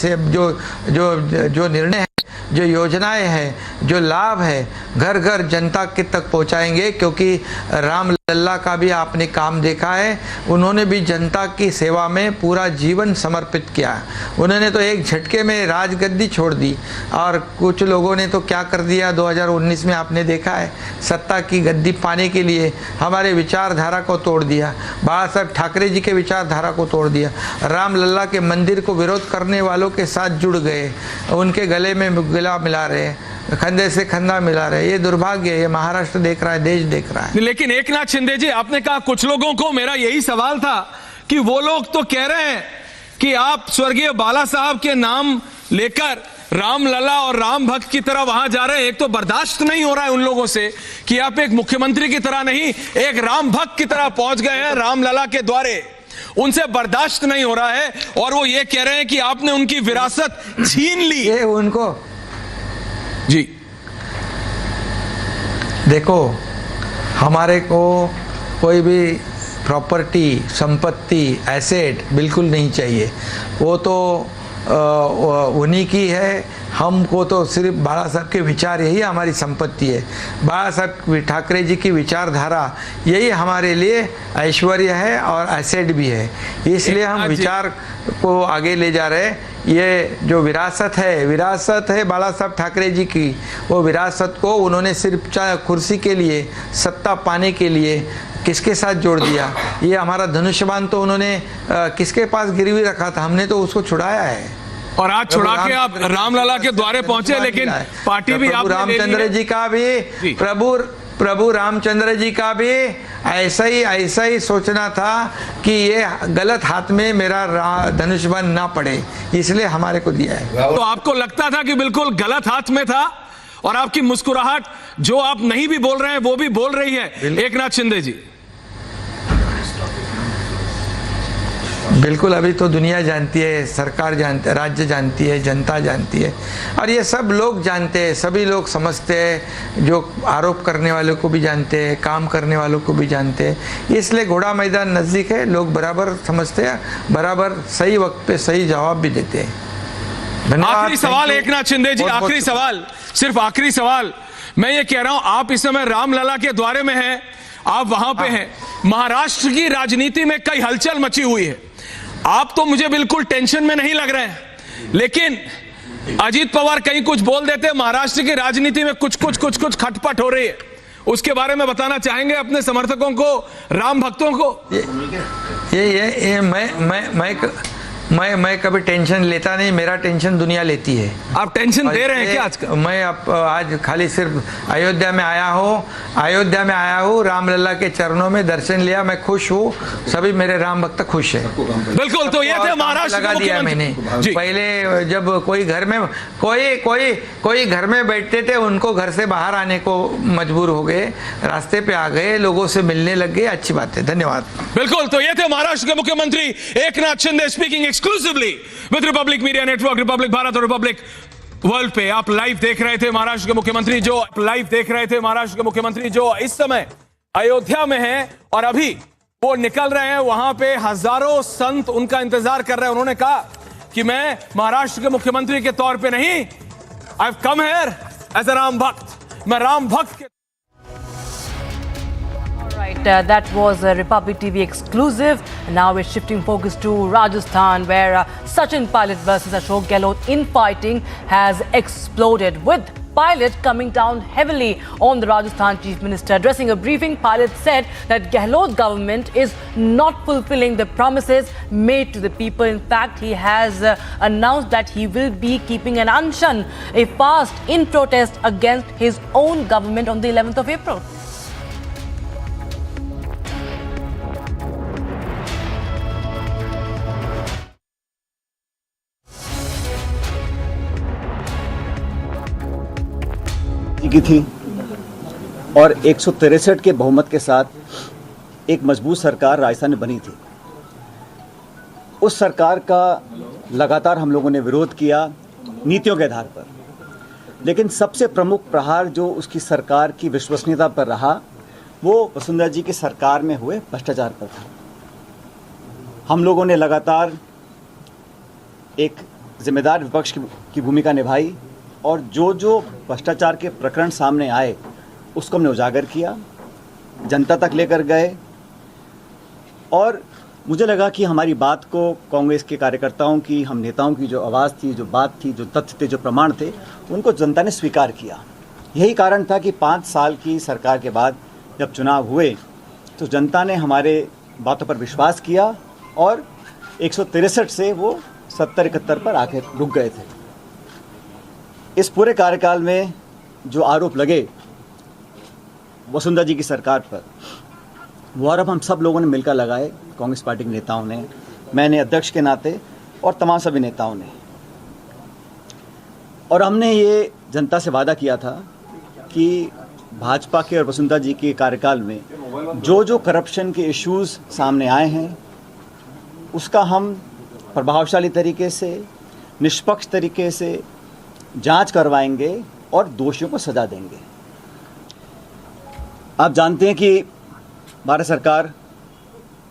जो निर्णय है, जो योजनाएं हैं, जो लाभ है, घर घर जनता के तक पहुंचाएंगे। क्योंकि राम लल्ला का भी आपने काम देखा है, उन्होंने भी जनता की सेवा में पूरा जीवन समर्पित किया। उन्होंने तो एक झटके में राजगद्दी छोड़ दी, और कुछ लोगों ने तो क्या कर दिया 2019 में आपने देखा है, सत्ता की गद्दी पाने के लिए हमारे विचारधारा को तोड़ दिया, बाला साहेब ठाकरे जी के विचारधारा को तोड़ दिया, राम लल्ला के मंदिर को विरोध करने वालों के साथ जुड़ गए, उनके गले में गला मिला रहे, कंधे से कंधा मिला रहे। ये दुर्भाग्य है, ये महाराष्ट्र देख रहा है, देश देख रहा है। लेकिन एकनाथ शिंदे जी, आपने कहा कुछ लोगों को, मेरा यही सवाल था कि वो लोग तो कह रहे हैं कि आप स्वर्गीय बाला साहब के नाम लेकर रामलला और राम भक्त की तरह वहां जा रहे हैं। एक तो बर्दाश्त नहीं हो रहा है उन लोगों से कि आप एक मुख्यमंत्री की तरह नहीं, एक राम भक्त की तरह पहुंच गए हैं रामलला के द्वारे, उनसे बर्दाश्त नहीं हो रहा है। और वो ये कह रहे हैं कि आपने उनकी विरासत छीन ली। ये उनको जी देखो, हमारे को कोई भी प्रॉपर्टी, संपत्ति, एसेट बिल्कुल नहीं चाहिए, वो तो उन्हीं की है। हमको तो सिर्फ बाला साहब के विचार यही हमारी संपत्ति है। बाला साहब ठाकरे जी की विचारधारा यही हमारे लिए ऐश्वर्य है और एसेट भी है, इसलिए हम विचार को आगे ले जा रहे हैं। ये जो विरासत है बाला साहब ठाकरे जी की, वो विरासत को उन्होंने सिर्फ कुर्सी के लिए, सत्ता पाने के लिए किसके साथ जोड़ दिया। ये हमारा धनुष्यबाण तो उन्होंने किसके पास गिरवी रखा था, हमने तो उसको छुड़ाया है। और आज छुड़ा के आप रामलला के द्वारे पहुंचे, लेकिन पार्टी भी आप रामचंद्र जी का भी प्रभु रामचंद्र जी का भी ऐसा ही सोचना था कि ये गलत हाथ में मेरा धनुष्यबाण ना पड़े, इसलिए हमारे को दिया है। तो आपको लगता था कि बिल्कुल गलत हाथ में था, और आपकी मुस्कुराहट जो आप नहीं भी बोल रहे हैं वो भी बोल रही है एकनाथ शिंदे जी। बिल्कुल, अभी तो दुनिया जानती है, सरकार जानती है, राज्य जानती है, जनता जानती है, और ये सब लोग जानते हैं, सभी लोग समझते हैं, जो आरोप करने वालों को भी जानते हैं, काम करने वालों को भी जानते हैं। इसलिए घोड़ा मैदान नज़दीक है, लोग बराबर समझते हैं, बराबर सही वक्त पे सही जवाब भी देते हैं। आखिरी सवाल एकनाथ शिंदे जी, आखिरी सवाल, सिर्फ आखिरी सवाल, मैं ये कह रहा हूं, आप इस समय रामलला के द्वारे में हैं, आप वहां पे हैं, महाराष्ट्र की राजनीति में कई हलचल मची हुई है, आप तो मुझे बिल्कुल टेंशन में नहीं लग रहे हैं, लेकिन अजीत पवार कहीं कुछ बोल देते हैं, महाराष्ट्र की राजनीति में कुछ खटपट हो रही है, उसके बारे में बताना चाहेंगे अपने समर्थकों को, राम भक्तों को? मैं कभी टेंशन लेता नहीं, मेरा टेंशन दुनिया लेती है। आप टेंशन दे रहे हैं क्या आजकल? मैं आज खाली सिर्फ अयोध्या में आया हूँ, रामलला के चरणों में दर्शन लिया, मैं खुश हूँ, सभी मेरे राम भक्त खुश है। बिल्कुल, तो ये थे महाराष्ट्र लगा दिया मैंने। पहले जब कोई घर में कोई घर में बैठते थे, उनको घर से बाहर आने को मजबूर हो गए, रास्ते पे आ गए, लोगों से मिलने लग गए, अच्छी बात है, धन्यवाद। बिल्कुल, तो ये थे महाराष्ट्र के मुख्यमंत्री Eknath Shinde speaking exclusively with Republic media network, Republic Bharat और रिपब्लिक वर्ल्ड पे। आप लाइव देख रहे थे महाराष्ट्र के मुख्यमंत्री जो इस समय अयोध्या में हैं, और अभी वो निकल रहे हैं, वहां पे हजारों संत उनका इंतजार कर रहे हैं। उन्होंने कहा कि मैं महाराष्ट्र के मुख्यमंत्री के तौर पे नहीं, I have come here as a Ram bhakt, मैं राम भक्त के। That was a Republic TV exclusive. Now we're shifting focus to Rajasthan, where Sachin Pilot versus Ashok Gehlot infighting has exploded, with Pilot coming down heavily on the Rajasthan Chief Minister. Addressing a briefing, Pilot said that Gehlot government is not fulfilling the promises made to the people. In fact, he has announced that he will be keeping an unshan, a fast in protest against his own government on the 11th of April. की थी और 163 के बहुमत के साथ एक मजबूत सरकार राजस्थान में बनी थी। उस सरकार का लगातार हम लोगों ने विरोध किया नीतियों के आधार पर, लेकिन सबसे प्रमुख प्रहार जो उसकी सरकार की विश्वसनीयता पर रहा, वो वसुंधरा जी की सरकार में हुए भ्रष्टाचार पर था। हम लोगों ने लगातार एक जिम्मेदार विपक्ष की भूमिका निभाई, और जो भ्रष्टाचार के प्रकरण सामने आए उसको हमने उजागर किया, जनता तक लेकर गए, और मुझे लगा कि हमारी बात को कांग्रेस के कार्यकर्ताओं की, हम नेताओं की जो आवाज़ थी, जो बात थी, जो तथ्य थे, जो प्रमाण थे, उनको जनता ने स्वीकार किया। यही कारण था कि 5 साल की सरकार के बाद जब चुनाव हुए तो जनता ने हमारे बातों पर विश्वास किया, और 163 से वो 70-71 पर आकर रुक गए थे। इस पूरे कार्यकाल में जो आरोप लगे वसुंधरा जी की सरकार पर, वो आरोप हम सब लोगों ने मिलकर लगाए, कांग्रेस पार्टी के नेताओं ने, मैंने अध्यक्ष के नाते, और तमाम सभी नेताओं ने। और हमने ये जनता से वादा किया था कि भाजपा के और वसुंधरा जी के कार्यकाल में जो करप्शन के इश्यूज सामने आए हैं, उसका हम प्रभावशाली तरीके से, निष्पक्ष तरीके से जांच करवाएंगे और दोषियों को सजा देंगे। आप जानते हैं कि भारत सरकार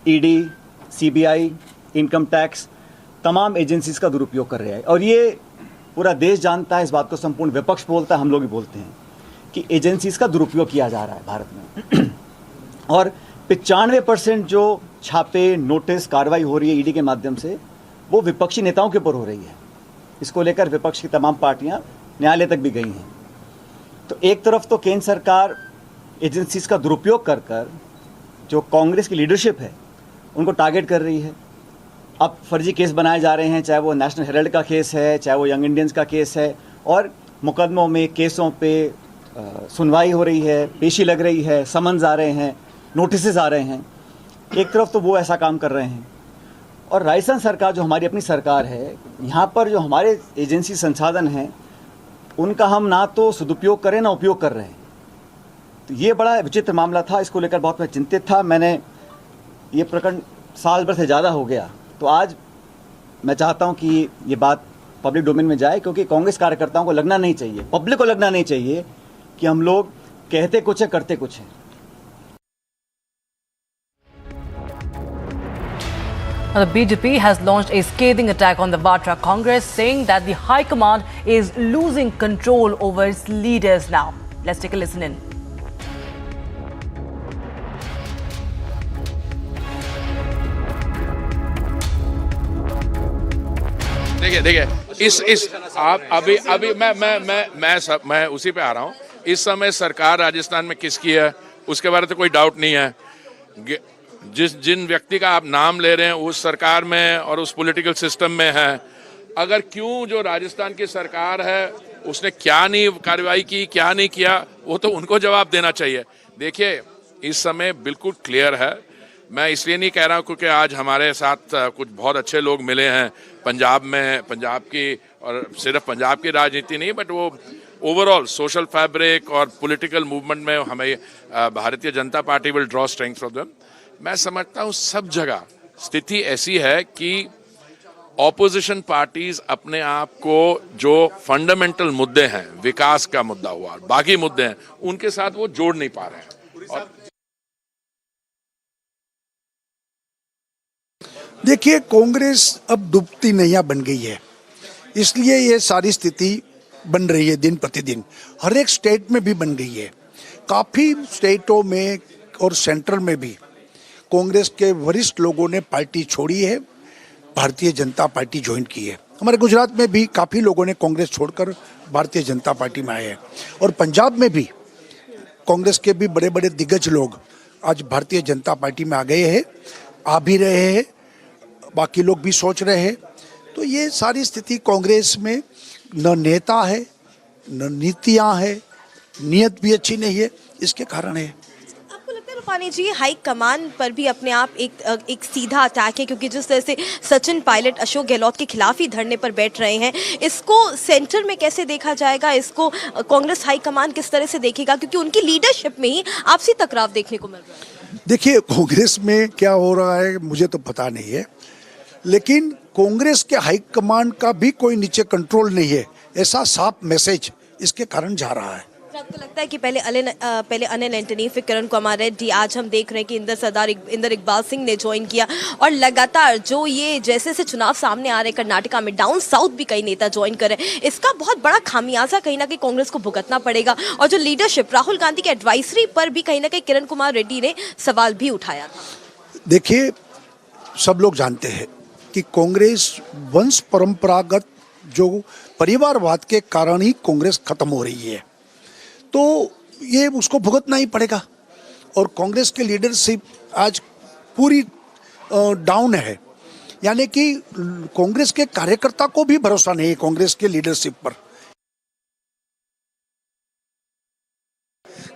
ईडी, सीबीआई, इनकम टैक्स, तमाम एजेंसीज का दुरुपयोग कर रहा है, और ये पूरा देश जानता है, इस बात को संपूर्ण विपक्ष बोलता है, हम लोग भी बोलते हैं कि एजेंसीज का दुरुपयोग किया जा रहा है भारत में। और 95% जो छापे, नोटिस, कार्रवाई हो रही है ईडी के माध्यम से, वो विपक्षी नेताओं के ऊपर हो रही है। इसको लेकर विपक्ष की तमाम पार्टियां न्यायालय तक भी गई हैं। तो एक तरफ तो केंद्र सरकार एजेंसीज का दुरुपयोग कर कर जो कांग्रेस की लीडरशिप है उनको टारगेट कर रही है। अब फर्जी केस बनाए जा रहे हैं, चाहे वो नेशनल हेराल्ड का केस है, चाहे वो यंग इंडियंस का केस है, और मुकदमों में, केसों पे सुनवाई हो रही है, पेशी लग रही है, समन्स आ रहे हैं, नोटिसेस आ रहे हैं। एक तरफ तो वो ऐसा काम कर रहे हैं, और राजस्थान सरकार जो हमारी अपनी सरकार है, यहाँ पर जो हमारे एजेंसी संसाधन हैं उनका हम ना तो सदुपयोग करें ना उपयोग कर रहे हैं। तो ये बड़ा विचित्र मामला था, इसको लेकर बहुत मैं चिंतित था। मैंने ये प्रकरण साल भर से ज़्यादा हो गया, तो आज मैं चाहता हूं कि ये बात पब्लिक डोमेन में जाए, क्योंकि कांग्रेस कार्यकर्ताओं को लगना नहीं चाहिए, पब्लिक को लगना नहीं चाहिए कि हम लोग कहते कुछ है करते कुछ है। The BJP has launched a scathing attack on the Vatra Congress, saying that the High Command is losing control over its leaders now. Let's take a listen in. देखिए इस आप अभी मैं उसी पे आ रहा हूँ। इस समय सरकार राजस्थान में किसकी है उसके बारे में तो कोई डाउट नहीं है। जिन व्यक्ति का आप नाम ले रहे हैं उस सरकार में और उस पॉलिटिकल सिस्टम में है। अगर क्यों जो राजस्थान की सरकार है उसने क्या नहीं कार्रवाई की, क्या नहीं किया, वो तो उनको जवाब देना चाहिए। देखिए इस समय बिल्कुल क्लियर है। मैं इसलिए नहीं कह रहा हूँ क्योंकि आज हमारे साथ कुछ बहुत अच्छे लोग मिले हैं पंजाब में, पंजाब की, और सिर्फ पंजाब की राजनीति नहीं, बट वो ओवरऑल सोशल फैब्रिक और पॉलिटिकल मूवमेंट में हमें Bharatiya Janata party will draw strength from them. मैं समझता हूँ सब जगह स्थिति ऐसी है कि ऑपोजिशन पार्टीज अपने आप को जो फंडामेंटल मुद्दे हैं, विकास का मुद्दा हुआ, बाकी मुद्दे हैं, उनके साथ वो जोड़ नहीं पा रहे हैं। और देखिए कांग्रेस अब डूबती नैया बन गई है, इसलिए ये सारी स्थिति बन रही है दिन प्रतिदिन। हर एक स्टेट में भी बन गई है, काफ़ी स्टेटों में और सेंट्रल में भी कांग्रेस के वरिष्ठ लोगों ने पार्टी छोड़ी है, भारतीय जनता पार्टी ज्वाइन की है। हमारे गुजरात में भी काफ़ी लोगों ने कांग्रेस छोड़कर भारतीय जनता पार्टी में आए हैं, और पंजाब में भी कांग्रेस के भी बड़े बड़े दिग्गज लोग आज भारतीय जनता पार्टी में आ गए हैं, आ भी रहे हैं, बाकी लोग भी सोच रहे हैं। तो ये सारी स्थिति कांग्रेस में न नेता है, न नीतियां है, नीयत भी अच्छी नहीं है, इसके कारण है। आपको लगता है रूपानी जी हाई कमान पर भी अपने आप एक सीधा अटैक है, क्योंकि जिस तरह से सचिन पायलट अशोक गहलोत के खिलाफ ही धरने पर बैठ रहे हैं, इसको सेंटर में कैसे देखा जाएगा, इसको कांग्रेस हाई कमान किस तरह से देखेगा, क्योंकि उनकी लीडरशिप में ही आपसी टकराव देखने को मिल रहा है। देखिए कांग्रेस में क्या हो रहा है मुझे तो पता नहीं है, लेकिन कांग्रेस के हाईकमान का भी कोई नीचे कंट्रोल नहीं है, ऐसा साफ मैसेज इसके कारण जा रहा है। आपको लगता है कि पहले अनिल एंटनी, फिर किरण कुमार रेड्डी, आज हम देख रहे हैं कि इंदर इकबाल सिंह ने ज्वाइन किया, और लगातार जो ये जैसे से चुनाव सामने आ रहे हैं कर्नाटका में, डाउन साउथ भी कई नेता ज्वाइन कर रहे हैं, इसका बहुत बड़ा खामियाजा कहीं ना कहीं कांग्रेस को भुगतना पड़ेगा। और जो लीडरशिप, राहुल गांधी की एडवाइजरी पर भी कहीं ना कहीं किरण कुमार रेड्डी ने सवाल भी उठाया था। देखिए सब लोग जानते हैं कि कांग्रेस वंश परंपरागत जो परिवारवाद के कारण ही कांग्रेस खत्म हो रही है, तो ये उसको भुगतना ही पड़ेगा। और कांग्रेस के लीडरशिप आज पूरी डाउन है, यानी कि कांग्रेस के कार्यकर्ता को भी भरोसा नहीं है कांग्रेस के लीडरशिप पर।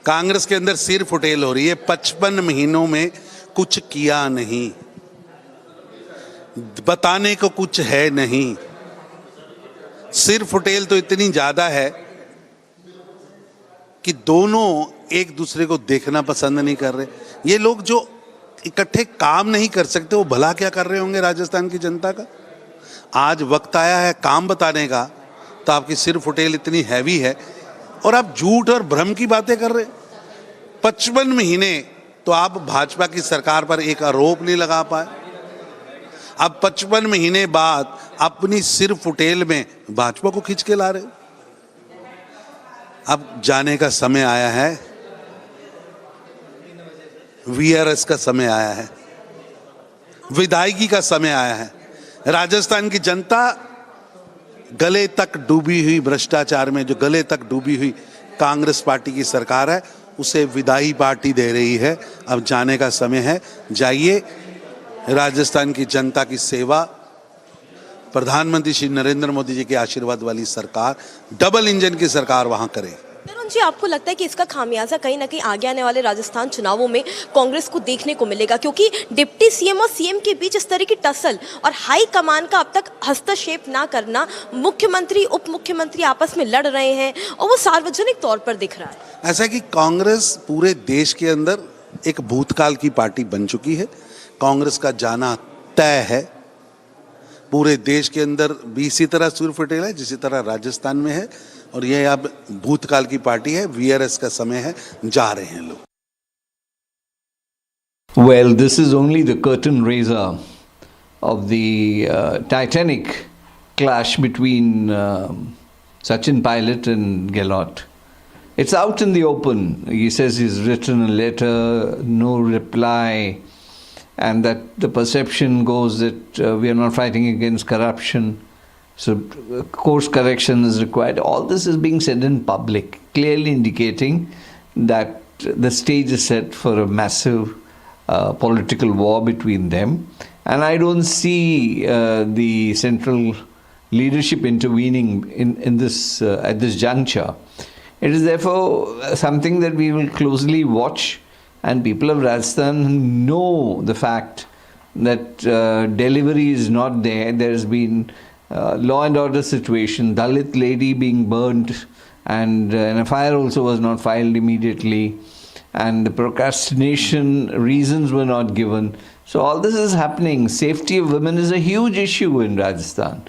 कांग्रेस के अंदर सिर फुटेल हो रही है, 55 महीनों में कुछ किया नहीं, बताने को कुछ है नहीं। सिर फुटेल तो इतनी ज्यादा है कि दोनों एक दूसरे को देखना पसंद नहीं कर रहे। ये लोग जो इकट्ठे काम नहीं कर सकते वो भला क्या कर रहे होंगे राजस्थान की जनता का। आज वक्त आया है काम बताने का, तो आपकी सिर फुटेल इतनी हैवी है और आप झूठ और भ्रम की बातें कर रहे। 55 महीने तो आप भाजपा की सरकार पर एक आरोप नहीं लगा पाए। अब 55 महीने बाद अपनी सिर फुटेल में भाजपा को खींच के ला रहे। अब जाने का समय आया है, वीआरएस का समय आया है, विदायगी का समय आया है। राजस्थान की जनता गले तक डूबी हुई भ्रष्टाचार में, जो गले तक डूबी हुई कांग्रेस पार्टी की सरकार है, उसे विदाई पार्टी दे रही है। अब जाने का समय है, जाइए। राजस्थान की जनता की सेवा, प्रधानमंत्री श्री नरेंद्र मोदी जी के आशीर्वाद वाली सरकार, डबल इंजन की सरकार वहां करे। तरुण जी, आपको लगता है कि इसका खामियाजा कहीं ना कहीं आगे आने वाले राजस्थान चुनावों में कांग्रेस को देखने को मिलेगा, क्योंकि डिप्टी सीएम और सीएम के बीच इस तरह की टसल और हाई कमान का अब तक हस्तक्षेप ना करना, मुख्यमंत्री उप मुख्यमंत्री आपस में लड़ रहे हैं और वो सार्वजनिक तौर पर दिख रहा है। ऐसा है कि कांग्रेस पूरे देश के अंदर एक भूतकाल की पार्टी बन चुकी है। कांग्रेस का जाना तय है। पूरे देश के अंदर भी इसी तरह सुर फटेला है जिसी तरह राजस्थान में है, और ये अब भूतकाल की पार्टी है। वीआरएस का समय है, जा रहे हैं लोग। Well, this is only the curtain raiser of the Titanic clash between Sachin Pilot and Gehlot. It's out in the open. He says he's written a letter, no reply, and that the perception goes that we are not fighting against corruption, so course correction is required. All this is being said in public, clearly indicating that the stage is set for a massive political war between them, and I don't see the central leadership intervening in this at this juncture. It is therefore something that we will closely watch, and people of Rajasthan know the fact that delivery is not there. There has been law and order situation, Dalit lady being burnt, and an FIR also was not filed immediately, and the procrastination reasons were not given. So all this is happening. Safety of women is a huge issue in Rajasthan.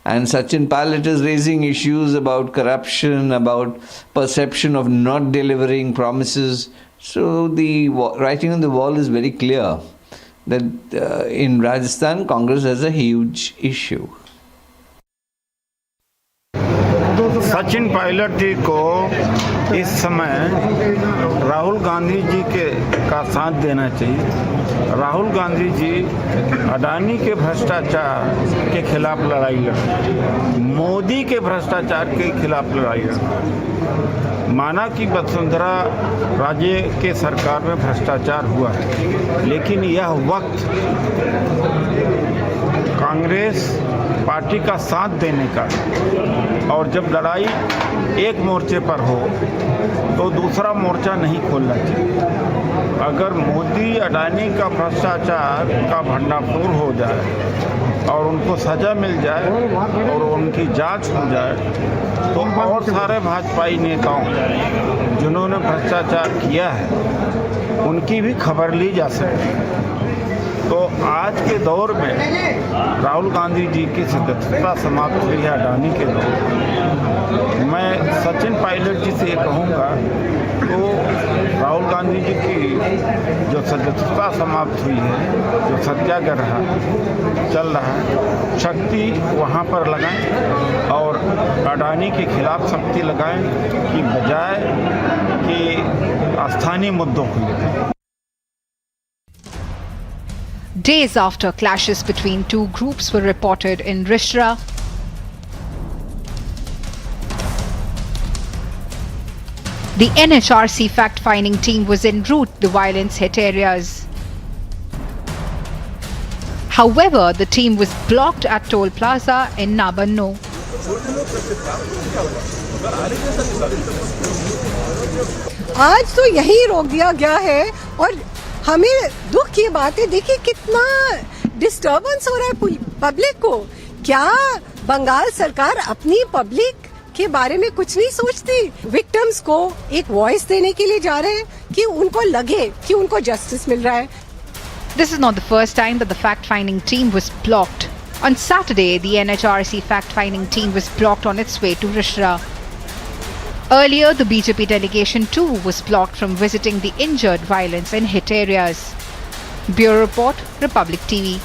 And Sachin Pilot is raising issues about corruption, about perception of not delivering promises. So the writing on the wall is very clear that in Rajasthan, Congress has a huge issue. Sachin Pilot ji को इस समय राहुल गांधी जी का साथ देना चाहिए। राहुल गांधी जी अडानी के भ्रष्टाचार के खिलाफ लड़ाई लड़, मोदी के भ्रष्टाचार के खिलाफ लड़ाई लड़। माना कि वसुंधरा राजे के सरकार में भ्रष्टाचार हुआ है, लेकिन यह वक्त कांग्रेस पार्टी का साथ देने का, और जब लड़ाई एक मोर्चे पर हो तो दूसरा मोर्चा नहीं खोलना चाहिए। अगर मोदी अडानी का भ्रष्टाचार का भंडाफोड़ हो जाए और उनको सजा मिल जाए और उनकी जांच हो जाए, तो और सारे भाजपाई नेताओं जिन्होंने भ्रष्टाचार किया है उनकी भी खबर ली जा सकती। तो आज के दौर में राहुल गांधी जी की सदस्यता समाप्त हुई है अडानी के दौर। मैं सचिन पायलट जी से ये कहूँगा, तो राहुल गांधी जी की जो सदस्यता समाप्त हुई है, जो सत्याग्रह चल रहा है, शक्ति वहाँ पर लगाएं और अडानी के खिलाफ शक्ति लगाएं कि बजाय कि स्थानीय मुद्दों को लेकर। Days after clashes between two groups were reported in Rishra, the NHRC fact-finding team was en route to the violence-hit areas. However, the team was blocked at Toll Plaza in Nabanno. आज तो यही रोक दिया गया है, और हमें दुख की बात है, देखिए कितना डिस्टर्बेंस हो रहा है पब्लिक को। क्या बंगाल सरकार अपनी पब्लिक के बारे में कुछ नहीं सोचती? विक्टिम्स को एक वॉइस देने के लिए जा रहे हैं कि उनको लगे कि उनको जस्टिस मिल रहा है। This is not the first time that the fact-finding team was blocked. On Saturday, the NHRC fact-finding team was blocked on its way to Rishra. Earlier, the BJP delegation too was blocked from visiting the injured violence in hit areas. Bureau Report, Republic TV.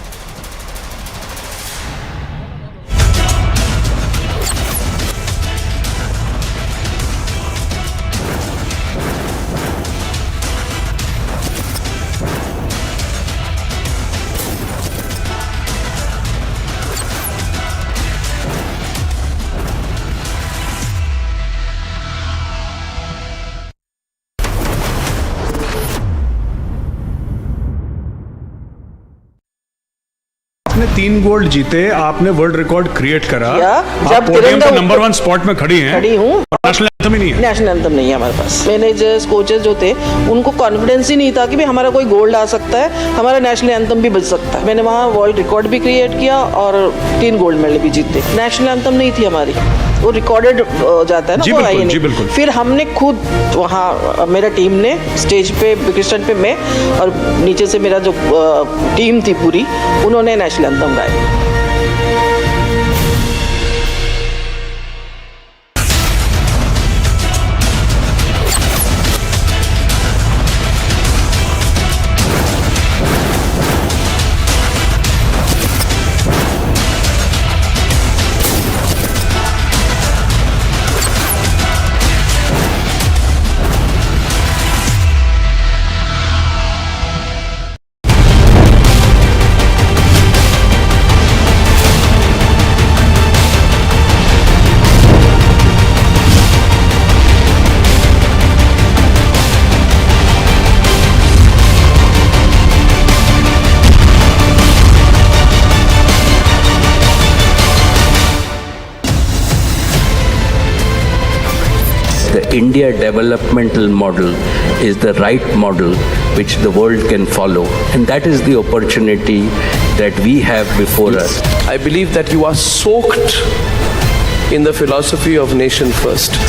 आपने 3 gold जीते, आपने world record create करा, जब podium पे number 1 spot में खड़ी हूँ। National anthem ही नहीं है। नेशनल एंथम नहीं है हमारे पास। मैनेजर्स कोचेस जो थे उनको कॉन्फिडेंस ही नहीं था कि भाई हमारा कोई गोल्ड आ सकता है, हमारा नेशनल एंथम भी बज सकता है। मैंने वहाँ वर्ल्ड रिकॉर्ड भी क्रिएट किया और 3 गोल्ड मेडल भी जीते। नेशनल एंथम नहीं थी हमारी, वो रिकॉर्डेड जाता है ना, वो आई नहीं। फिर हमने खुद वहाँ मेरा टीम ने स्टेज पे क्रिस्टन पे मैं और नीचे से मेरा जो टीम थी पूरी, उन्होंने नेशनल एंथम गाया। The India developmental model is the right model which the world can follow, and that is the opportunity that we have before us. I believe that you are soaked in the philosophy of nation first.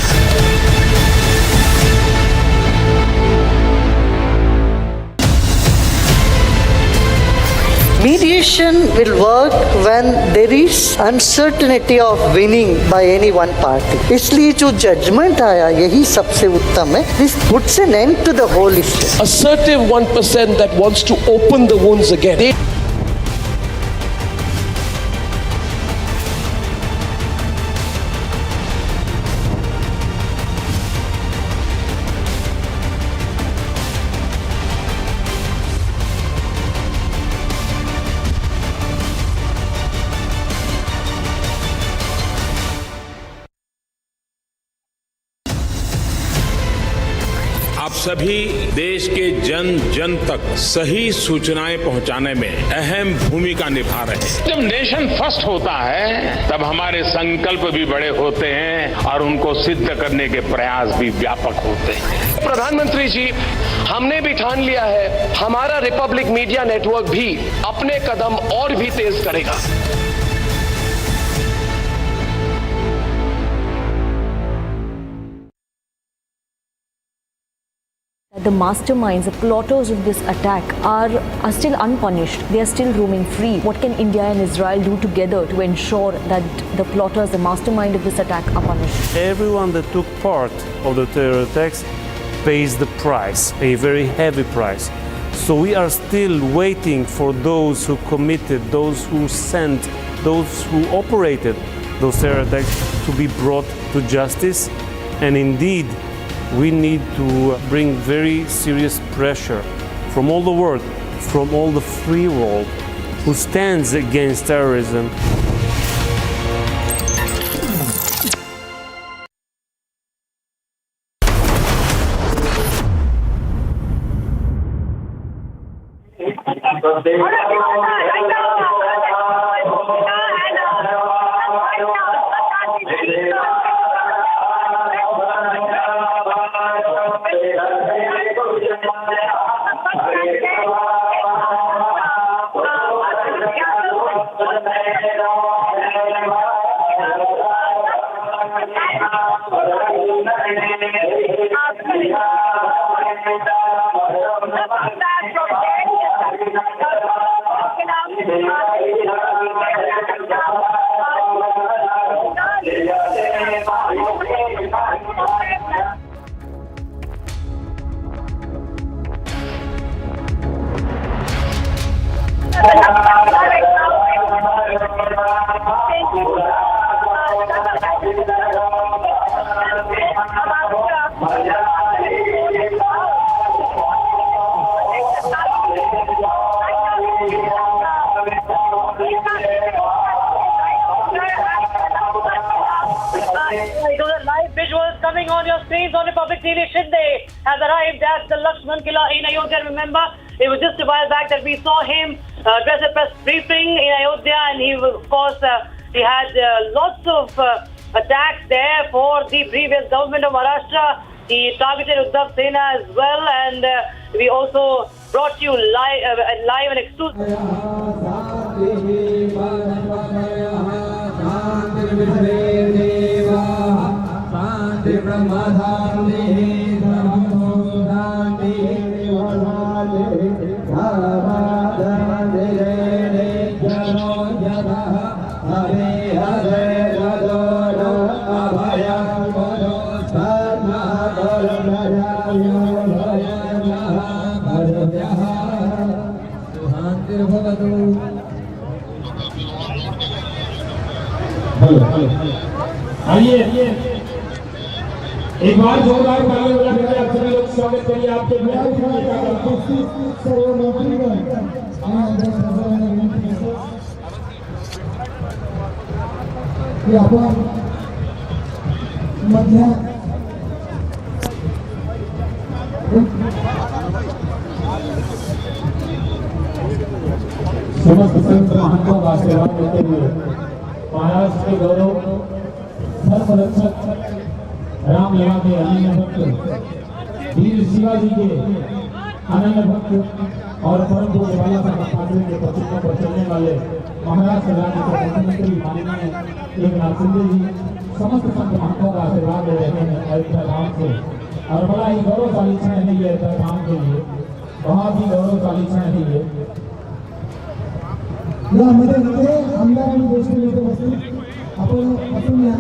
Mediation will work when there is uncertainty of winning by any one party. इसलिए जो judgment आया यही सबसे उत्तम है. This puts an end to the whole issue. Assertive 1% that wants to open the wounds again. आप सभी देश के जन जन तक सही सूचनाएं पहुंचाने में अहम भूमिका निभा रहे हैं। जब नेशन फर्स्ट होता है तब हमारे संकल्प भी बड़े होते हैं और उनको सिद्ध करने के प्रयास भी व्यापक होते हैं। प्रधानमंत्री जी, हमने भी ठान लिया है हमारा रिपब्लिक मीडिया नेटवर्क भी अपने कदम और भी तेज करेगा। The masterminds, the plotters of this attack are still unpunished. They are still roaming free. What can India and Israel do together to ensure that the plotters, the mastermind of this attack are punished? Everyone that took part of the terror attacks pays the price, a very heavy price. So we are still waiting for those who committed, those who sent, those who operated those terror attacks to be brought to justice. And indeed, we need to bring very serious pressure from all the world, from all the free world who stands against terrorism. Coming on your screens on Republic TV, Shinde has arrived at the Lakshman Killa in Ayodhya. Remember, it was just a while back that we saw him address a press briefing in Ayodhya, and he was, of course, he had lots of attacks there for the previous government of Maharashtra. He targeted Uddhav Sena as well, and we also brought you live and exclusive. आइए एक बार जोरदार तालियां बजाकर आप सभी लोग स्वागत करिए आपके समस्त संत महंतों का आशीर्वाद लेते हुए महाराष्ट्र के गौरव धर्मरक्षक रामलला के अनन्य भक्त वीर शिवाजी के अनन्य भक्त और परम पूज्य बाला साहब ठाकरे के प्रतिज्ञा पर चलने वाले महाराष्ट्र राज्य के मुख्यमंत्री माननीय एकनाथ शिंदे जी समस्त संत महंतों का आशीर्वाद ले रहे हैं अयोध्या धाम से। और बड़ा ही गौरवशाली क्षण है ये अयोध्या धाम के लिए, बहुत ही गौरवशाली क्षण है ये। यामध्ये आमदार आणि गोष्टी लोक बसतील आपण या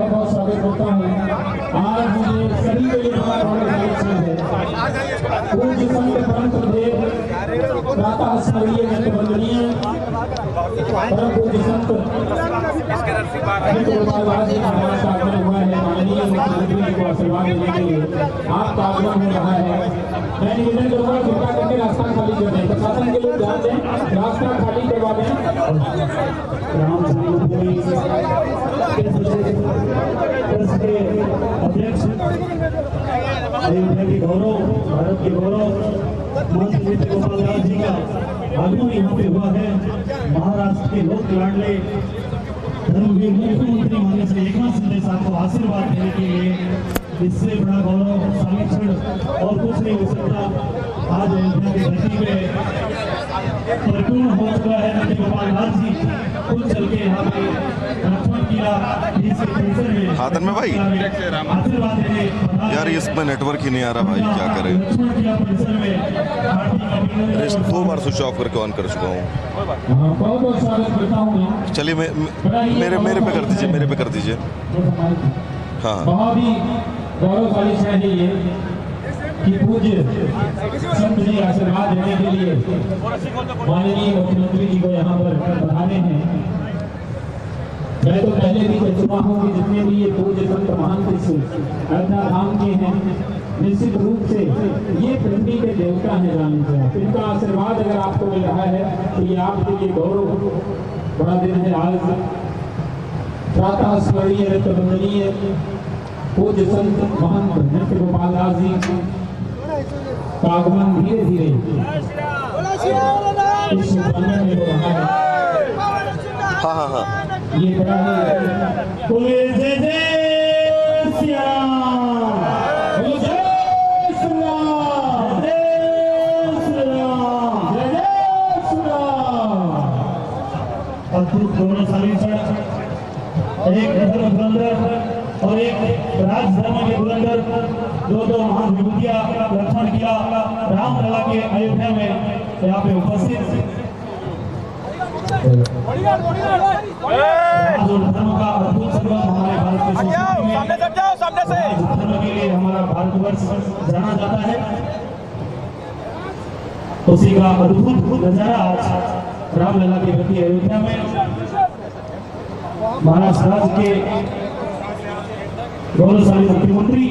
बहुत स्वागत करता हूँ। आज मुझे सभी के लिए पूज्य संत परम देव प्रातः स्मरणीय वंदनीय परम पूज्य संत माननीय मुख्यमंत्री जी को आशीर्वाद देने के लिए आपका आगमन हो रहा है। मैं निवेदन करूंगा कृपया करके रास्ता खाली कर दें, प्रशासन के लोग ध्यान दें, रास्ता खाली करवा दें। अध्यक्ष अयोध्या के गौरव, भारत के गौरव मंत्री गोपाल दास जी का आगमन यहाँ पे हुआ है। महाराष्ट्र के लोक लाडले धर्मवीर मुख्यमंत्री माननीय श्री एकनाथ शिंदे साहब को आशीर्वाद देने के लिए इससे बड़ा गौरवशाली क्षण और कुछ नहीं हो सकता। आज अयोध्या की धरती पे परिपूर्ण हो चुका है। नंदी गोपाल दास जी खुद चल के यहाँ पे लक्ष्मण किला हाथन में भाई आशीर्वाद देने यार इसमें नेटवर्क ही नहीं आ रहा भाई, क्या करें। 2 बार स्विच ऑफ करके ऑन कर चुका हूँ। चलिए मेरे पे कर दीजिए, मेरे पे कर दीजिए। हाँ बहुत ही गौरवशाली क्षण है ये कि पूज्य संत जी आशीर्वाद देने के लिए माननीय मुख्यमंत्री जी को यहाँ पर पधारे हैं। मैं तो पहले भी कह चुका हूँ कि जितने भी ये पूज्य संत महंत अयोध्या धाम के हैं, निश्चित रूप से ये पृथ्वी के देवता हैं। जानते हैं इनका आशीर्वाद अगर आपको मिल रहा है तो ये आपके लिए गौरव बड़ा दिन है। आज प्रातः स्मरणीय वंदनीय पूज्य संत महंत नृत्य गोपाल दास जी का आगमन धीरे धीरे इस प्रांगण में हो रहा है। हाँ ये बड़ा ही जय जय श्री राम, जय श्री राम, जय श्री राम, जय जय श्री राम। अद्भुत गौरवशाली क्षण, एक धर्म और एक राज धर्म के धुरंधर दो महान विभूतियां लक्ष्मण किला रामलला के अयोध्या में यहाँ पे उपस्थित धर्म का अद्भुत संगम हमारे भारत के धर्म के लिए हमारा भारतवर्ष जाना जाता है। उसी का अद्भुत नजारा आज रामलला के प्रति अयोध्या में महाराष्ट्र राज्य के गौरवशाली मुख्यमंत्री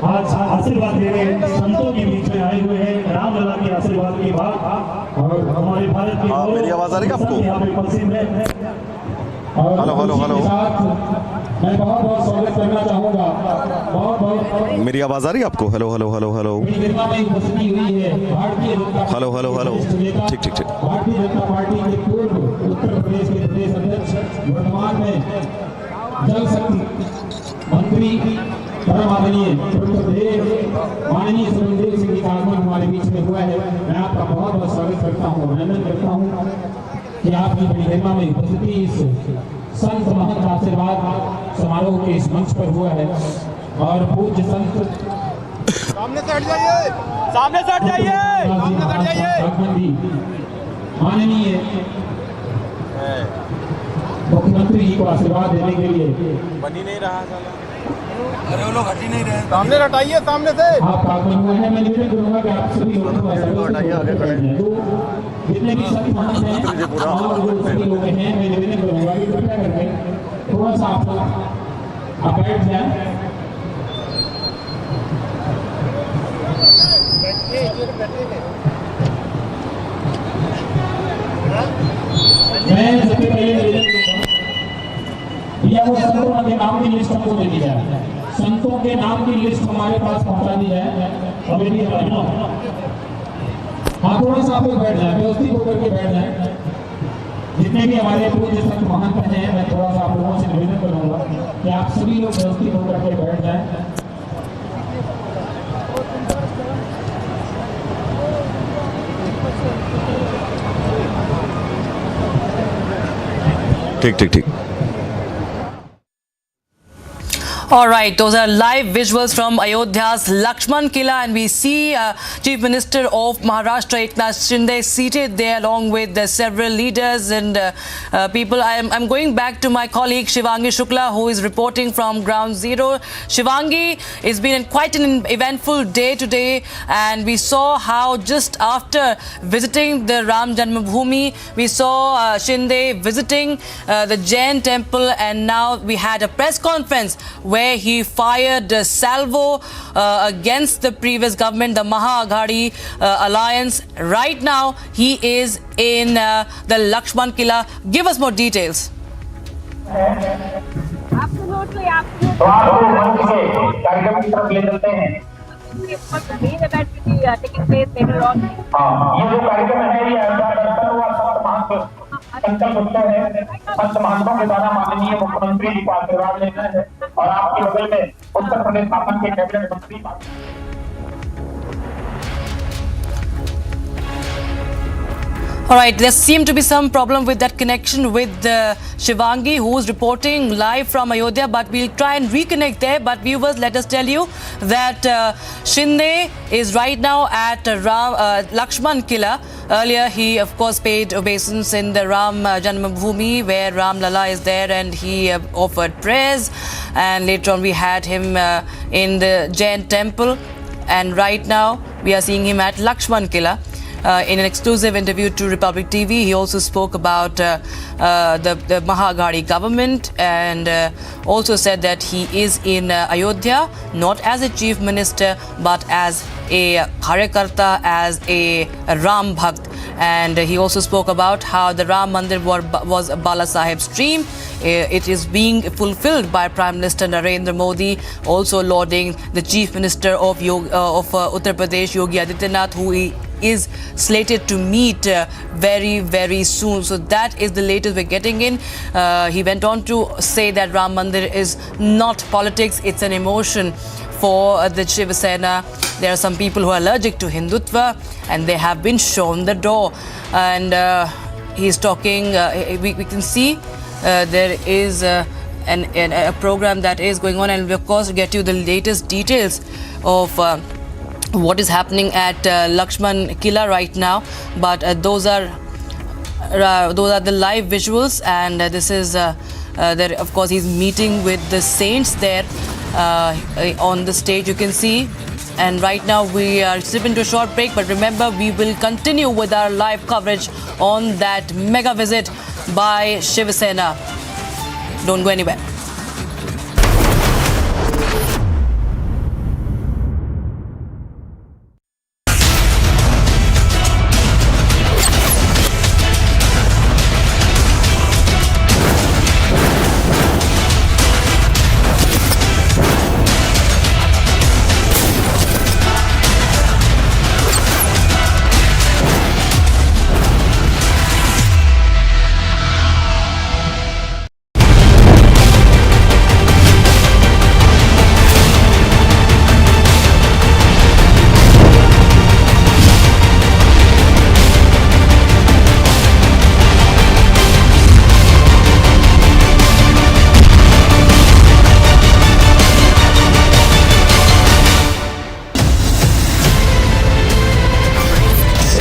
आज आशीर्वाद दे रहे संतों के बीच में आए हुए हैं रामलला के आशीर्वाद के बाद और हमारे भारत के मेरी आवाज आ रही है आपको? यहाँ पे उपस्थित है। हेलो हेलो हेलो, मैं बहुत बहुत स्वागत करना चाहूँगा। बहुत मेरी आवाज आ रही है आपको? Hello hello hello hello hello hello hello, ठीक ठीक ठीक। भारतीय जनता पार्टी के पूर्व उत्तर प्रदेश के प्रदेश अध्यक्ष, वर्तमान में जल शक्ति मंत्री परम आदरणीय माननीय सुरेंद्र सिंह जी का आगमन हमारे बीच में हुआ है। मैं आपका बहुत बहुत स्वागत करता हूँ, अभिनंदन करता हूँ कि आपकी बड़ी महिमा में उपस्थिति इस संत महंत आशीर्वाद समारोह के इस मंच पर हुआ है। और पूज्य संत सामने से हट जाइए, सामने से हट जाइए, सामने से हट जाइए। माननीय मुख्यमंत्री जी को आशीर्वाद देने के लिए बन ही नहीं रहा साला। अरे वो लोग हट ही नहीं रहे, सामने हटाइए, सामने से। आप आगमन हुए हैं, मैं निवेदन करूंगा कि आप सभी लोगों को हटाइए, आगे खड़े हैं। तो जितने भी संत महंत हैं और जो सभी लोग हैं, मैं निवेदन करूंगा कि कृपया करके थोड़ा सा आप बैठ जाएं। मैं सबसे पहले निवेदन करूंगा या वो संतों के नाम की लिस्ट हमको दे दी जाए, संतों के नाम की लिस्ट हमारे पास पहुंचा दी जाए। हाँ, थोड़ा सा आप लोग बैठ जाए, व्यवस्थित होकर के बैठ जाए। जितने भी हमारे पूज्य संत महंत हैं, मैं थोड़ा सा आप लोगों से निवेदन करूंगा कि आप सभी लोग व्यवस्थित होकर के बैठ जाए। ठीक ठीक ठीक। All right, those are live visuals from Ayodhya's Lakshman Kila, and we see Chief Minister of Maharashtra Eknath Shinde seated there along with several leaders and people. I'm going back to my colleague Shivangi Shukla, who is reporting from Ground Zero. Shivangi, it's been quite an eventful day today, and we saw how just after visiting the Ram Janmabhoomi, we saw Shinde visiting the Jain temple, and now we had a press conference where he fired a salvo against the previous government, the Maha Alliance. Right now, he is in the Lakshman Kila. Give us more details. Absolutely, absolutely. तो आपको मंच के कार्यक्रम की तरफ ले चलते हैं। हाँ, ये जो कार्यक्रम है ये संकल्प उत्सव है। संत महंतों के द्वारा माननीय मुख्यमंत्री जी को आशीर्वाद लेना है और आपके बगल में उत्तर प्रदेश शासन के कैबिनेट मंत्री। All right, there seemed to be some problem with that connection with Shivangi, who is reporting live from Ayodhya, but we'll try and reconnect there. But viewers, let us tell you that Shinde is right now at Lakshman Kila. Earlier, he of course paid obeisance in the Ram Janmabhoomi, where Ram Lala is there, and he offered prayers. And later on, we had him in the Jain temple. And right now, we are seeing him at Lakshman Kila. In an exclusive interview to Republic TV, he also spoke about the Maha government and also said that he is in Ayodhya not as a chief minister but as a Karyakarta, as a Ram Bhakt. And he also spoke about how the Ram Mandir was Bala Sahib's dream. It is being fulfilled by Prime Minister Narendra Modi, also lauding the Chief Minister of Uttar Pradesh, Yogi Adityanath, who is slated to meet very, very soon. So that is the latest we're getting in. He went on to say that Ram Mandir is not politics, it's an emotion for the Shiva Sena. There are some people who are allergic to Hindutva and they have been shown the door. And he's talking, we can see there is a program that is going on, and we'll of course get you the latest details of what is happening at Lakshman Killa right now. But those are the live visuals, and this is there. Of course, he's meeting with the saints there on the stage. You can see. And right now we are slipping to a short break, but remember, we will continue with our live coverage on that mega visit by Shiv Sena. Don't go anywhere.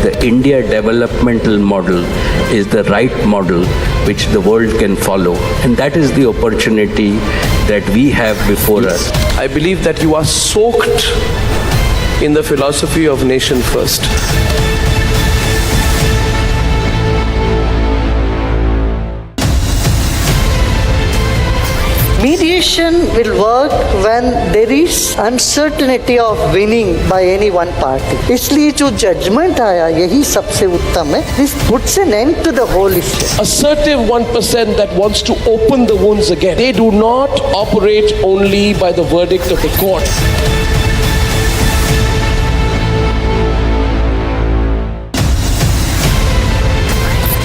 The India developmental model is the right model which the world can follow, and that is the opportunity that we have before us. I believe that you are soaked in the philosophy of nation first. Mediation will work when there is uncertainty of winning by any one party. इसलिए जो judgment आया यही सबसे उत्तम है. This puts an end to the whole issue. Assertive 1% that wants to open the wounds again. They do not operate only by the verdict of the court.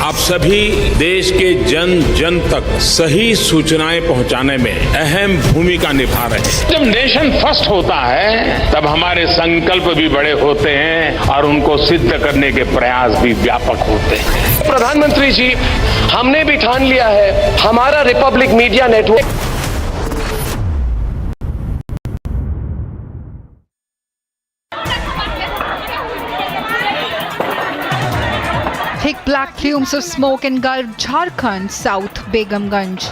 आप सभी देश के जन जन तक सही सूचनाएं पहुंचाने में अहम भूमिका निभा रहे हैं। जब नेशन फर्स्ट होता है तब हमारे संकल्प भी बड़े होते हैं और उनको सिद्ध करने के प्रयास भी व्यापक होते हैं। प्रधानमंत्री जी, हमने भी ठान लिया है हमारा Republic media network Thick black plumes of smoke engulfed Jharkhand, South Begumganj.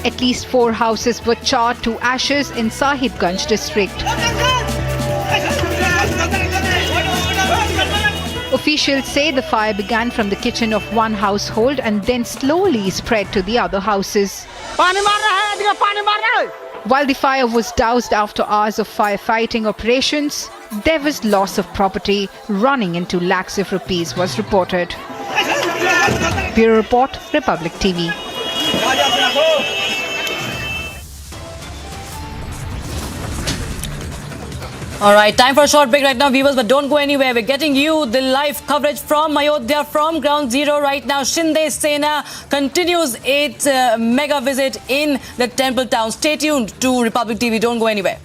At least 4 houses were charred to ashes in Sahibganj district. Officials say the fire began from the kitchen of one household and then slowly spread to the other houses. While the fire was doused after hours of firefighting operations, there was loss of property running into lakhs of rupees was reported. Bureau Report, Republic TV. All right, time for a short break right now, viewers, but don't go anywhere. We're getting you the live coverage from Ayodhya, from Ground Zero right now. Shinde Sena continues its mega visit in the temple town. Stay tuned to Republic TV. Don't go anywhere.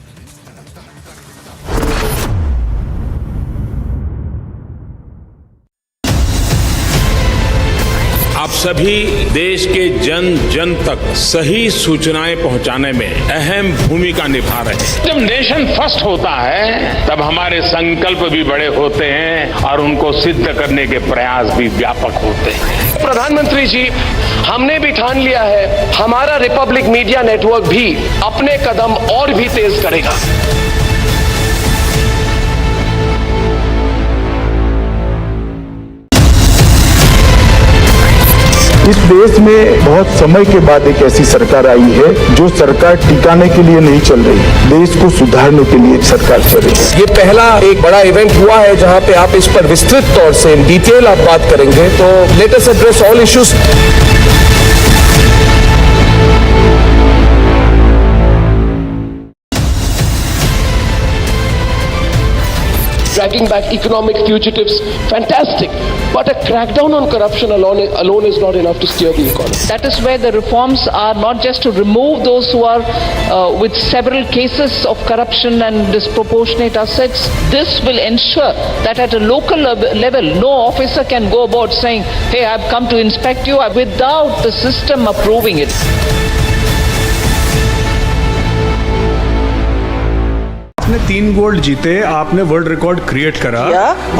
आप सभी देश के जन जन तक सही सूचनाएं पहुंचाने में अहम भूमिका निभा रहे हैं। जब नेशन फर्स्ट होता है तब हमारे संकल्प भी बड़े होते हैं और उनको सिद्ध करने के प्रयास भी व्यापक होते हैं। प्रधानमंत्री जी, हमने भी ठान लिया है हमारा रिपब्लिक मीडिया नेटवर्क भी अपने कदम और भी तेज करेगा। इस देश में बहुत समय के बाद एक ऐसी सरकार आई है जो सरकार टिकाने के लिए नहीं चल रही, देश को सुधारने के लिए सरकार चल रही है। ये पहला एक बड़ा इवेंट हुआ है जहां पे आप इस पर विस्तृत तौर से इन डिटेल आप बात करेंगे, तो let us address all issues. dragging back economic fugitives, fantastic. But a crackdown on corruption alone is not enough to steer the economy. That is where the reforms are not just to remove those who are with several cases of corruption and disproportionate assets. This will ensure that at a local level, no officer can go about saying, hey, I've come to inspect you without the system approving it. आपने 3 gold जीते, आपने world record create करा,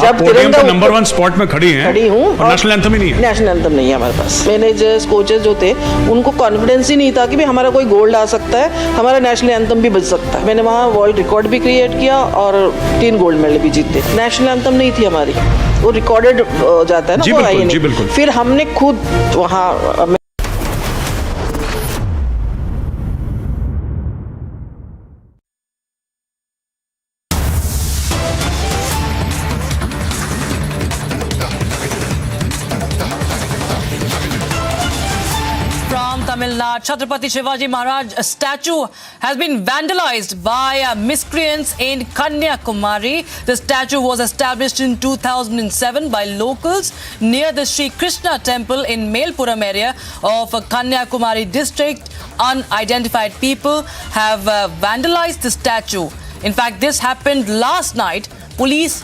जब podium पे number 1 spot में खड़ी हूँ और नेशनल एंथम ही नहीं है। नेशनल एंथम नहीं है हमारे पास। मैनेजर्स कोचेस जो थे उनको कॉन्फिडेंस ही नहीं था कि भी हमारा कोई गोल्ड आ सकता है, हमारा नेशनल एंथम भी बज सकता है। मैंने वहाँ वर्ल्ड रिकॉर्ड भी क्रिएट किया और 3 गोल्ड मेडल भी जीते। नेशनल एंथम नहीं थी हमारी, वो रिकॉर्डेड जाता है ना, वो आई नहीं। फिर हमने खुद वहाँ Tamil Nadu, Chhatrapati Shivaji Maharaj statue has been vandalized by miscreants in Kanyakumari. The statue was established in 2007 by locals near the Sri Krishna temple in Melpuram area of Kanyakumari district. Unidentified people have vandalized the statue. In fact, this happened last night. Police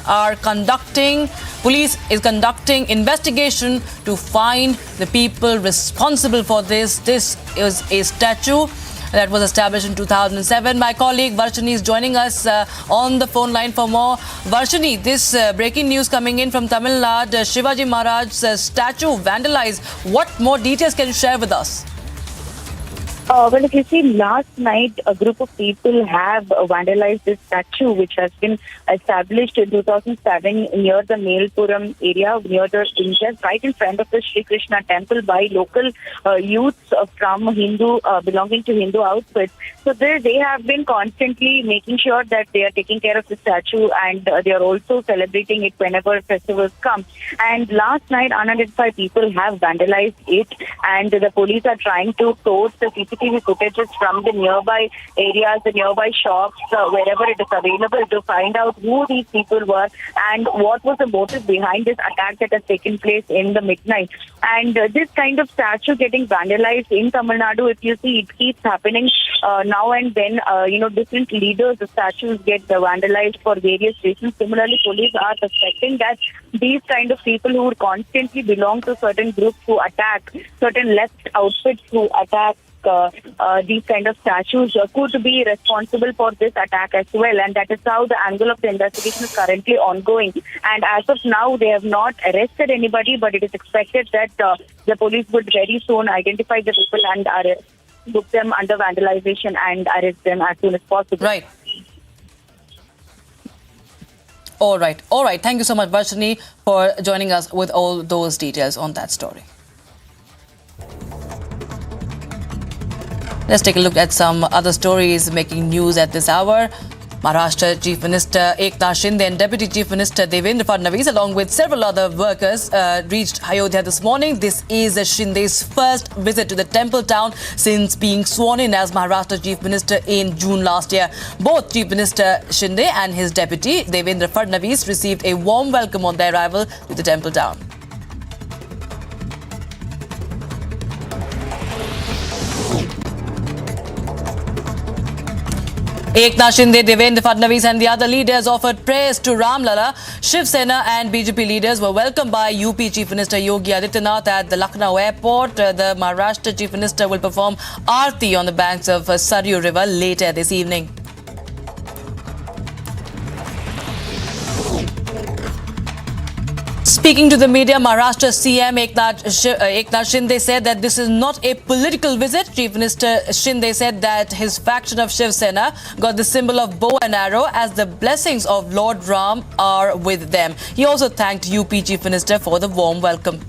is conducting investigation to find the people responsible for this. This is a statue that was established in 2007. My colleague Varshini is joining us on the phone line for more. Varshini, this breaking news coming in from Tamil Nadu, Shivaji Maharaj's statue vandalized. What more details can you share with us? Well, if you see, last night a group of people have vandalized this statue, which has been established in 2007 near the Melpuram area, just right in front of the Sri Krishna temple by local youths from belonging to Hindu outfits. So they have been constantly making sure that they are taking care of the statue, and they are also celebrating it whenever festivals come. And last night, unidentified people have vandalized it, and the police are trying to source the CCTV footages from the nearby areas, the nearby shops, wherever it is available, to find out who these people were and what was the motive behind this attack that has taken place in the midnight. And this kind of statue getting vandalized in Tamil Nadu, if you see, it keeps happening now and then. Different leaders, the statues get vandalized for various reasons. Similarly, police are suspecting that these kind of people who would constantly belong to certain groups who attack, certain left outfits who attack these kind of statues could be responsible for this attack as well, and that is how the angle of the investigation is currently ongoing. And as of now, they have not arrested anybody, but it is expected that the police would very soon identify the people and book them under vandalization and arrest them as soon as possible. Right. All right. Thank you so much, Varshini, for joining us with all those details on that story. Let's take a look at some other stories making news at this hour. Maharashtra Chief Minister Eknath Shinde and Deputy Chief Minister Devendra Fadnavis, along with several other workers, reached Ayodhya this morning. This is Shinde's first visit to the temple town since being sworn in as Maharashtra Chief Minister in June last year. Both Chief Minister Shinde and his deputy Devendra Fadnavis received a warm welcome on their arrival to the temple town. Eknath Shinde, Devendra Fadnavis and the other leaders offered prayers to Ram Lalla. Shiv Sena and BJP leaders were welcomed by UP Chief Minister Yogi Adityanath at the Lucknow airport. The Maharashtra Chief Minister will perform Aarti on the banks of Saryu River later this evening. Speaking to the media, Maharashtra CM Eknath Shinde said that this is not a political visit. Chief Minister Shinde said that his faction of Shiv Sena got the symbol of bow and arrow as the blessings of Lord Ram are with them. He also thanked UP Chief Minister for the warm welcome.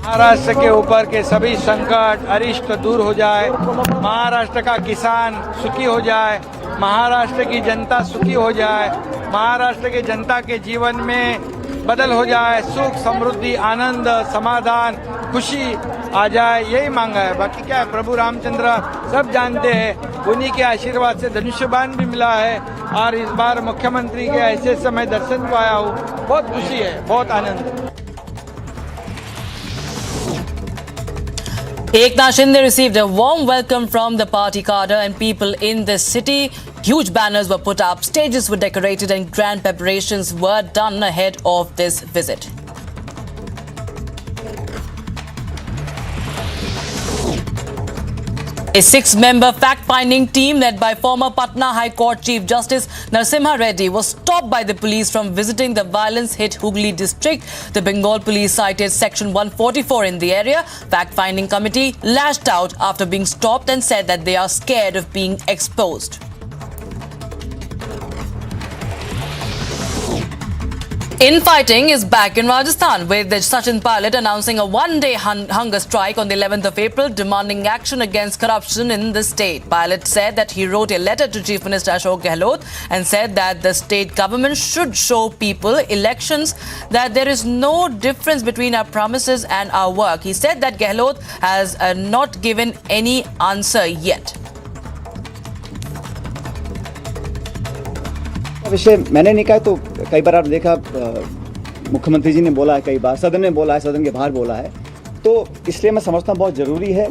Maharashtra के ऊपर के सभी संकट अरिष्ट दूर हो जाए, महाराष्ट्र का किसान सुखी हो जाए, महाराष्ट्र की जनता सुखी हो जाए, महाराष्ट्र के जनता के जीवन में बदल हो जाए, सुख समृद्धि आनंद समाधान खुशी आ जाए, यही मांगा है। बाकी क्या है, प्रभु रामचंद्र सब जानते हैं उन्हीं के आशीर्वाद से धनुष्यबाण भी मिला है और इस बार मुख्यमंत्री के ऐसे समय दर्शन को आया हूँ, बहुत खुशी है, बहुत आनंद है। Eknath Shinde received a warm welcome from the party cadre and people in the city. Huge banners were put up, stages were decorated and grand preparations were done ahead of this visit. A six-member fact-finding team led by former Patna High Court Chief Justice Narasimha Reddy was stopped by the police from visiting the violence-hit Hooghly district. The Bengal police cited Section 144 in the area. Fact-finding committee lashed out after being stopped and said that they are scared of being exposed. Infighting is back in Rajasthan, with the Sachin pilot announcing a one-day hunger strike on the 11th of April, demanding action against corruption in the state. Pilot said that he wrote a letter to Chief Minister Ashok Gehlot and said that the state government should show people elections that there is no difference between our promises and our work. He said that Gehlot has not given any answer yet. विषय मैंने नहीं कहा, तो कई बार आप देखा मुख्यमंत्री जी ने बोला है, कई बार सदन में बोला है, सदन के बाहर बोला है, तो इसलिए मैं समझता हूँ बहुत ज़रूरी है,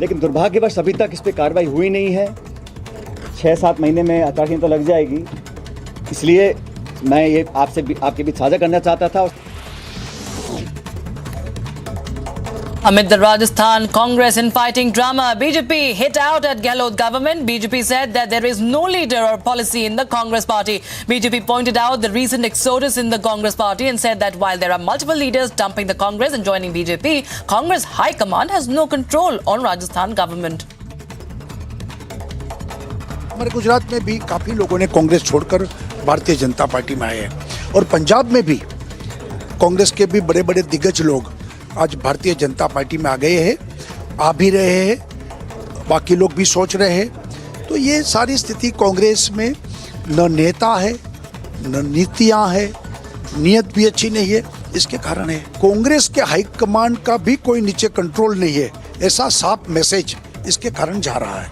लेकिन दुर्भाग्यवश अभी तक इस पर कार्रवाई हुई नहीं है। 6-7 महीने में आचार संहिता लग जाएगी, इसलिए मैं ये आपके बीच साझा करना चाहता था। Amid the Rajasthan Congress infighting drama, BJP hit out at Gehlot government. BJP said that there is no leader or policy in the Congress party. BJP pointed out the recent exodus in the Congress party and said that while there are multiple leaders dumping the Congress and joining BJP, Congress High Command has no control on Rajasthan government. हमारे गुजरात में भी काफी लोगों ने कांग्रेस छोड़कर Bharatiya Janata party में आए हैं और पंजाब में भी कांग्रेस के भी बड़े-बड़े दिग्गज लोग आज भारतीय जनता पार्टी में आ गए हैं, आ भी रहे हैं, बाकी लोग भी सोच रहे हैं। तो ये सारी स्थिति कांग्रेस में न नेता है, न नीतियां है, नीयत भी अच्छी नहीं है, इसके कारण है। कांग्रेस के हाई कमांड का भी कोई नीचे कंट्रोल नहीं है, ऐसा साफ मैसेज इसके कारण जा रहा है।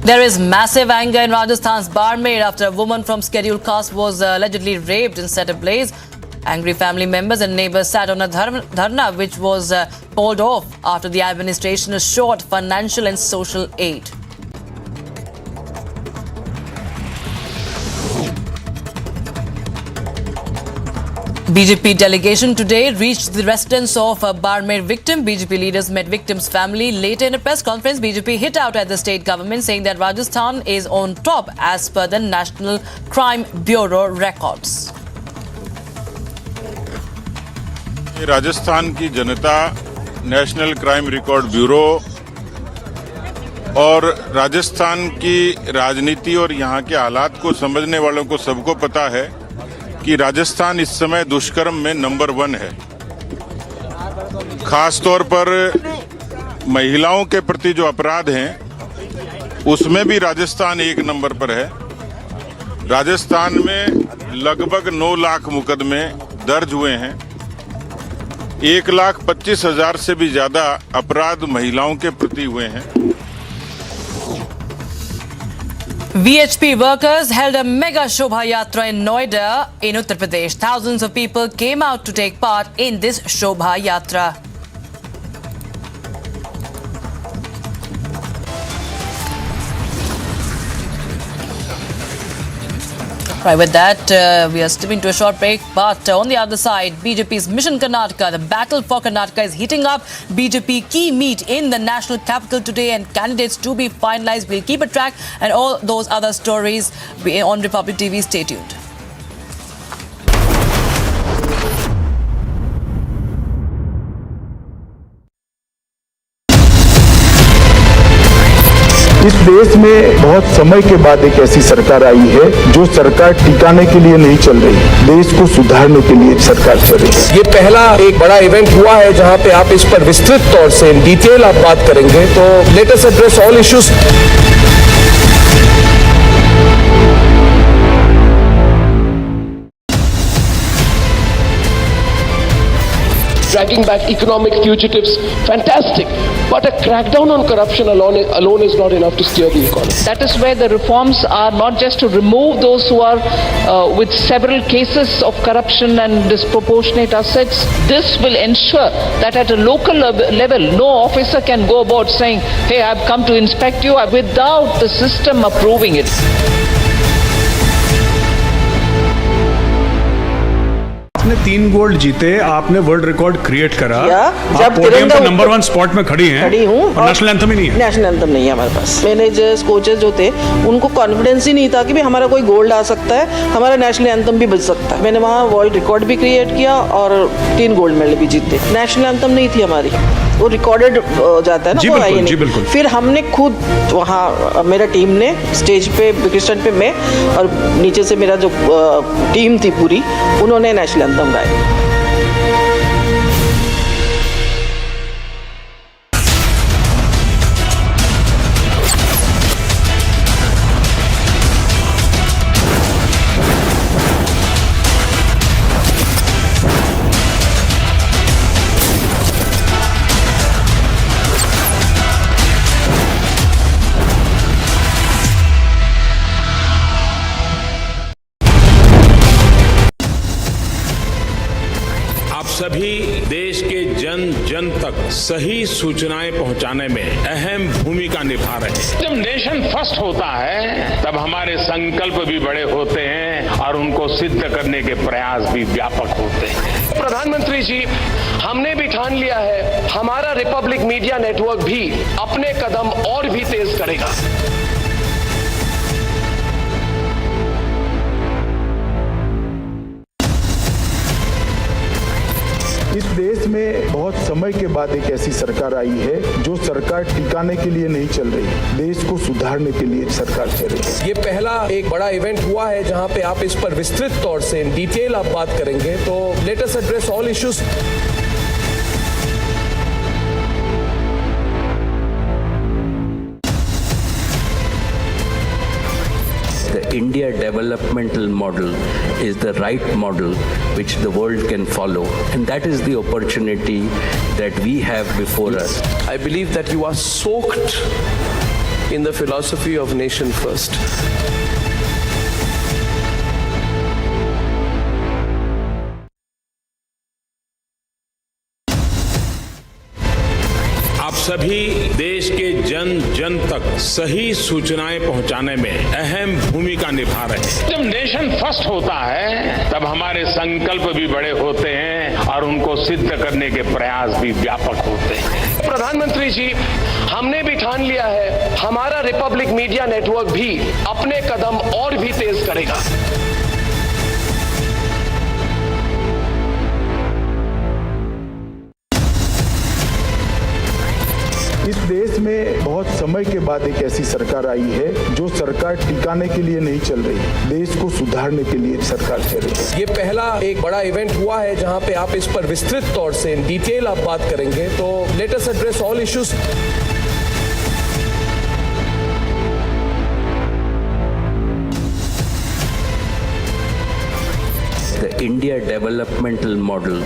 There is massive anger in Rajasthan's Barmer after a woman from scheduled caste was allegedly raped and set ablaze. Angry family members and neighbors sat on a dharna which was pulled off after the administration assured financial and social aid. BJP delegation today reached the residence of a Barmer victim. BJP leaders met victim's family. Later in a press conference, BJP hit out at the state government saying that Rajasthan is on top as per the National Crime Bureau records. Rajasthan की जनता national crime record bureau और राजस्थान की राजनीति और यहाँ के हालात को समझने वालों को सबको पता है कि राजस्थान इस समय दुष्कर्म में नंबर 1 है। खास तौर पर महिलाओं के प्रति जो अपराध हैं उसमें भी राजस्थान 1 नंबर पर है। राजस्थान में लगभग 9 लाख मुकदमे दर्ज हुए हैं। 1,25,000 से भी ज्यादा अपराध महिलाओं के प्रति हुए हैं। VHP workers held a mega Shobha Yatra in Noida in Uttar Pradesh. Thousands of people came out to take part in this Shobha Yatra. Right, with that, we are stepping to a short break. But on the other side, BJP's Mission Karnataka, the battle for Karnataka is heating up. BJP key meet in the national capital today and candidates to be finalized. We'll keep a track and all those other stories on Republic TV. Stay tuned. इस देश में बहुत समय के बाद एक ऐसी सरकार आई है जो सरकार टिकाने के लिए नहीं चल रही, देश को सुधारने के लिए सरकार चल रही है। ये पहला एक बड़ा इवेंट हुआ है जहां पे आप इस पर विस्तृत तौर से इन डिटेल आप बात करेंगे, तो let us address all issues. dragging back economic fugitives, fantastic. But a crackdown on corruption alone is not enough to steer the economy. That is where the reforms are not just to remove those who are with several cases of corruption and disproportionate assets. This will ensure that at a local level, no officer can go about saying, hey, I've come to inspect you without the system approving it. आपने 3 gold जीते, आपने world record create करा, जब podium पे number 1 spot में खड़ी हूँ और नेशनल एंथम ही नहीं है। नेशनल एंथम नहीं है हमारे पास। मैनेजर्स कोचेस जो थे उनको कॉन्फिडेंस ही नहीं था कि भी हमारा कोई गोल्ड आ सकता है, हमारा नेशनल एंथम भी बज सकता है। मैंने वहाँ वर्ल्ड रिकॉर्ड भी क्रिएट किया और 3 गोल्ड मेडल भी जीते। नेशनल एंथम नहीं थी हमारी, वो रिकॉर्डेड जाता है ना, वो आई नहीं। फिर हमने खुद वहाँ मेरा टीम ने स्टेज पे क्रिस्टन पे मैं और नीचे से मेरा जो टीम थी पूरी, उन्होंने नेशनल एंथम गाया। सभी देश के जन जन तक सही सूचनाएं पहुंचाने में अहम भूमिका निभा रहे हैं। जब नेशन फर्स्ट होता है तब हमारे संकल्प भी बड़े होते हैं और उनको सिद्ध करने के प्रयास भी व्यापक होते हैं। प्रधानमंत्री जी, हमने भी ठान लिया है, हमारा रिपब्लिक मीडिया नेटवर्क भी अपने कदम और भी तेज करेगा। इस देश में बहुत समय के बाद एक ऐसी सरकार आई है जो सरकार टिकाने के लिए नहीं चल रही, देश को सुधारने के लिए सरकार चल रही है। ये पहला एक बड़ा इवेंट हुआ है जहां पे आप इस पर विस्तृत तौर से इन डिटेल आप बात करेंगे, तो let us address all issues. The India developmental model is the right model which the world can follow, and that is the opportunity that we have before us. I believe that you are soaked in the philosophy of nation first. आप सभी देश के जन जन तक सही सूचनाएं पहुंचाने में अहम भूमिका निभा रहे हैं। जब नेशन फर्स्ट होता है तब हमारे संकल्प भी बड़े होते हैं और उनको सिद्ध करने के प्रयास भी व्यापक होते हैं। प्रधानमंत्री जी, हमने भी ठान लिया है, हमारा रिपब्लिक मीडिया नेटवर्क भी अपने कदम और भी तेज करेगा। इस देश में बहुत समय के बाद एक ऐसी सरकार आई है जो सरकार टिकाने के लिए नहीं चल रही, देश को सुधारने के लिए सरकार चल रही है। ये पहला एक बड़ा इवेंट हुआ है जहां पे आप इस पर विस्तृत तौर से इन डिटेल आप बात करेंगे, तो let us address all issues. The India developmental model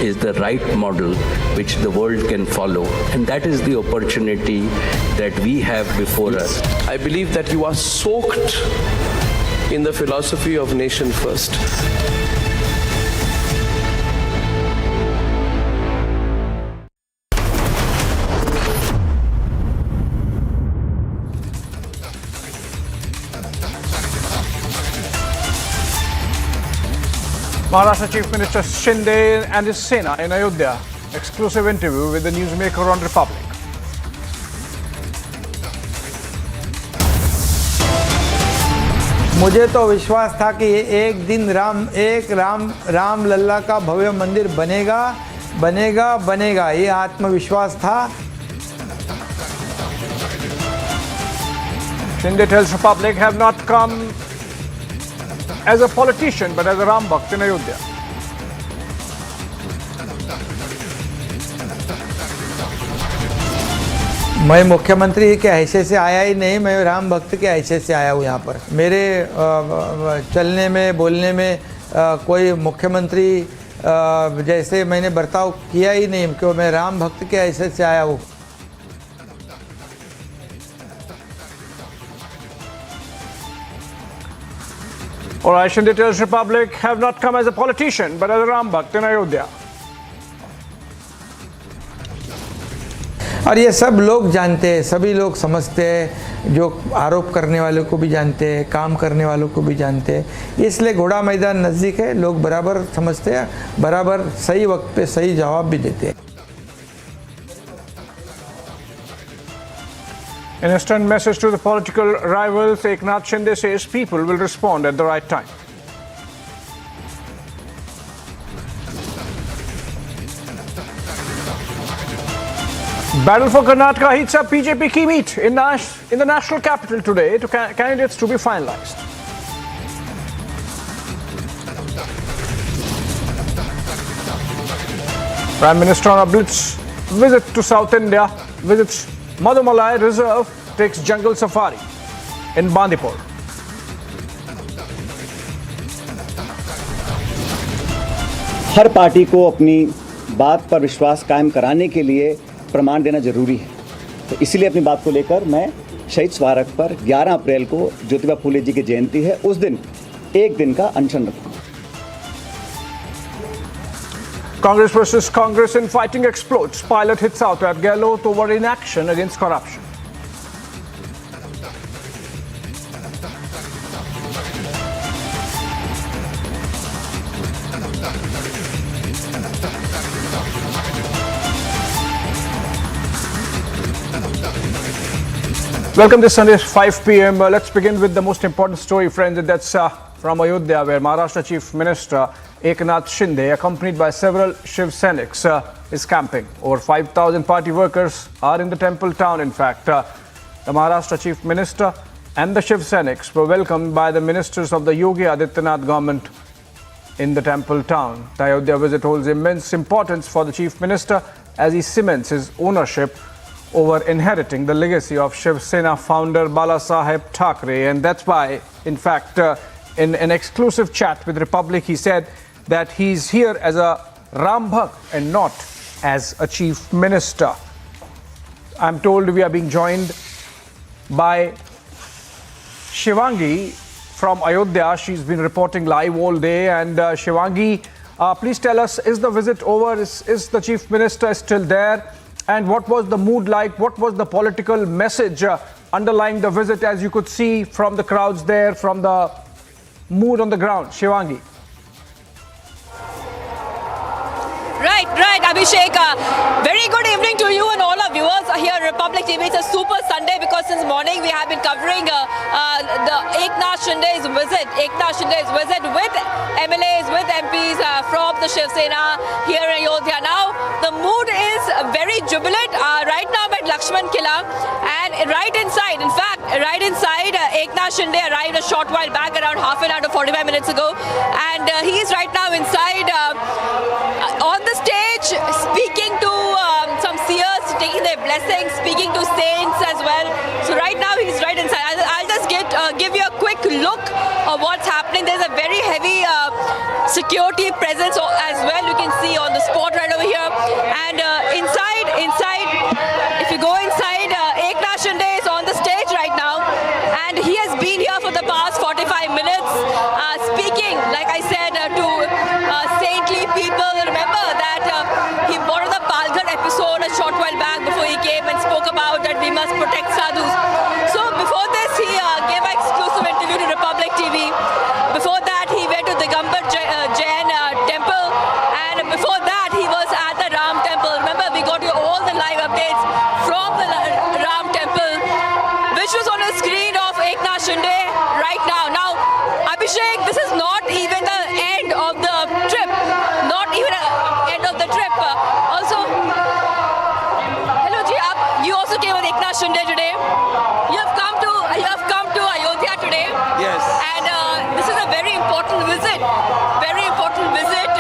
is the right model which the world can follow, and that is the opportunity that we have before us. I believe that you are soaked in the philosophy of nation first. Maharashtra Chief Minister Shinde and his Sena in Ayodhya. Exclusive interview with the newsmaker on Republic. मुझे तो विश्वास था कि एक दिन राम लल्ला का भव्य मंदिर बनेगा, ये आत्मविश्वास था। Shinde tells Republic have not come as a politician but as a Ram Bhakt in Ayodhya. मैं मुख्यमंत्री के हैसियत से आया ही नहीं, मैं राम भक्त के हैसियत से आया हूँ यहाँ पर। मेरे चलने में बोलने में कोई मुख्यमंत्री जैसे मैंने बर्ताव किया ही नहीं, क्यों मैं राम भक्त के ऐसे से आया हूँ। All right, Shinde tells Republic have not come as a politician, but as a Ram Bhakt in Ayodhya. और ये सब लोग जानते हैं, सभी लोग समझते हैं, जो आरोप करने वालों को भी जानते हैं, काम करने वालों को भी जानते हैं। इसलिए घोड़ा मैदान नज़दीक है, लोग बराबर समझते हैं, बराबर सही वक्त पे सही जवाब भी देते हैं। In a stern message to the political rivals, Eknath Shinde says people will respond at the right time. Battle for Karnataka heats up. BJP key meet in the national capital today to candidates to be finalized. Prime Minister on a blitz visit to South India, visits Madhumalai Reserve, takes jungle safari in Bandipur. Her party को अपनी बात पर विश्वास कायम कराने के लिए प्रमाण देना जरूरी है, तो इसीलिए अपनी बात को लेकर मैं शहीद स्मारक पर 11 अप्रैल को ज्योतिबा फूले जी की जयंती है, उस दिन एक दिन का अनशन रखूंगा। Congress versus Congress in fighting explodes. Pilot hits out at Gehlot over inaction against corruption. Welcome this Sunday, 5 p.m. Let's begin with the most important story, friends, and that's from Ayodhya, where Maharashtra Chief Minister Eknath Shinde, accompanied by several Shiv Sainiks, is camping. Over 5,000 party workers are in the temple town. In fact, the Maharashtra Chief Minister and the Shiv Sainiks were welcomed by the ministers of the Yogi Adityanath government in the temple town. The Ayodhya visit holds immense importance for the Chief Minister as he cements his ownership over inheriting the legacy of Shiv Sena founder Bala Saheb Thackeray. And that's why, in fact, in an exclusive chat with Republic, he said that he's here as a Ram Bhakt and not as a chief minister. I'm told we are being joined by Shivangi from Ayodhya. She's been reporting live all day. And Shivangi, please tell us, is the visit over? Is the chief minister still there? And what was the mood like? What was the political message underlying the visit, as you could see from the crowds there, from the mood on the ground? Shivangi. Right, Abhishek. Very good evening to you and all our viewers here at Republic TV. It's a super Sunday because since morning we have been covering the Eknath Shinde's visit. Eknath Shinde's visit with MLAs, with MPs from the Shiv Sena here in Ayodhya. Now, the mood is very jubilant. Right now I'm at Lakshman Kila, and right inside, in fact, Eknath Shinde arrived a short while back, around half an hour to 45 minutes ago, and he is right now inside on the stage, speaking to some seers, taking their blessings, speaking to saints as well. So right now he's right inside. I'll just give you a quick look of what's happening. There's a very heavy security presence as well. You can see on the spot right over here. And inside, if you go inside, Eknath Shinde is on the stage right now, and he has been here for the past 45 minutes, speaking, like I said, to saintly people. Remember that he brought the Palghar episode a short while back before he came and spoke about that we must protect sadhus. So before this, he gave an exclusive interview to Republic TV. Before that, he went to the Digambar Jain temple, and before that, he was at the Ram temple. Remember, we got you all the live updates from the Ram temple, which was on the screen of Eknath Shinde right now. Now, Abhishek, this is not even the end of the trip. Not even the end of the trip. Also, hello Ji, you also came with Eknath Shinde today. You have come to Ayodhya today. Yes. And this is a very important visit. Very important visit.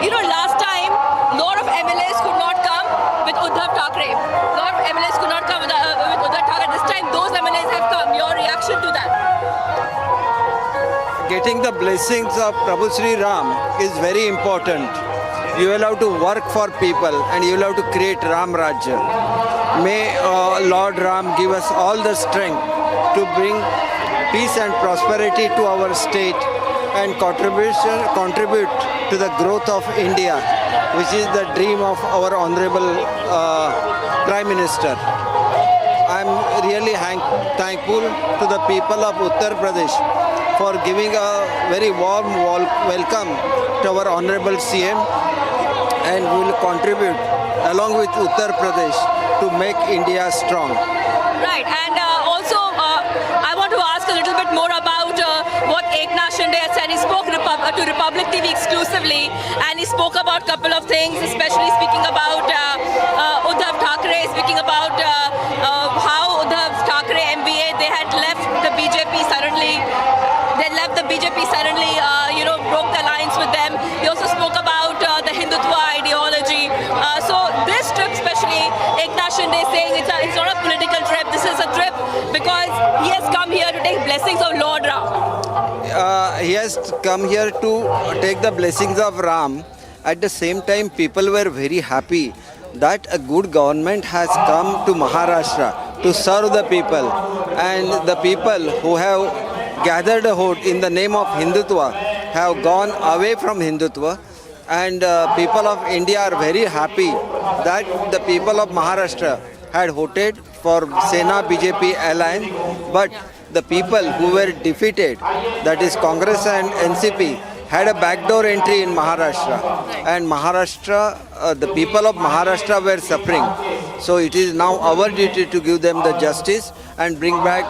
Last time, lot of MLAs could not come with Uddhav Thackeray. Lot of MLAs could not come with Uddhav Thackeray. This time, those MLAs have come. Your reaction to that? getting the blessings of Prabhu Sri Ram is very important. You will have to work for people and you will have to create Ram Rajya. May Lord Ram give us all the strength to bring peace and prosperity to our state and contribute to the growth of India, which is the dream of our Honorable Prime Minister. I am really thankful to the people of Uttar Pradesh for giving a very warm welcome to our Honorable CM, and we will contribute along with Uttar Pradesh to make India strong. Right, and also I want to ask a little bit more about what Eknath Shinde has said. He spoke to Republic TV exclusively, and he spoke about a couple of things, especially speaking about Uddhav Thackeray, speaking about how Uddhav Thackeray MBA, they had left the BJP suddenly. They left the BJP suddenly, broke the alliance with them. He also spoke about the Hindutva ideology. So this trip, especially Eknath Shinde is saying it's not a political trip. This is a trip because he has come here to take blessings of Lord Ram. He has come here to take the blessings of Ram. At the same time, people were very happy that a good government has come to Maharashtra to serve the people, and the people who have gathered a vote in the name of Hindutva have gone away from Hindutva, and people of India are very happy that the people of Maharashtra had voted for Sena BJP alliance, but the people who were defeated, that is Congress and NCP, had a backdoor entry in Maharashtra, and Maharashtra, the people of Maharashtra were suffering. So it is now our duty to give them the justice and bring back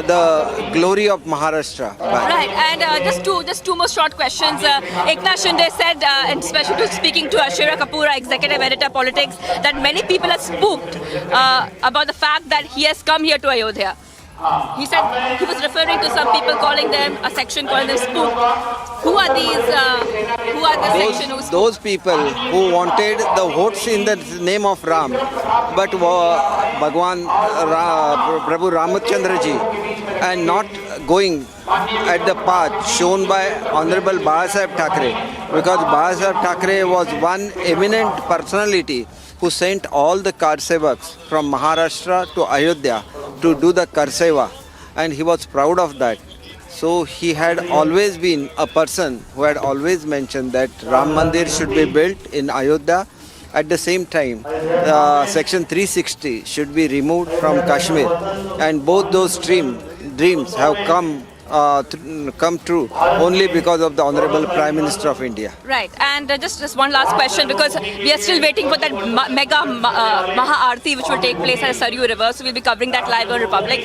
the glory of Maharashtra back. Right, and just two more short questions. Eknath Shinde said, and especially speaking to Ashira Kapoor, executive editor politics, that many people are spooked about the fact that he has come here to Ayodhya. He said he was referring to some people calling them a section, calling them spook. Who are these? Who are the section who spook? Those people who wanted the votes in the name of Ram, but Bhagwan Prabhu Ramachandra ji, and not going at the path shown by Honorable Babasaheb Thackeray, because Babasaheb Thackeray was one eminent personality who sent all the Karsevaks from Maharashtra to Ayodhya to do the Karseva, and he was proud of that. So he had always been a person who had always mentioned that Ram Mandir should be built in Ayodhya. At the same time, Section 360 should be removed from Kashmir, and both those dreams have come true only because of the Honorable Prime Minister of India. Right, and just one last question, because we are still waiting for that mega Maha Aarti which will take place at Saryu River, so we'll be covering that live on Republic.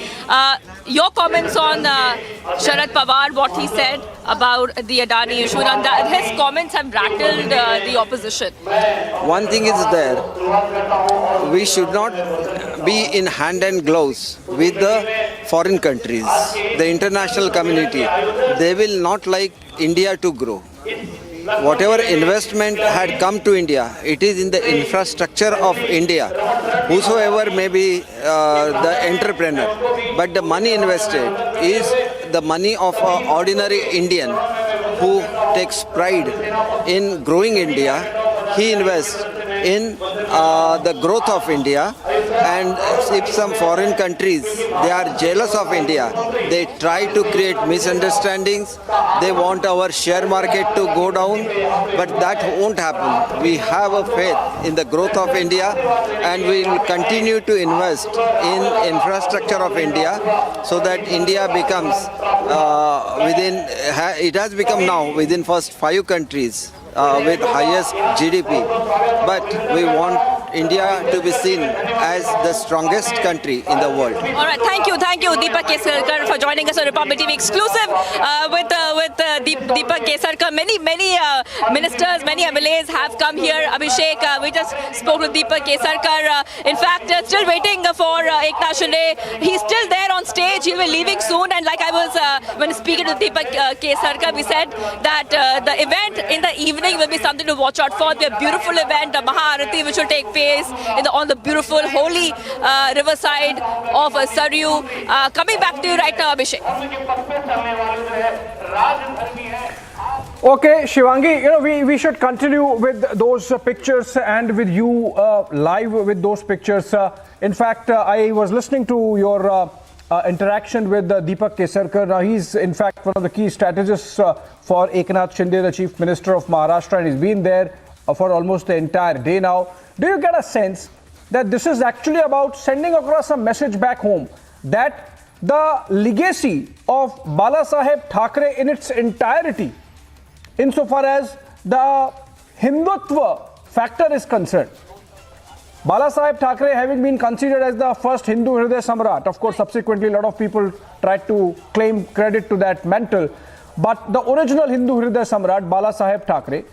Your comments on Sharad Pawar, what he said about the Adani issue, and his comments have rattled the opposition. One thing is there, we should not be in hand and gloves with the foreign countries, the international community. They will not like India to grow. Whatever investment had come to India, it is in the infrastructure of India. Whosoever may be the entrepreneur, but the money invested is the money of an ordinary Indian who takes pride in growing India. He invests in the growth of India, and if some foreign countries, they are jealous of India, they try to create misunderstandings, they want our share market to go down, but that won't happen. We have a faith in the growth of India, and we will continue to invest in infrastructure of India so that India becomes it has become now within first 5 countries with highest GDP, but we want India to be seen as the strongest country in the world. All right, thank you, Deepak Kesarkar, for joining us on Republic TV exclusive with Deepak Kesarkar. Many ministers, many MLAs have come here. Abhishek, we just spoke with Deepak Kesarkar. In fact, still waiting for Eknath Shinde. He's still there on stage. He'll be leaving soon. And like I was when speaking to Deepak Kesarkar, we said that the event in the evening will be something to watch out for. The beautiful event, the Maha Aarti, which will take place on the beautiful holy riverside of Saryu. Coming back to you right now, Abhishek. Okay, Shivangi, we should continue with those pictures and with you live with those pictures. In fact, I was listening to your interaction with Deepak Kesarkar. He's in fact one of the key strategists for Eknath Shinde, the Chief Minister of Maharashtra, and he's been there for almost the entire day now. Do you get a sense that this is actually about sending across a message back home that the legacy of Balasaheb Thackeray in its entirety, insofar as the Hindutva factor is concerned, Balasaheb Thackeray having been considered as the first Hindu Hriday Samrat, of course subsequently a lot of people tried to claim credit to that mantle, but the original Hindu Hriday Samrat Balasaheb Thackeray,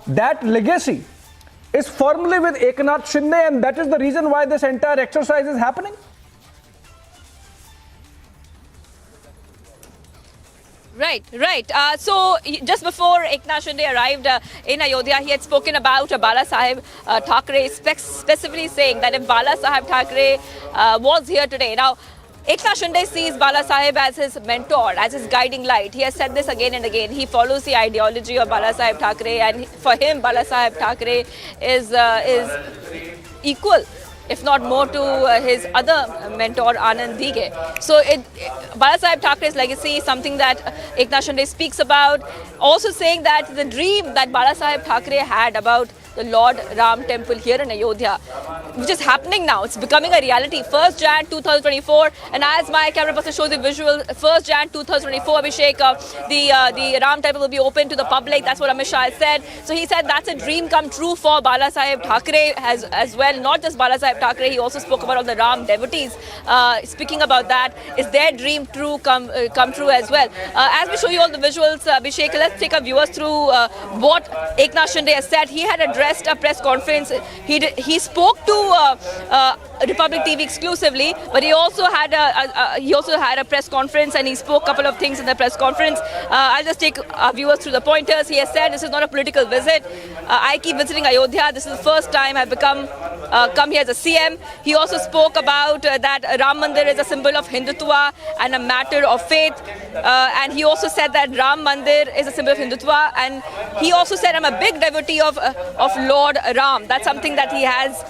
that legacy is firmly with Eknath Shinde, and that is the reason why this entire exercise is happening? Right. So just before Eknath Shinde arrived in Ayodhya, he had spoken about Balasaheb Thackeray, specifically saying that if Balasaheb Thackeray was here today. Now, Eknath Shinde sees Balasaheb as his mentor, as his guiding light. He has said this again and again. He follows the ideology of Balasaheb Thackeray, and for him, Balasaheb Thackeray is equal, if not more, to his other mentor, Anand Dige. So Balasaheb Thackeray's legacy is something that Eknath Shinde speaks about, also saying that the dream that Balasaheb Thackeray had about the Lord Ram temple here in Ayodhya, which is happening now. It's becoming a reality. 1st Jan 2024, and as my camera person shows the visual, 1st Jan 2024, Abhishek, the Ram temple will be open to the public. That's what Amit Shah has said. So he said that's a dream come true for Balasaheb Thackeray as well. Not just Balasaheb Thackeray, he also spoke about all the Ram devotees. Speaking about that, is their dream come true as well? As we show you all the visuals, Abhishek, let's take our viewers through what Eknath Shinde has said. He had addressed a press conference. He spoke to Republic TV exclusively, but he also had a press conference, and he spoke a couple of things in the press conference. I'll just take our viewers through the pointers. He has said this is not a political visit. I keep visiting Ayodhya. This is the first time I've come here as a CM. He also spoke about that Ram Mandir is a symbol of Hindutva and a matter of faith. And he also said that Ram Mandir is a symbol of Hindutva. And he also said, I'm a big devotee of Lord Ram. That's something that he has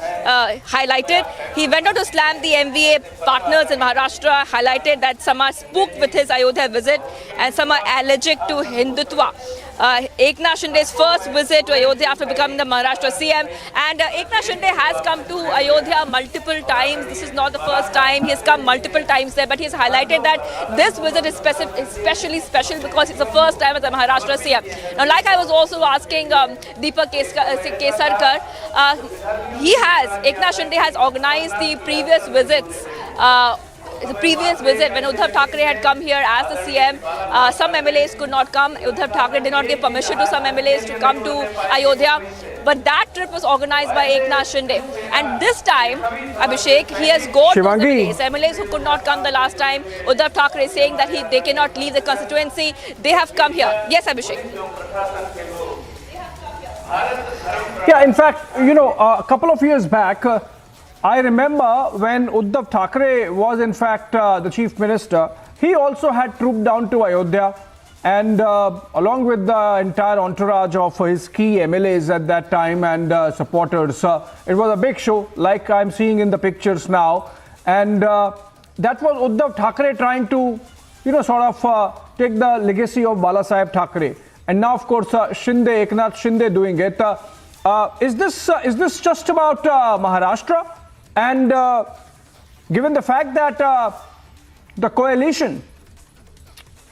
highlighted. He went on to slam the MVA partners in Maharashtra, highlighted that some are spooked with his Ayodhya visit and some are allergic to Hindutva. Eknath Shinde's first visit to Ayodhya after becoming the Maharashtra CM, and Eknath Shinde has come to Ayodhya multiple times. This is not the first time. He has come multiple times there, but he has highlighted that this visit is especially special because it's the first time as a Maharashtra CM. Now, like I was also asking Deepak Kesarkar, Eknath Shinde has organized the previous visits. The previous visit, when Uddhav Thackeray had come here as the CM, some MLAs could not come. Uddhav Thackeray did not give permission to some MLAs to come to Ayodhya. But that trip was organized by Eknath Shinde. And this time, Abhishek, he has got MLAs who could not come the last time. Uddhav Thackeray saying that they cannot leave the constituency. They have come here. Yes, Abhishek. Yeah, in fact, a couple of years back, I remember when Uddhav Thackeray was in fact the chief minister, he also had trooped down to Ayodhya, and along with the entire entourage of his key MLAs at that time and supporters, it was a big show like I'm seeing in the pictures now, and that was Uddhav Thackeray trying to sort of take the legacy of Balasaheb Thackeray, and now of course Eknath Shinde doing it. Is this just about Maharashtra? And given the fact that the coalition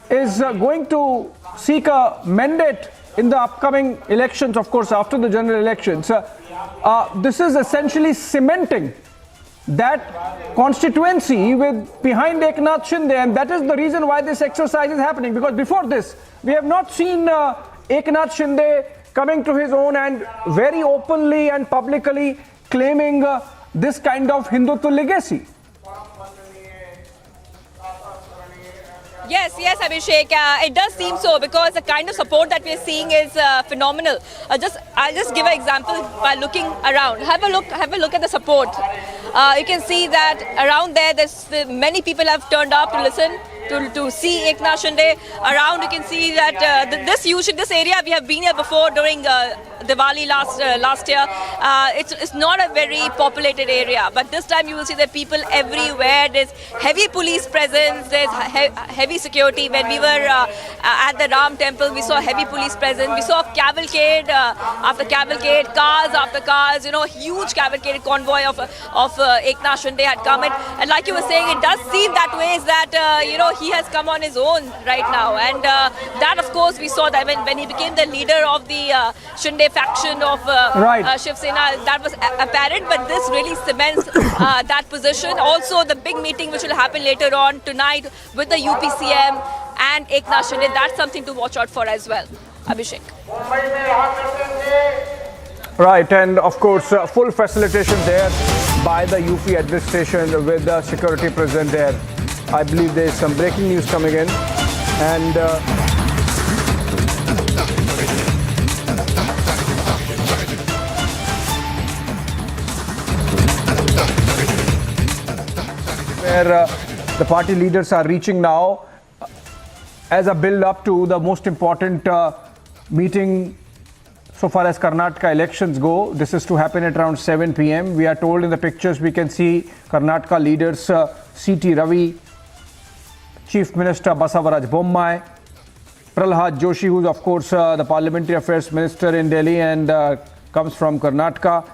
is going to seek a mandate in the upcoming elections, of course, after the general elections, this is essentially cementing that constituency behind Eknath Shinde, and that is the reason why this exercise is happening. Because before this, we have not seen Eknath Shinde coming to his own and very openly and publicly claiming this kind of Hindutva legacy. Yes, Abhishek. It does seem so because the kind of support that we are seeing is phenomenal. I'll just give an example by looking around. Have a look at the support. You can see that around there's many people have turned up to listen to to see Eknath Shinde around. You can see that this area we have been here before during Diwali last year. It's not a very populated area, but this time you will see that people everywhere. There's heavy police presence. There's heavy security. When we were at the Ram Temple, we saw heavy police presence. We saw cavalcade after cavalcade, cars after cars. Huge cavalcade convoy of Eknath Shinde had come in. And like you were saying, it does seem that way is that he has come on his own right now. And that, of course, we saw that when he became the leader of the Shinde faction of Shiv Sena, that was apparent. But this really cements that position. Also, the big meeting which will happen later on tonight with the UPCM and Eknath Shinde, that's something to watch out for as well. Abhishek. Right, and of course, full facilitation there by the UP administration with the security present there. I believe there is some breaking news coming in, and where the party leaders are reaching now as a build up to the most important meeting so far as Karnataka elections go. This is to happen at around 7 p.m. We are told in the pictures we can see Karnataka leaders C.T. Ravi, Chief Minister Basavaraj Bommai, Pralhad Joshi, who is of course the Parliamentary Affairs Minister in Delhi and comes from Karnataka,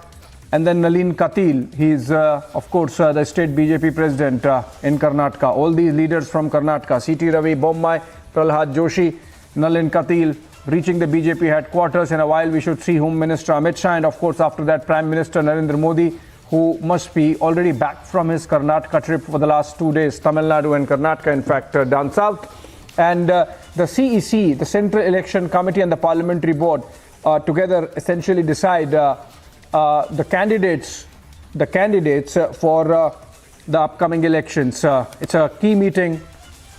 and then Nalin Katil. He is of course the state BJP president in Karnataka. All these leaders from Karnataka, C.T. Ravi, Bommai, Pralhad Joshi, Nalin Katil, reaching the BJP headquarters. In a while we should see Home Minister Amit Shah, and of course after that Prime Minister Narendra Modi, who must be already back from his Karnataka trip for the last 2 days, Tamil Nadu and Karnataka, in fact, down south. And the CEC, the Central Election Committee, and the Parliamentary Board together essentially decide the candidates for the upcoming elections. It's a key meeting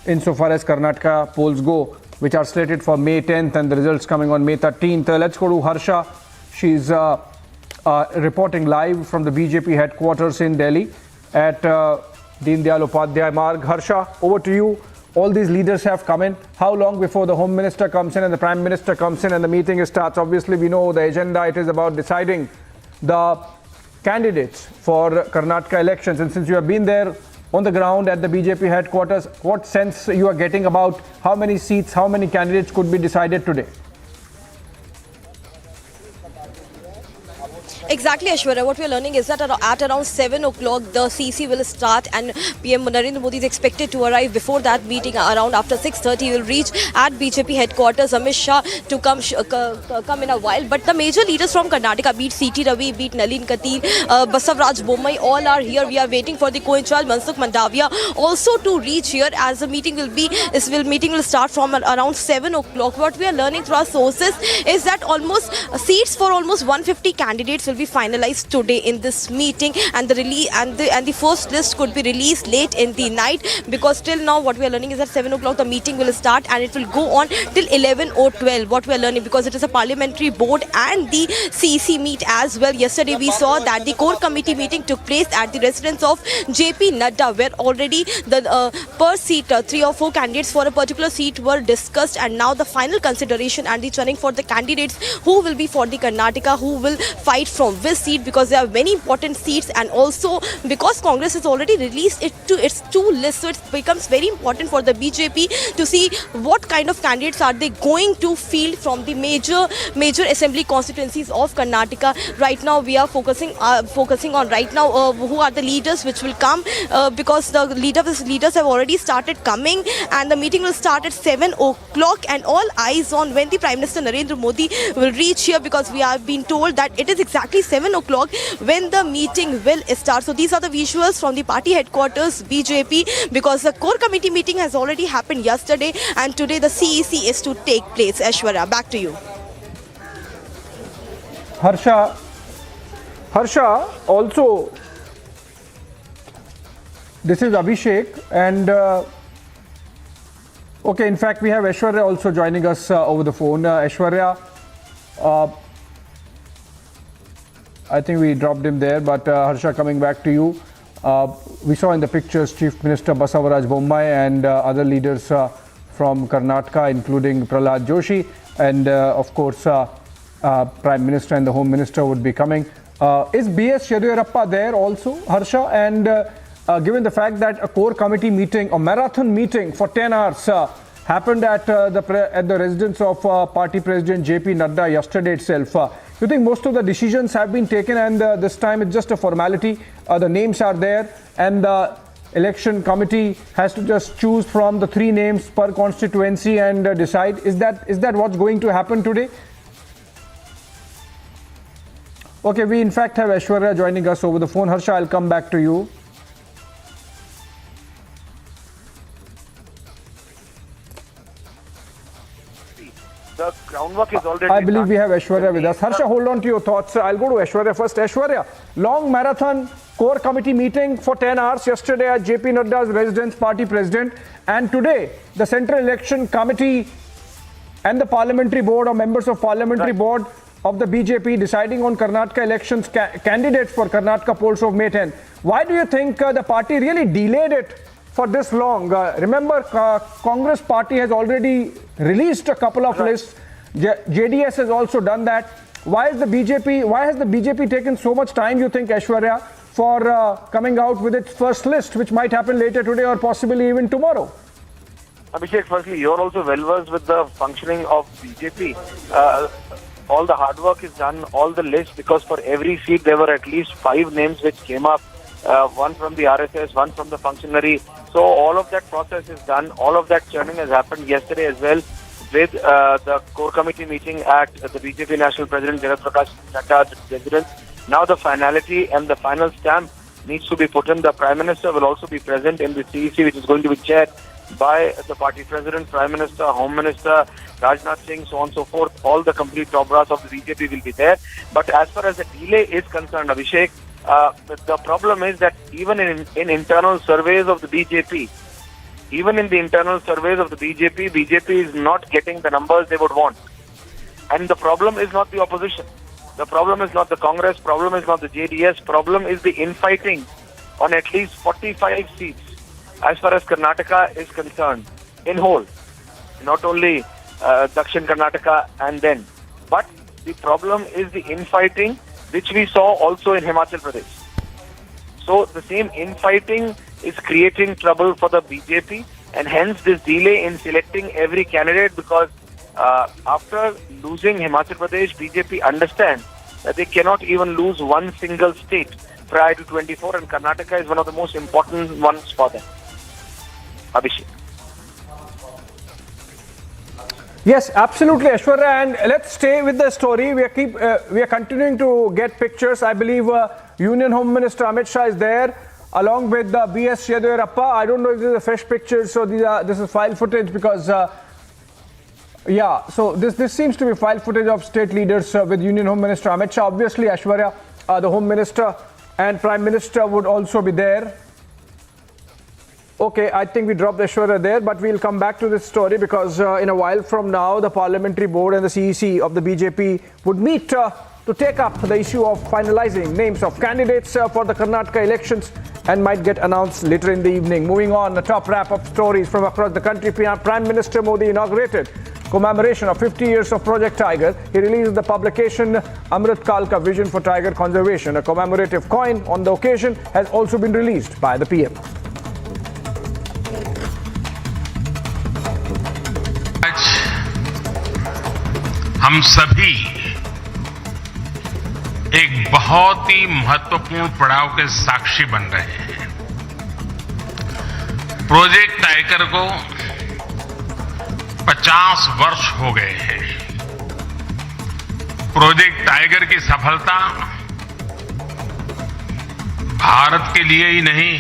insofar as Karnataka polls go, which are slated for May 10th and the results coming on May 13th. Let's go to Harsha. She's reporting live from the BJP headquarters in Delhi at Deen Dayal Upadhyay Marg. Harsha, over to you. All these leaders have come in. How long before the Home Minister comes in and the Prime Minister comes in and the meeting starts? Obviously, we know the agenda. It is about deciding the candidates for Karnataka elections. And since you have been there on the ground at the BJP headquarters, what sense you are getting about how many seats, how many candidates could be decided today? Exactly, Aishwarya. What we are learning is that at around 7 o'clock, the CC will start and PM Narendra Modi is expected to arrive before that meeting. Around after 6:30, he will reach at BJP headquarters. Amit Shah to come in a while. But the major leaders from Karnataka, be it C.T. Ravi, be it Nalin Katil, Basavaraj Bommai, all are here. We are waiting for the co-in-charge Mansukh Mandavia also to reach here, as the meeting will start from around 7 o'clock. What we are learning through our sources is that almost seats for almost 150 candidates will be finalized today in this meeting, and the first list could be released late in the night, because till now what we are learning is that 7 o'clock the meeting will start and it will go on till 11 or 12. What we are learning, because it is a parliamentary board and the CEC meet as well. Yesterday we saw that the core committee meeting took place at the residence of JP Nadda, where already the per seat 3 or 4 candidates for a particular seat were discussed, and now the final consideration and the churning for the candidates who will be for the Karnataka, who will fight from which seat, because there are many important seats, and also because Congress has already released it to its 2 lists, so it becomes very important for the BJP to see what kind of candidates are they going to field from the major assembly constituencies of Karnataka. Right now we are focusing on right now who are the leaders which will come, because the leaders have already started coming, and the meeting will start at 7 o'clock, and all eyes on when the Prime Minister Narendra Modi will reach here, because we are being told that it is exactly 7 o'clock when the meeting will start. So these are the visuals from the party headquarters BJP, because the core committee meeting has already happened yesterday, and today the CEC is to take place. Aishwarya, back to you. Harsha, also this is Abhishek, and okay, in fact we have Aishwarya also joining us over the phone. Aishwarya, I think we dropped him there, but Harsha, coming back to you. We saw in the pictures Chief Minister Basavaraj Bommai and other leaders from Karnataka, including Prahlad Joshi, and of course Prime Minister and the Home Minister would be coming. Is B.S. Yediyurappa there also, Harsha? And given the fact that a core committee meeting, a marathon meeting for 10 hours happened at the residence of party president J.P. Nadda yesterday itself, you think most of the decisions have been taken and this time it's just a formality? The names are there and the election committee has to just choose from the 3 names per constituency and decide. Is that what's going to happen today? Okay, we in fact have Aishwarya joining us over the phone. Harsha, I'll come back to you. The groundwork is already I believe done. we have Aishwarya with us. Harsha, hold on to your thoughts. I'll go to Aishwarya first. Aishwarya, long marathon core committee meeting for 10 hours yesterday at JP Nadda's residence, party president. And today, the Central Election Committee and the Parliamentary Board or members of Parliamentary Board of the BJP deciding on Karnataka elections, candidates for Karnataka polls of May 10. Why do you think the party really delayed it for this long? Remember, Congress party has already released a couple of lists. JDS has also done that. Why has the BJP taken so much time, you think, Aishwarya, for coming out with its first list, which might happen later today or possibly even tomorrow? Abhishek, firstly, you're also well versed with the functioning of BJP. All the hard work is done, all the lists, because for every seat there were at least 5 names which came up. One from the RSS, one from the functionary. So all of that process is done. All of that churning has happened yesterday as well with the core committee meeting at the BJP National President Jagat Prakash Nadda's residence. Now the finality and the final stamp needs to be put in. The Prime Minister will also be present in the CEC, which is going to be chaired by the party president, Prime Minister, Home Minister, Rajnath Singh, so on and so forth. All the complete top brass of the BJP will be there. But as far as the delay is concerned, Abhishek, the problem is that even in internal surveys of the BJP, BJP is not getting the numbers they would want. And the problem is not the opposition. The problem is not the Congress. Problem is not the JDS. Problem is the infighting on at least 45 seats as far as Karnataka is concerned in whole. Not only Dakshin Karnataka and then. But the problem is the infighting which we saw also in Himachal Pradesh. So the same infighting is creating trouble for the BJP, and hence this delay in selecting every candidate, because after losing Himachal Pradesh, BJP understands that they cannot even lose one single state prior to 24, and Karnataka is one of the most important ones for them. Abhishek. Yes, absolutely, Aishwarya, and let's stay with the story. We are continuing to get pictures. I believe Union Home Minister Amit Shah is there, along with B.S. Yediyurappa. I don't know if these are fresh pictures, so this is file footage, because so this seems to be file footage of state leaders with Union Home Minister Amit Shah. Obviously, Aishwarya, the Home Minister and Prime Minister would also be there. Okay, I think we dropped Aishwarya there, but we'll come back to this story, because in a while from now, the Parliamentary Board and the CEC of the BJP would meet to take up the issue of finalizing names of candidates for the Karnataka elections, and might get announced later in the evening. Moving on, the top wrap of stories from across the country. Prime Minister Modi inaugurated commemoration of 50 years of Project Tiger. He released the publication Amrit Kal Ka Vision for Tiger Conservation. A commemorative coin on the occasion has also been released by the PM. हम सभी एक बहुत ही महत्वपूर्ण पड़ाव के साक्षी बन रहे हैं। प्रोजेक्ट टाइगर को 50 वर्ष हो गए हैं। प्रोजेक्ट टाइगर की सफलता भारत के लिए ही नहीं,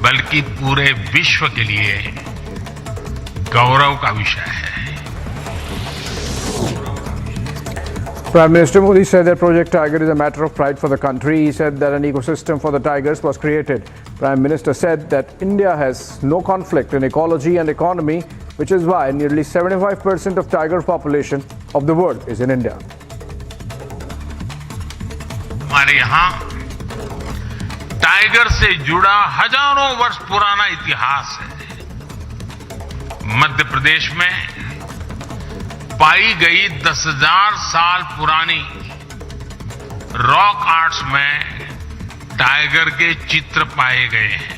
बल्कि पूरे विश्व के लिए गौरव का विषय है। Prime Minister Modi said that Project Tiger is a matter of pride for the country. He said that an ecosystem for the tigers was created. Prime Minister said that India has no conflict in ecology and economy, which is why nearly 75% of tiger population of the world is in India. हमारे यहाँ tiger से जुड़ा हजारों वर्ष पुराना इतिहास है। मध्य प्रदेश में पाई गई 10,000 साल पुरानी रॉक आर्ट्स में टाइगर के चित्र पाए गए हैं।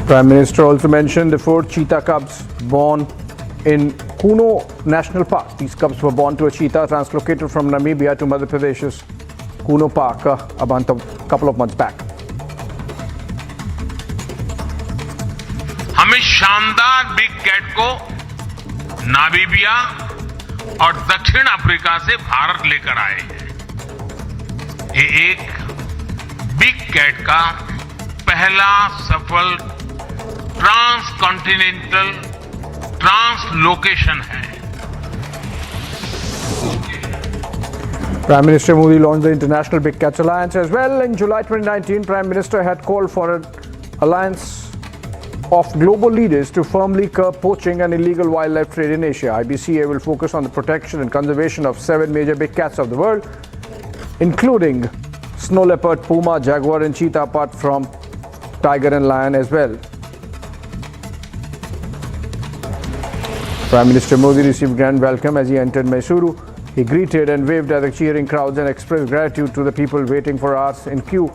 Prime Minister also mentioned the 4 cheetah cubs born in Kuno National Park. These cubs were born to a cheetah translocated from Namibia to Madhya Pradesh's Kuno Park about a couple of months back. हम इस शानदार big cat को Namibia और दक्षिण Africa से भारत लेकर आए हैं। ये एक बिग कैट का पहला सफल ट्रांसकॉन्टिनेंटल ट्रांसलोकेशन है। Prime Minister Modi launched the International Big Cats Alliance as well. In July 2019, Prime Minister had called for an alliance of global leaders to firmly curb poaching and illegal wildlife trade in Asia. IBCA will focus on the protection and conservation of 7 major big cats of the world, including snow leopard, puma, jaguar and cheetah, apart from tiger and lion as well. Prime Minister Modi received grand welcome as he entered Mysuru. He greeted and waved at the cheering crowds and expressed gratitude to the people waiting for hours in queue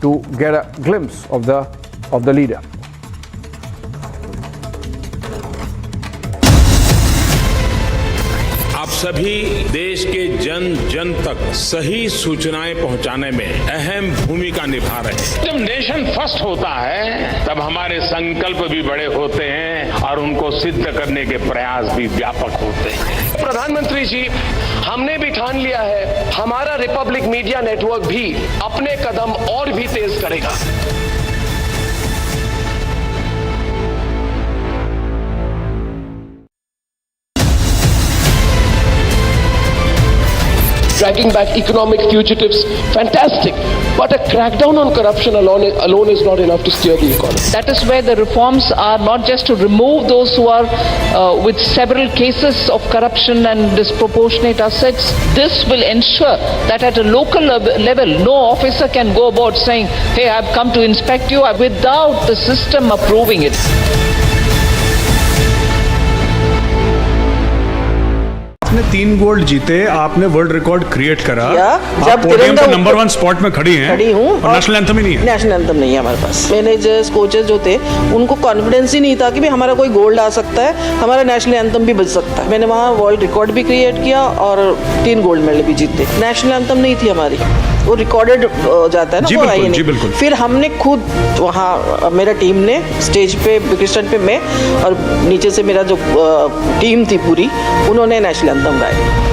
to get a glimpse of the leader. आप सभी देश के जन जन तक सही सूचनाएं पहुंचाने में अहम भूमिका निभा रहे हैं। जब नेशन फर्स्ट होता है तब हमारे संकल्प भी बड़े होते हैं और उनको सिद्ध करने के प्रयास भी व्यापक होते हैं। प्रधानमंत्री जी, हमने भी ठान लिया है हमारा रिपब्लिक मीडिया नेटवर्क भी अपने कदम और भी तेज करेगा। Dragging back economic fugitives, fantastic. But a crackdown on corruption alone is not enough to steer the economy. That is where the reforms are not just to remove those who are with several cases of corruption and disproportionate assets. This will ensure that at a local level, no officer can go about saying, hey, I've come to inspect you without the system approving it. आपने 3 gold जीते, आपने world record create करा, जब podium पे number 1 spot में खड़ी हूँ और नेशनल एंथम ही नहीं है। नेशनल एंथम नहीं है हमारे पास। मैनेजर्स, कोचेस जो थे उनको कॉन्फिडेंस ही नहीं था कि भी हमारा कोई गोल्ड आ सकता है, हमारा नेशनल एंथम भी बज सकता है। मैंने वहाँ वर्ल्ड रिकॉर्ड भी क्रिएट किया और 3 गोल्ड मेडल भी जीते। नेशनल एंथम नहीं थी हमारी, वो रिकॉर्डेड जाता है ना, वो आई नहीं। फिर हमने खुद वहाँ मेरा टीम ने स्टेज पे ब्रिक्सटन पे मैं और नीचे से मेरा जो टीम थी पूरी, उन्होंने नेशनल एंथम गाया।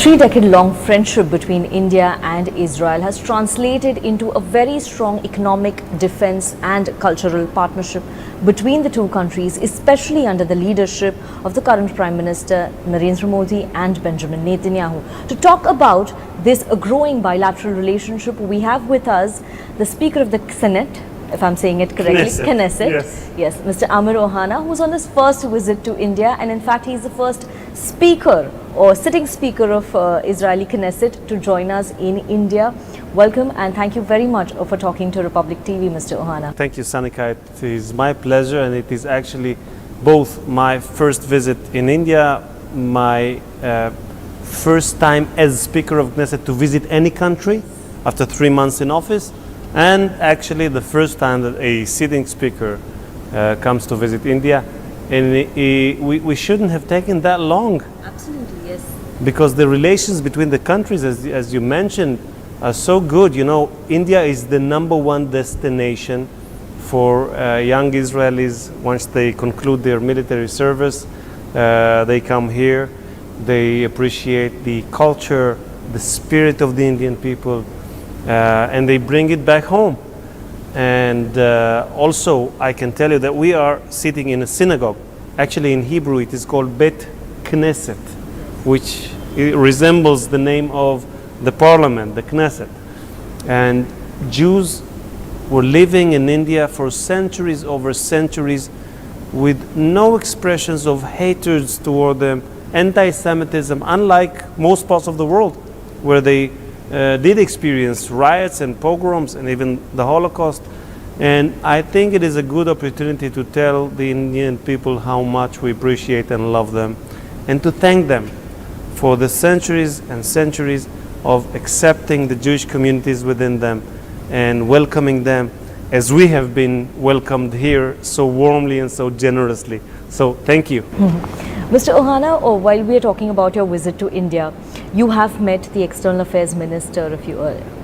Three-decade-long friendship between India and Israel has translated into a very strong economic, defense and cultural partnership between the two countries, especially under the leadership of the current Prime Minister Narendra Modi and Benjamin Netanyahu. To talk about this growing bilateral relationship, we have with us the Speaker of the Senate, if I'm saying it correctly, Knesset. Yes, Mr. Amir Ohana, who's on his first visit to India, and in fact he's the first speaker or sitting speaker of Israeli Knesset to join us in India. Welcome and thank you very much for talking to Republic TV, Mr. Ohana. Thank you, Sanika. It is my pleasure, and it is actually both my first visit in India, my first time as Speaker of Knesset to visit any country after 3 months in office, and actually the first time that a sitting speaker comes to visit India. And we shouldn't have taken that long. Absolutely, yes. Because the relations between the countries, as you mentioned, are so good. You know, India is the #1 destination for young Israelis. Once they conclude their military service, they come here, they appreciate the culture, the spirit of the Indian people, and they bring it back home. And also, I can tell you that we are sitting in a synagogue. Actually, in Hebrew, it is called Bet Knesset, which resembles the name of the parliament, the Knesset. And Jews were living in India for centuries over centuries with no expressions of hatred toward them, anti-Semitism, unlike most parts of the world, where they did experience riots and pogroms and even the Holocaust. And I think it is a good opportunity to tell the Indian people how much we appreciate and love them, and to thank them for the centuries and centuries of accepting the Jewish communities within them and welcoming them as we have been welcomed here so warmly and so generously. So thank you. Mr. Ohana, while we are talking about your visit to India, you have met the External Affairs Minister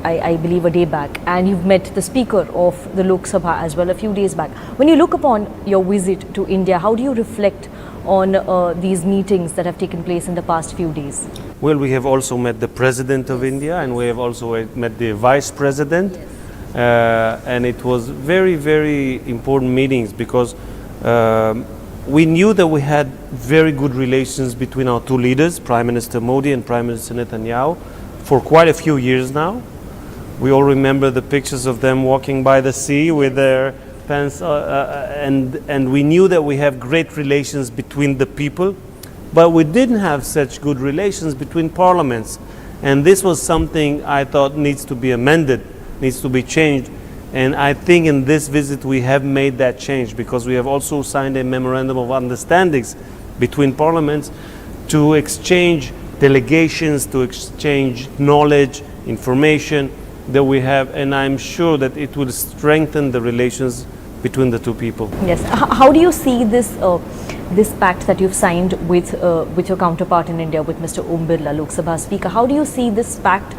I believe a day back, and you've met the Speaker of the Lok Sabha as well a few days back. When you look upon your visit to India, how do you reflect on these meetings that have taken place in the past few days? Well, we have also met the President of India, and we have also met the Vice President. And it was very, very important meetings because we knew that we had very good relations between our two leaders, Prime Minister Modi and Prime Minister Netanyahu, for quite a few years now. We all remember the pictures of them walking by the sea with their pants, and we knew that we have great relations between the people, but we didn't have such good relations between parliaments. And this was something I thought needs to be amended, needs to be changed. And I think in this visit we have made that change, because we have also signed a memorandum of understandings between parliaments to exchange delegations, to exchange knowledge, information that we have, and I'm sure that it will strengthen the relations between the two people. Yes. How do you see this this pact that you've signed with your counterpart in India, with Mr. Om Birla, Lok Sabha Speaker? How do you see this pact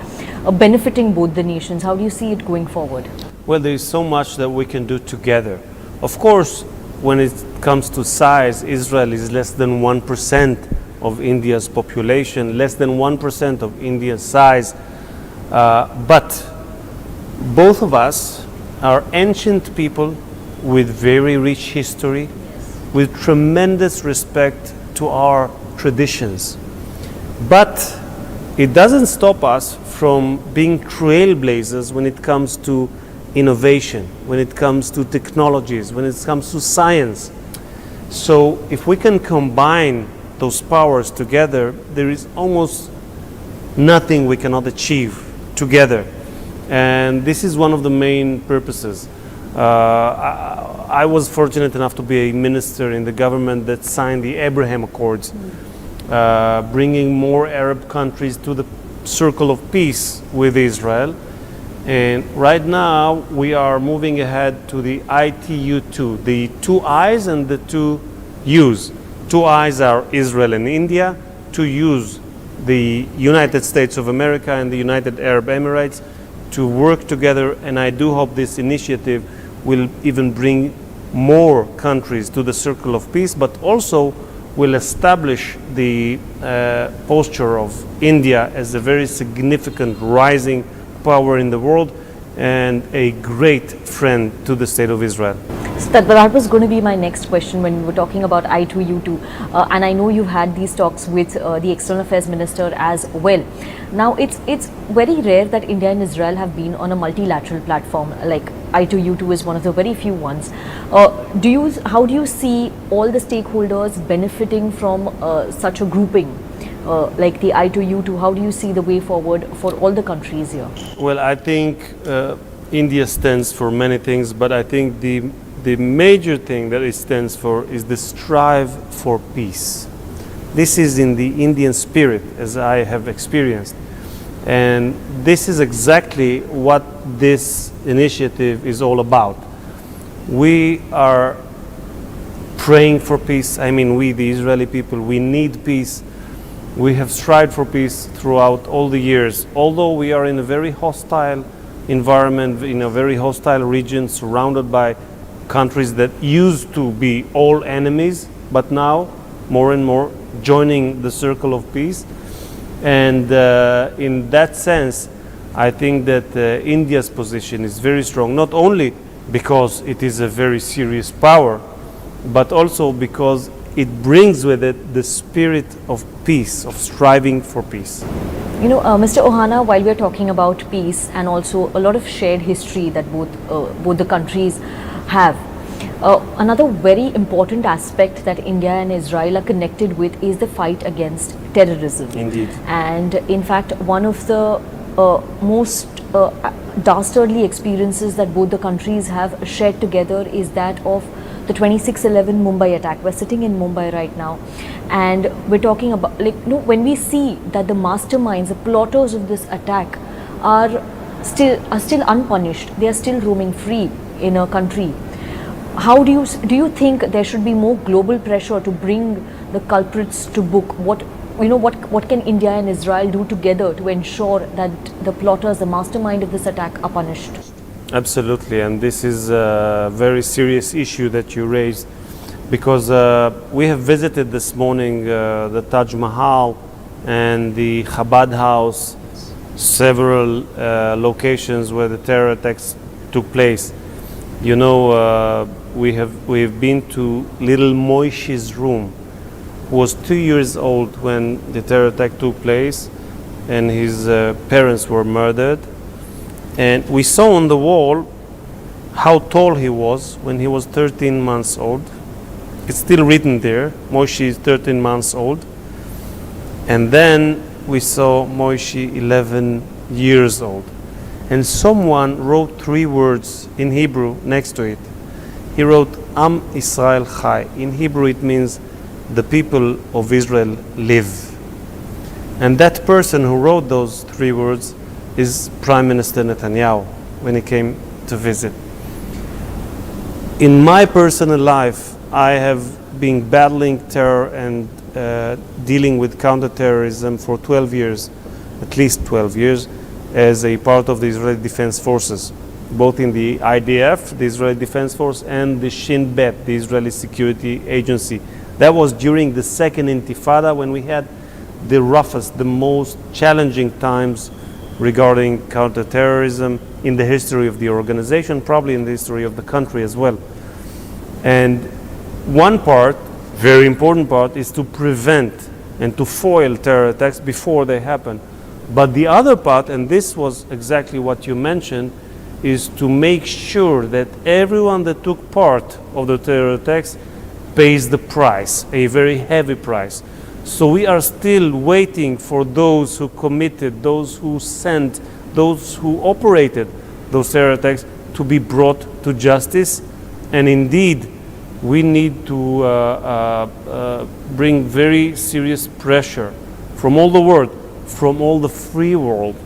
benefiting both the nations? How do you see it going forward? Well, there is so much that we can do together. Of course, when it comes to size, Israel is less than 1% of India's population, less than 1% of India's size. But both of us are ancient people with very rich history, with tremendous respect to our traditions. But it doesn't stop us from being trailblazers when it comes to innovation, when it comes to technologies, when it comes to science. So if we can combine those powers together, there is almost nothing we cannot achieve together. And this is one of the main purposes. I was fortunate enough to be a minister in the government that signed the Abraham Accords, bringing more Arab countries to the circle of peace with Israel. And right now we are moving ahead to the ITU2, the two I's and the two U's. Two I's are Israel and India, two U's the United States of America and the United Arab Emirates, to work together. And I do hope this initiative will even bring more countries to the circle of peace, but also will establish the posture of India as a very significant rising power in the world and a great friend to the state of Israel. That was going to be my next question when we were talking about I2U2, and I know you've had these talks with the External Affairs Minister as well. Now it's very rare that India and Israel have been on a multilateral platform. Like I2U2 is one of the very few ones. How do you see all the stakeholders benefiting from such a grouping like the I2U2? How do you see the way forward for all the countries here? Well, I think India stands for many things, but I think the major thing that it stands for is the strive for peace. This is in the Indian spirit, as I have experienced. And this is exactly what this initiative is all about. We are praying for peace. I mean, we, the Israeli people, we need peace. We have strived for peace throughout all the years. Although we are in a very hostile environment, in a very hostile region, surrounded by countries that used to be all enemies, but now more and more joining the circle of peace. And in that sense, I think that India's position is very strong, not only because it is a very serious power, but also because it brings with it the spirit of peace, of striving for peace. You know, Mr. Ohana, while we're talking about peace and also a lot of shared history that both the countries have, another very important aspect that India and Israel are connected with is the fight against terrorism. Indeed. And in fact, one of the most dastardly experiences that both the countries have shared together is that of the 26/11 Mumbai attack. We're sitting in Mumbai right now, and we're talking about, like, you know, when we see that the masterminds, the plotters of this attack are still unpunished, they are still roaming free in a country. How do you think there should be more global pressure to bring the culprits to book? What can India and Israel do together to ensure that the plotters, the mastermind of this attack, are punished? Absolutely, and this is a very serious issue that you raised, because we have visited this morning the Taj Mahal and the Chabad house, several locations where the terror attacks took place. You know, we've been to little Moishe's room, who was 2 years old when the terror attack took place, and his parents were murdered. And we saw on the wall how tall he was when he was 13 months old. It's still written there, Moshe is 13 months old. And then we saw Moshe 11 years old. And someone wrote 3 words in Hebrew next to it. He wrote, Am Israel Chai. In Hebrew it means the people of Israel live. And that person who wrote those 3 words is Prime Minister Netanyahu when he came to visit. In my personal life, I have been battling terror and dealing with counterterrorism for 12 years, at least 12 years, as a part of the Israeli Defense Forces, both in the IDF, the Israeli Defense Force, and the Shin Bet, the Israeli Security Agency. That was during the second Intifada, when we had the roughest, the most challenging times regarding counterterrorism in the history of the organization, probably in the history of the country as well. And one part, very important part, is to prevent and to foil terror attacks before they happen. But the other part, and this was exactly what you mentioned, is to make sure that everyone that took part of the terror attacks pays the price, a very heavy price. So we are still waiting for those who committed, those who sent, those who operated those terror attacks to be brought to justice. And indeed, we need to bring very serious pressure from all the world, from all the free world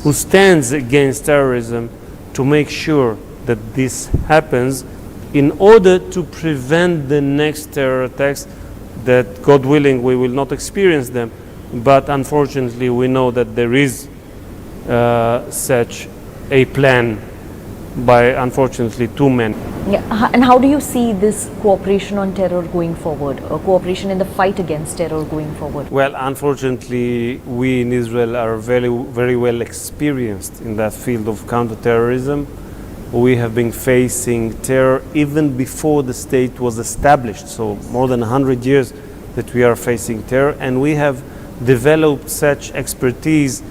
who stands against terrorism, to make sure that this happens in order to prevent the next terror attacks, that, God willing, we will not experience them. But unfortunately, we know that there is such a plan by, unfortunately, too many. Yeah. And how do you see this cooperation on terror going forward, or cooperation in the fight against terror going forward? Well, unfortunately, we in Israel are very, very well experienced in that field of counterterrorism. We have been facing terror even before the state was established, so more than 100 years that we are facing terror, and we have developed such expertise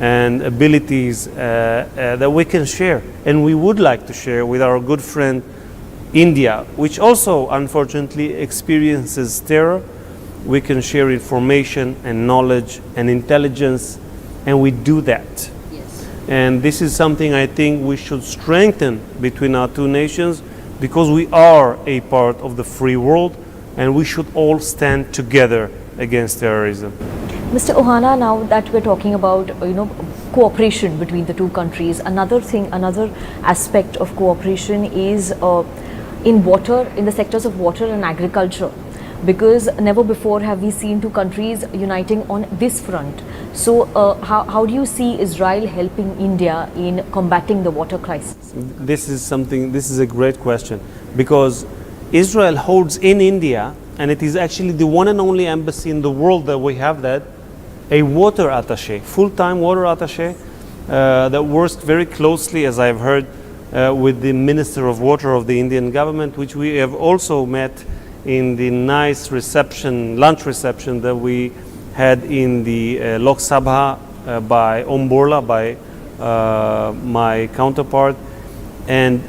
and abilities that we can share, and we would like to share with our good friend India, which also unfortunately experiences terror. We can share information and knowledge and intelligence, and we do that. And this is something I think we should strengthen between our two nations, because we are a part of the free world, and we should all stand together against terrorism. Mr. Ohana, now that we're talking about cooperation between the two countries, another aspect of cooperation is in water, in the sectors of water and agriculture, because never before have we seen two countries uniting on this front. So how do you see Israel helping India in combating the water crisis? This is a great question, because Israel holds in India, and it is actually the one and only embassy in the world that we have that, a water attaché, full-time water attaché, that works very closely, as I've heard, with the Minister of Water of the Indian government, which we have also met in the nice lunch reception that we had in the Lok Sabha by Om Borla, by my counterpart. And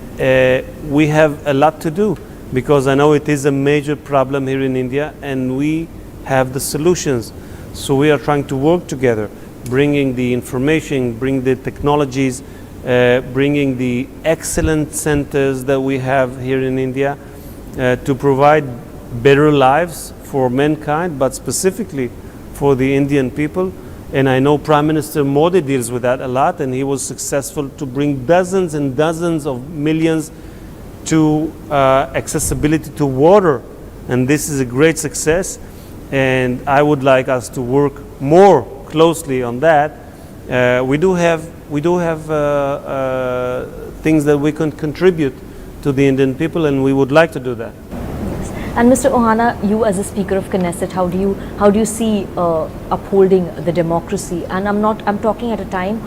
we have a lot to do, because I know it is a major problem here in India, and we have the solutions. So we are trying to work together, bringing the information, bring the technologies, bringing the excellent centers that we have here in India to provide better lives for mankind, but specifically for the Indian people. And I know Prime Minister Modi deals with that a lot, and he was successful to bring dozens and dozens of millions to accessibility to water. And this is a great success. And I would like us to work more closely on that. We do have things that we can contribute to the Indian people, and we would like to do that. Yes. And Mr. Ohana, you as a Speaker of Knesset, how do you see upholding the democracy? And I'm talking at a time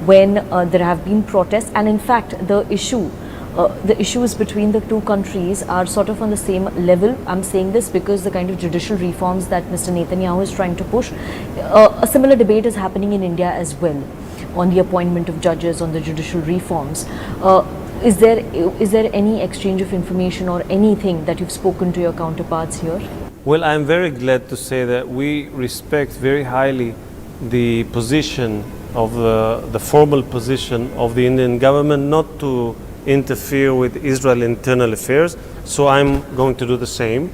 when there have been protests, and in fact the issues between the two countries are sort of on the same level. I'm saying this because the kind of judicial reforms that Mr. Netanyahu is trying to push, a similar debate is happening in India as well on the appointment of judges, on the judicial reforms. Is there any exchange of information or anything that you've spoken to your counterparts here? Well, I'm very glad to say that we respect very highly the position of the formal position of the Indian government not to interfere with Israel's internal affairs. So I'm going to do the same.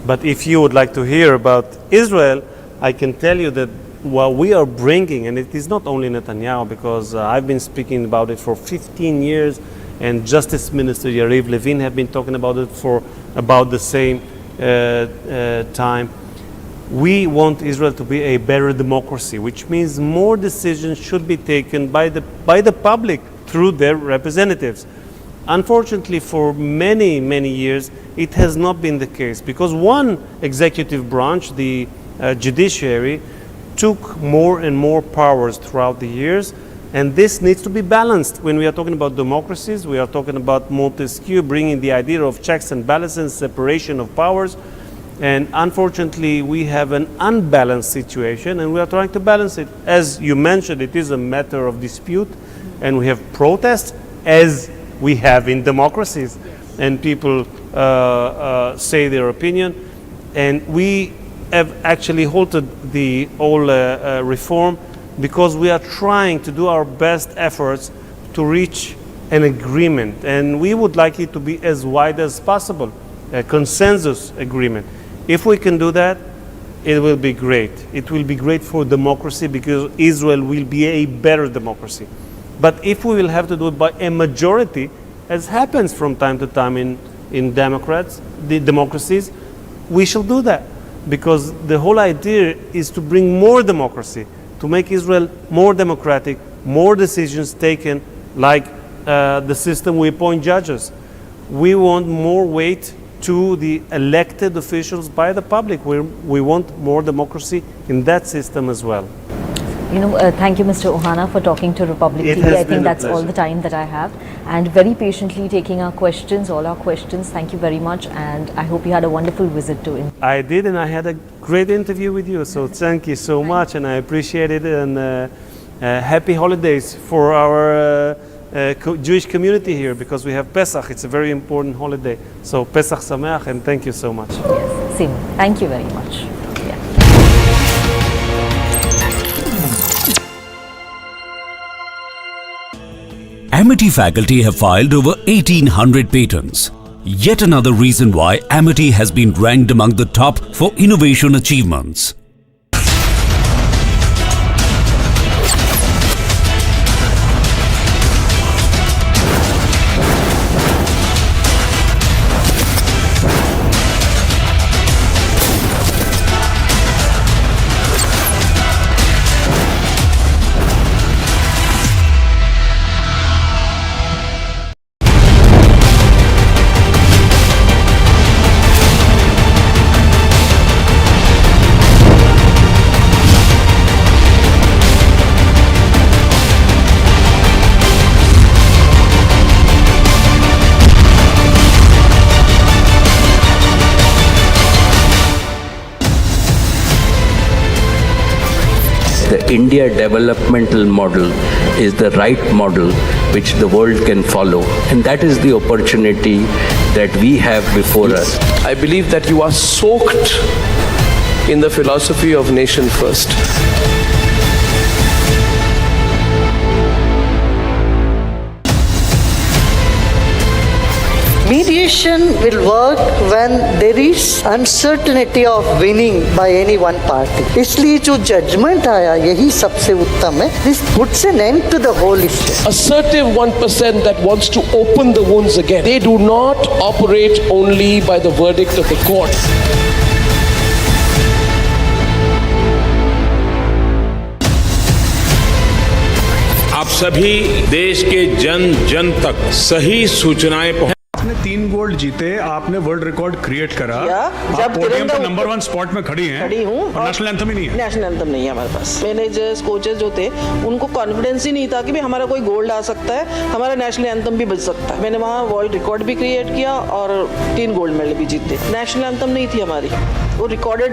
But if you would like to hear about Israel, I can tell you that what we are bringing, and it is not only Netanyahu, because I've been speaking about it for 15 years, and Justice Minister Yariv Levin have been talking about it for about the same time. We want Israel to be a better democracy, which means more decisions should be taken by the public through their representatives. Unfortunately, for many, many years, it has not been the case, because one executive branch, the judiciary, took more and more powers throughout the years, and this needs to be balanced. When we are talking about democracies, we are talking about Montesquieu bringing the idea of checks and balances, separation of powers, and unfortunately we have an unbalanced situation, and we are trying to balance it. As you mentioned, it is a matter of dispute, and we have protests, as we have in democracies, and people say their opinion, and we have actually halted the whole reform because we are trying to do our best efforts to reach an agreement, and we would like it to be as wide as possible, a consensus agreement. If we can do that, it will be great. It will be great for democracy, because Israel will be a better democracy. But if we will have to do it by a majority, as happens from time to time in democracies, we shall do that. Because the whole idea is to bring more democracy, to make Israel more democratic, more decisions taken, like the system we appoint judges. We want more weight to the elected officials by the public. We want more democracy in that system as well. Thank you, Mr. Ohana, for talking to Republic TV. I think that's all the time that I have, and very patiently taking our questions, all our questions. Thank you very much, and I hope you had a wonderful visit to India. I did, and I had a great interview with you, so thank you so much, and I appreciate it, and happy holidays for our Jewish community here, because we have Pesach. It's a very important holiday. So Pesach Sameach, and thank you so much. Yes, same. Thank you very much. Amity faculty have filed over 1,800 patents. Yet another reason why Amity has been ranked among the top for innovation achievements. the India developmental model is the right model which the world can follow. And that is the opportunity that we have before us. I believe that you are soaked in the philosophy of nation first. Mediation will work when there is uncertainty of winning by any one party. इसलिए जो judgment आया यही सबसे उत्तम है. This puts an end to the whole issue. Assertive 1% that wants to open the wounds again. They do not operate only by the verdict of the court. आप सभी देश के जन जन तक सही सूचनाएं आपने 3 गोल्ड जीते, आपने वर्ल्ड रिकॉर्ड क्रिएट करा, आप पोडियम पे नंबर 1 स्पॉट में खड़ी हूँ और नेशनल एंथम ही नहीं है। नेशनल एंथम नहीं है हमारे पास। मैनेजर्स कोचेस जो थे उनको कॉन्फिडेंस ही नहीं था कि भी हमारा कोई गोल्ड आ सकता है, हमारा नेशनल एंथम भी बज सकता है। मैंने वहाँ वर्ल्ड रिकॉर्ड भी क्रिएट किया और 3 गोल्ड मेडल भी जीते। नेशनल एंथम नहीं थी हमारी, वो रिकॉर्डेड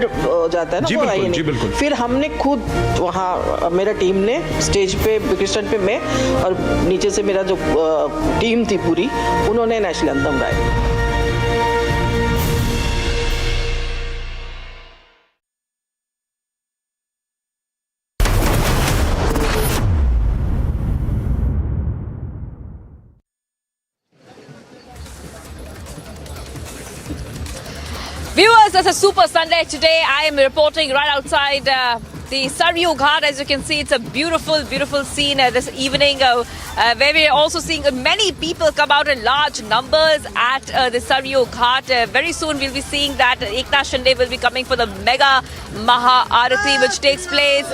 जाता है ना, वो आई नहीं। फिर हमने खुद वहाँ मेरा टीम ने स्टेज पे क्रिस्टन पे मैं और नीचे से मेरा जो टीम थी पूरी, उन्होंने नेशनल एंथम गाया। Viewers, it's a super Sunday today. I am reporting right outside the Saryu Ghat. As you can see, it's a beautiful, beautiful scene this evening where we are also seeing many people come out in large numbers at the Saryu Ghat. Very soon we'll be seeing that Eknath Shinde will be coming for the mega Maha Arati, which takes place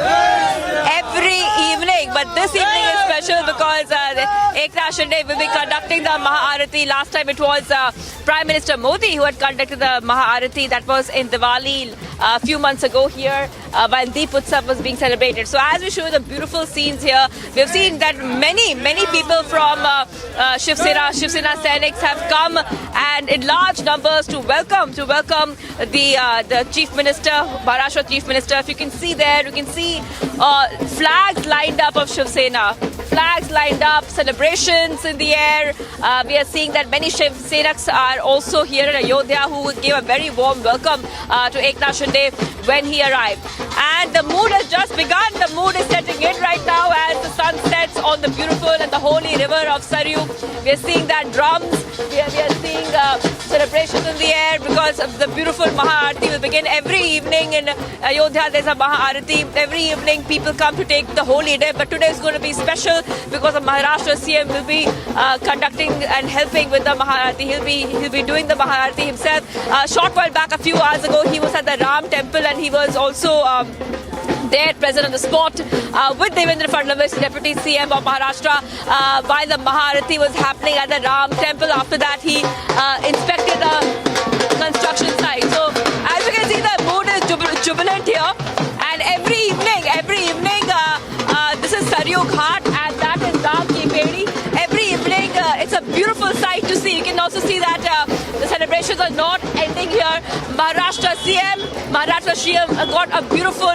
every evening. But this evening is special because Eknath Shinde will be conducting the Maha Arati. Last time it was Prime Minister Modi who had conducted the Maha Arati. That was in Diwali a few months ago here while Deep Utsav was being celebrated. So as we show you the beautiful scenes here, we have seen that many people from Shiv Sena Sainiks have come and in large numbers to welcome the Chief Minister, Maharashtra Chief Minister. If you can see there, you can see flags lined up of Shiv Sena. Flags lined up, celebrations in the air. We are seeing that many Shiv Senaks are also here in Ayodhya who gave a very warm welcome to Eknath Shinde when he arrived. And the mood has just begun. The mood is setting in right now as the sun sets on the beautiful and the holy river of Saryu. We are seeing that drums. We are seeing celebrations in the air because of the beautiful Maha Arati will begin every evening in Ayodhya. There's a Maha Arati. Every evening people come to take the holy day. But today is going to be special because the Maharashtra CM will be conducting and helping with the Maha Arati. He'll be doing the Maha Arati himself. Short while back, a few hours ago, he was at the Ram temple and he was also there present on the spot with Devendra Fadnavis, Deputy CM of Maharashtra, while the Maha Arati was happening at the Ram temple. After that, he inspected the construction site. So as you can see, the mood is jubilant here. And every evening, this is Saryu Ghat and that is Ram Ki Pedi. Every evening, it's a beautiful sight to see. You can also see that the celebrations are not ending here. Maharashtra CM got a beautiful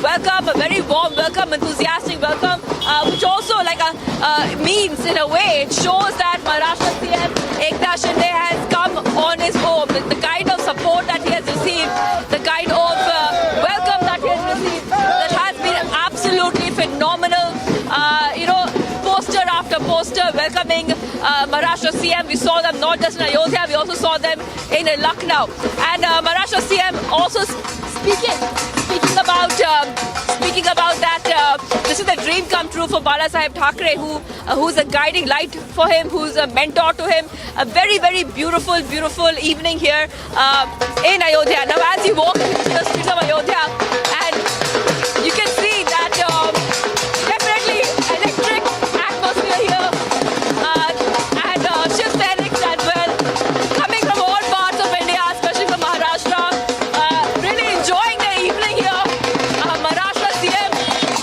welcome, a very warm welcome, enthusiastic welcome, which also means in a way, it shows that Maharashtra CM Eknath Shinde has come on his own. The kind of support that he has received, the kind of welcome that he has received, that has been absolutely phenomenal. Poster after poster welcoming Maharashtra CM. We saw them not just in Ayodhya, we also saw them in Lucknow. And Maharashtra CM also speaking about that, this is a dream come true for Bala Saheb Thackeray, who's a guiding light for him, who's a mentor to him. A very, very beautiful evening here in Ayodhya. Now, as you walk through the streets of Ayodhya, and you can see that definitely electric atmosphere here, and Shiv Senics as well, coming from all parts of India, especially from Maharashtra, really enjoying the evening here. Maharashtra CM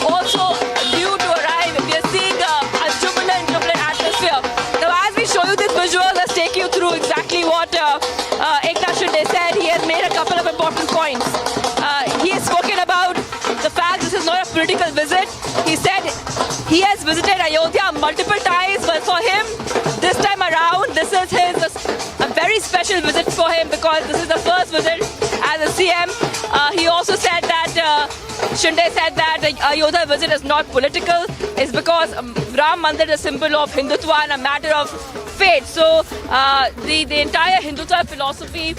also due to arrive. We are seeing a jubilant atmosphere. Now, as we show you this visual, let's take you through exactly what Eknath Shinde said. He has made a couple of important points. He has spoken about the fact this political visit. He said he has visited Ayodhya multiple times, but for him, this time around, this is a very special visit for him because this is the first visit as a CM. He also said that Shinde said that the Ayodhya visit is not political. It's because Ram Mandir is a symbol of Hindutva and a matter of faith. So the entire Hindutva philosophy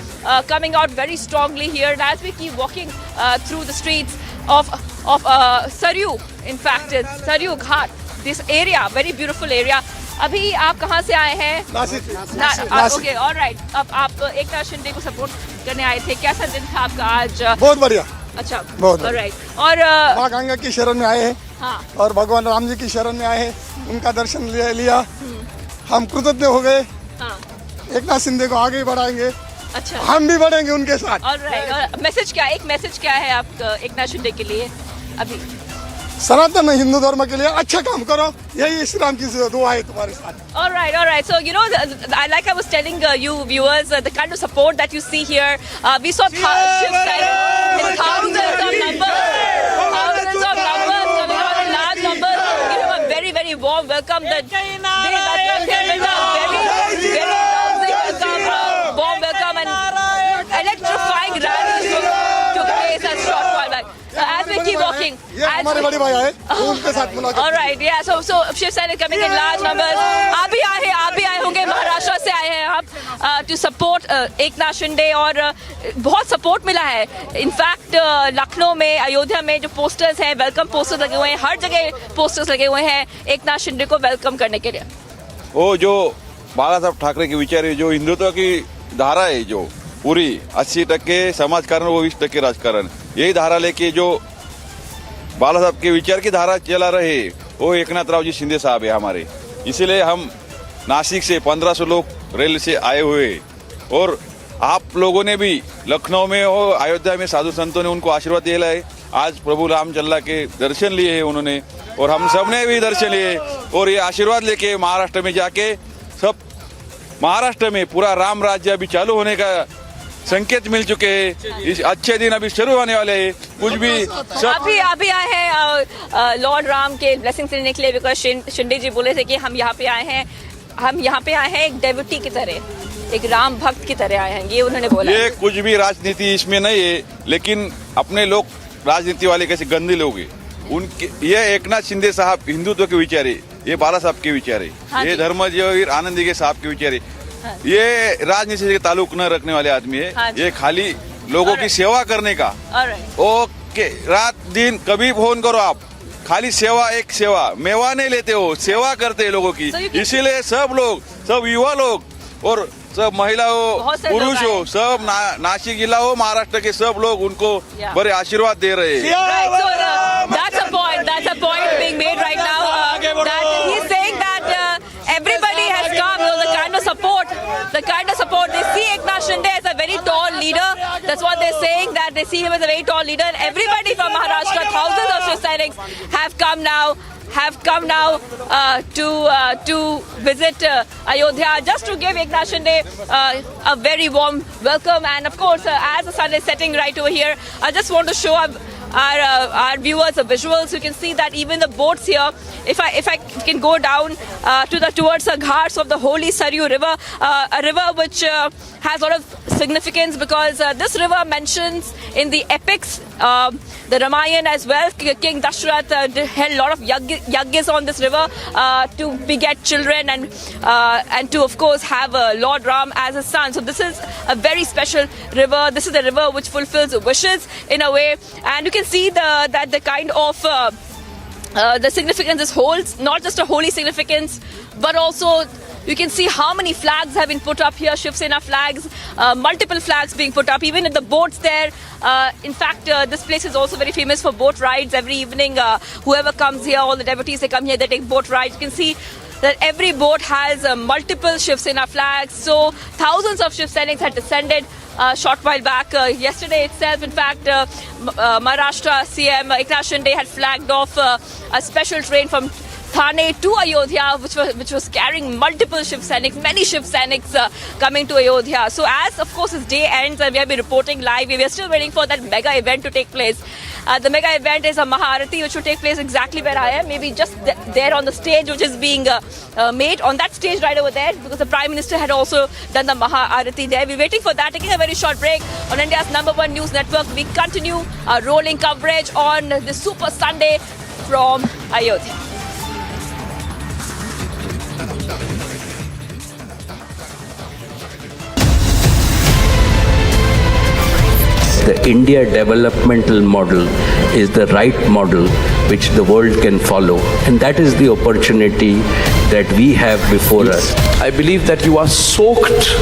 coming out very strongly here. And as we keep walking through the streets of Saryu, in fact, it's Saryu Ghat, this area, very beautiful area. अभी आप कहाँ से आए हैं? Nashik. Okay, alright. अब आप एकनाथ शिंदे को support करने आए थे, कैसा दिन था आपका आज? बहुत बढ़िया। अच्छा, बहुत ऑलराइट। और माँ गंगा की शरण में आए हैं। हाँ। और भगवान राम जी की शरण में आए हैं, उनका दर्शन लिया। हम कृतज्ञ हो गए। हाँ। एकनाथ शिंदे को आगे बढ़ाएंगे। अच्छा। हम भी बढ़ेंगे उनके साथ। ऑलराइट। और मैसेज क्या है? एक मैसेज क्या है आप एकनाथ शिंदे के लिए अभी? सनातन हिंदू धर्म के लिए अच्छा काम करो, यही श्री राम की दुआ है तुम्हारे साथ। All right. So like I was telling you viewers, the kind of support that you see here, we saw thousands of numbers coming out in large numbers. Give him a very, very warm welcome. The day that comes here with a very, very rousing welcome, warm welcome, and electrifying rallies took place at short while back. As we keep walking, हमारे बड़े भाई आए, उनके साथ मुलाकात। All right, yeah. So Shiv Sena coming in large numbers. आप भी आए होंगे, महाराष्ट्र से आए हैं आप to support एकनाथ शिंदे और बहुत सपोर्ट मिला है। इनफैक्ट लखनऊ में, अयोध्या में जो पोस्टर्स हैं, वेलकम पोस्टर्स लगे हुए हैं, हर जगह पोस्टर्स लगे हुए हैं एकनाथ शिंदे को वेलकम करने के लिए। वो जो बाला साहब ठाकरे के विचार है, जो हिंदुत्व की धारा है, जो पूरी 80% समाजकारण, वो 20% राजकारण, यही धारा लेके जो बाला साहब के विचार की धारा चला रहे, वो एकनाथ राव जी शिंदे साहब है हमारे। इसीलिए हम नासिक से 1500 लोग रेल से आए हुए, और आप लोगों ने भी लखनऊ में और अयोध्या में साधु संतों ने उनको आशीर्वाद दिया है। आज प्रभु रामचल्ला के दर्शन लिए हैं उन्होंने, और हम सब ने भी दर्शन लिए, और ये आशीर्वाद लेके महाराष्ट्र में जाके सब महाराष्ट्र में पूरा राम राज्य अभी चालू होने का संकेत मिल चुके हैं। इस अच्छे दिन अभी शुरू होने वाले हैं। कुछ भी आप भी आए हैं लॉर्ड राम के ब्लेसिंग्स लेने के लिए, बिकॉज शिंदे जी बोले थे कि हम यहाँ पे आए हैं एक डेवोटी की तरह, एक राम भक्त की तरह आए हैं, ये उन्होंने बोला। ये कुछ भी राजनीति इसमें नहीं है, लेकिन अपने लोग राजनीति वाले कैसे गंदे लोग हैं, उनके ये एकनाथ शिंदे साहब हिंदुत्व के विचार है, ये बाला साहब के विचार है, ये धर्मजीवी आनंदी के साहब के विचार है। ये राजनीति से ताल्लुक न रखने वाले आदमी है, ये खाली लोगों की सेवा करने का। ओके, रात दिन कभी फोन करो आप, खाली सेवा, एक सेवा, मेवा नहीं लेते हो, सेवा करते हैं लोगों की। इसीलिए सब लोग, सब युवा लोग और सब महिला हो, पुरुष हो, सब नासिक जिला हो, महाराष्ट्र के सब लोग उनको बड़े आशीर्वाद दे रहे हैं। That's a point being made right now. That he's saying that everybody has come. The kind of support they see Eknath Shinde as a very tall leader. That's what they're saying. That they see him as a very tall leader. And everybody from Maharashtra, thousands of Shiv Sainiks have come now to visit Ayodhya, just to give Eknath Shinde a very warm welcome. And of course, as the sun is setting right over here, I just want to show up our viewers the visuals. You can see that even the boats here, if I can go down towards the ghats of the holy Saryu river, a river which has a lot of significance, because this river mentions in the epics, the Ramayana as well. King Dashrath held a lot of yajnas on this river to beget children and to of course have Lord Ram as his son. So this is a very special river. This is a river which fulfills wishes in a way, and you can see that the kind of the significance this holds, not just a holy significance, but also you can see how many flags have been put up here, Shiv Sena flags, multiple flags being put up, even in the boats there. In fact, this place is also very famous for boat rides. Every evening, whoever comes here, all the devotees, they come here, they take boat rides. You can see that every boat has multiple Shiv Sena flags. So thousands of Shiv Seniks had descended short while back. Yesterday itself, in fact, Maharashtra CM Eknath Shinde had flagged off a special train from Thane to Ayodhya, which was carrying multiple Shiv Sainiks, many Shiv Sainiks coming to Ayodhya. So as of course this day ends and we have been reporting live, we are still waiting for that mega event to take place. The mega event is a Maharati which will take place exactly where I am, maybe just there on the stage which is being made on that stage right over there, because the Prime Minister had also done the Maharati there. We're waiting for that. Taking a very short break on India's #1 news network. We continue our rolling coverage on the Super Sunday from Ayodhya. The India developmental model is the right model which the world can follow, and that is the opportunity that we have before us. I believe that you are soaked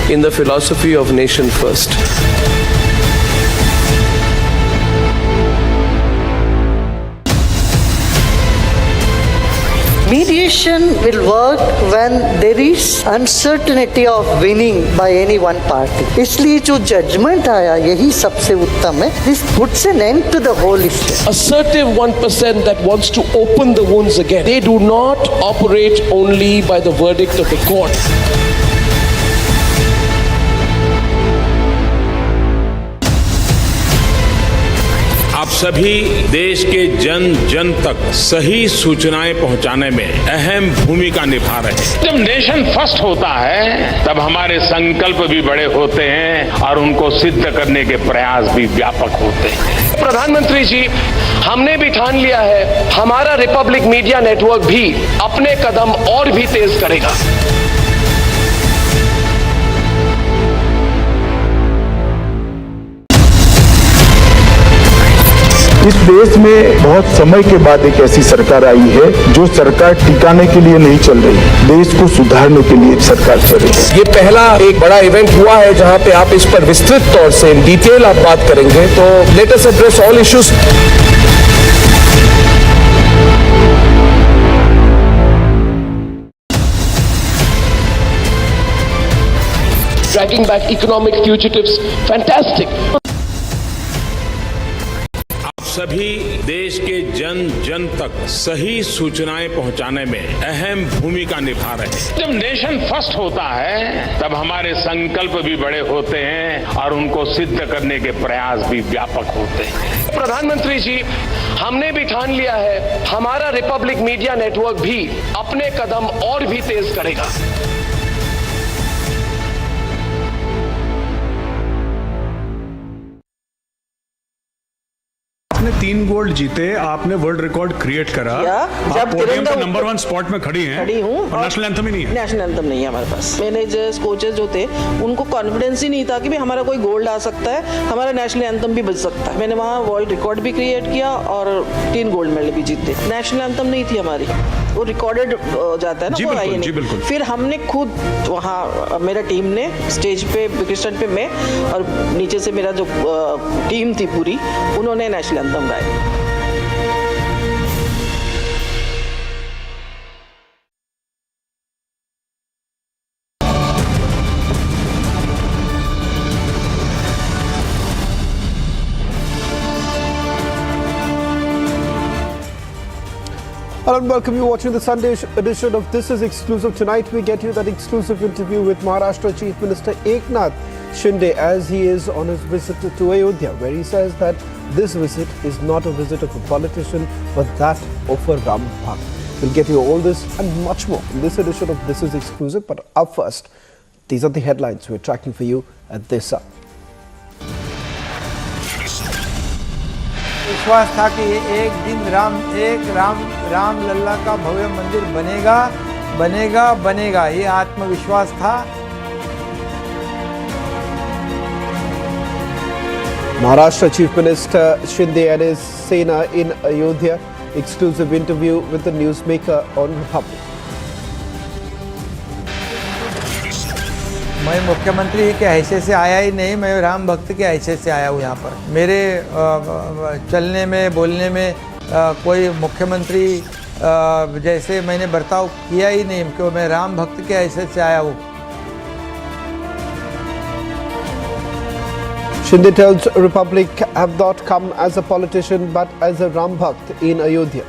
in the philosophy of nation first. Mediation will work when there is uncertainty of winning by any one party. इसलिए जो judgment आया यही सबसे उत्तम है. This puts an end to the whole issue. Assertive 1% that wants to open the wounds again. They do not operate only by the verdict of the court. आप सभी देश के जन जन तक सही सूचनाएं पहुंचाने में अहम भूमिका निभा रहे हैं। जब नेशन फर्स्ट होता है तब हमारे संकल्प भी बड़े होते हैं और उनको सिद्ध करने के प्रयास भी व्यापक होते हैं। प्रधानमंत्री जी, हमने भी ठान लिया है, हमारा रिपब्लिक मीडिया नेटवर्क भी अपने कदम और भी तेज करेगा। इस देश में बहुत समय के बाद एक ऐसी सरकार आई है जो सरकार टिकाने के लिए नहीं चल रही, देश को सुधारने के लिए सरकार चल रही है। ये पहला एक बड़ा इवेंट हुआ है जहां पे आप इस पर विस्तृत तौर से इन डिटेल आप बात करेंगे, तो let us address all issues. Dragging back economic fugitives, fantastic. सभी देश के जन जन तक सही सूचनाएं पहुंचाने में अहम भूमिका निभा रहे हैं। जब नेशन फर्स्ट होता है तब हमारे संकल्प भी बड़े होते हैं और उनको सिद्ध करने के प्रयास भी व्यापक होते हैं। प्रधानमंत्री जी, हमने भी ठान लिया है, हमारा रिपब्लिक मीडिया नेटवर्क भी अपने कदम और भी तेज करेगा। आपने 3 गोल्ड जीते, आपने वर्ल्ड रिकॉर्ड क्रिएट करा, आप पोडियम पे नंबर 1 स्पॉट में खड़ी हूँ और नेशनल एंथम ही नहीं है। नेशनल एंथम नहीं है हमारे पास। मैनेजर्स, कोचेस जो थे उनको कॉन्फिडेंस ही नहीं था कि भी हमारा कोई गोल्ड आ सकता है, हमारा नेशनल एंथम भी बज सकता है। मैंने वहाँ वर्ल्ड रिकॉर्ड भी क्रिएट किया और 3 गोल्ड मेडल भी जीते। नेशनल एंथम नहीं थी हमारी, वो रिकॉर्डेड जाता है ना, वो आई नहीं। फिर हमने खुद वहाँ, मेरा टीम ने स्टेज पे क्रिस्टन पे मैं और नीचे से मेरा जो टीम थी पूरी, उन्होंने नेशनल एंथम गाया। Hello and welcome. You're watching the Sunday edition of This Is Exclusive. Tonight we get you that exclusive interview with Maharashtra Chief Minister Eknath Shinde as he is on his visit to Ayodhya, where he says that this visit is not a visit of a politician but that of a Ram Bhakt. We'll get you all this and much more in this edition of This Is Exclusive. But up first, these are the headlines we're tracking for you at this hour. विश्वास था कि एक दिन राम लल्ला का भव्य मंदिर बनेगा, ये आत्मविश्वास था। Maharashtra Chief Minister Shinde and his Sena in Ayodhya. Exclusive interview with the newsmaker on Republic. मैं मुख्यमंत्री के हैसियत से आया ही नहीं, मैं राम भक्त के हैसियत से आया हूँ यहाँ पर। मेरे चलने में, बोलने में कोई मुख्यमंत्री जैसे मैंने बर्ताव किया ही नहीं, क्योंकि मैं राम भक्त के हैसियत से आया हूँ। Shinde tells Republic have not come as a politician but as a Ram Bhakt in Ayodhya.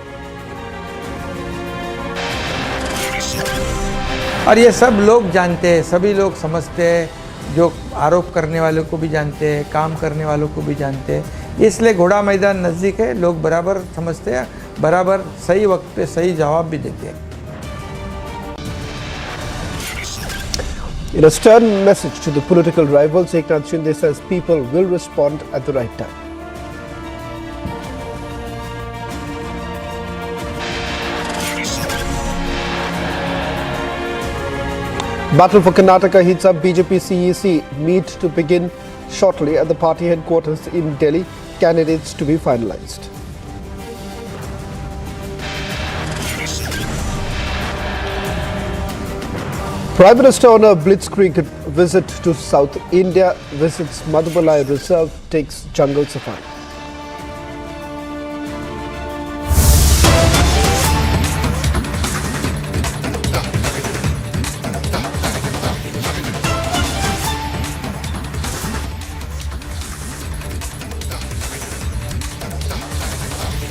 और ये सब लोग जानते हैं, सभी लोग समझते हैं, जो आरोप करने वालों को भी जानते हैं, काम करने वालों को भी जानते हैं। इसलिए घोड़ा मैदान नज़दीक है, लोग बराबर समझते हैं, बराबर सही वक्त पे सही जवाब भी देते हैं। In a stern message to the political rivals, Eknath Shinde says people will respond at the right time. Battle for Karnataka heats up. BJP CEC meet to begin shortly at the party headquarters in Delhi. Candidates to be finalized. Prime Minister on a blitzkrieg visit to South India, visits Madhubalai Reserve, takes jungle safari.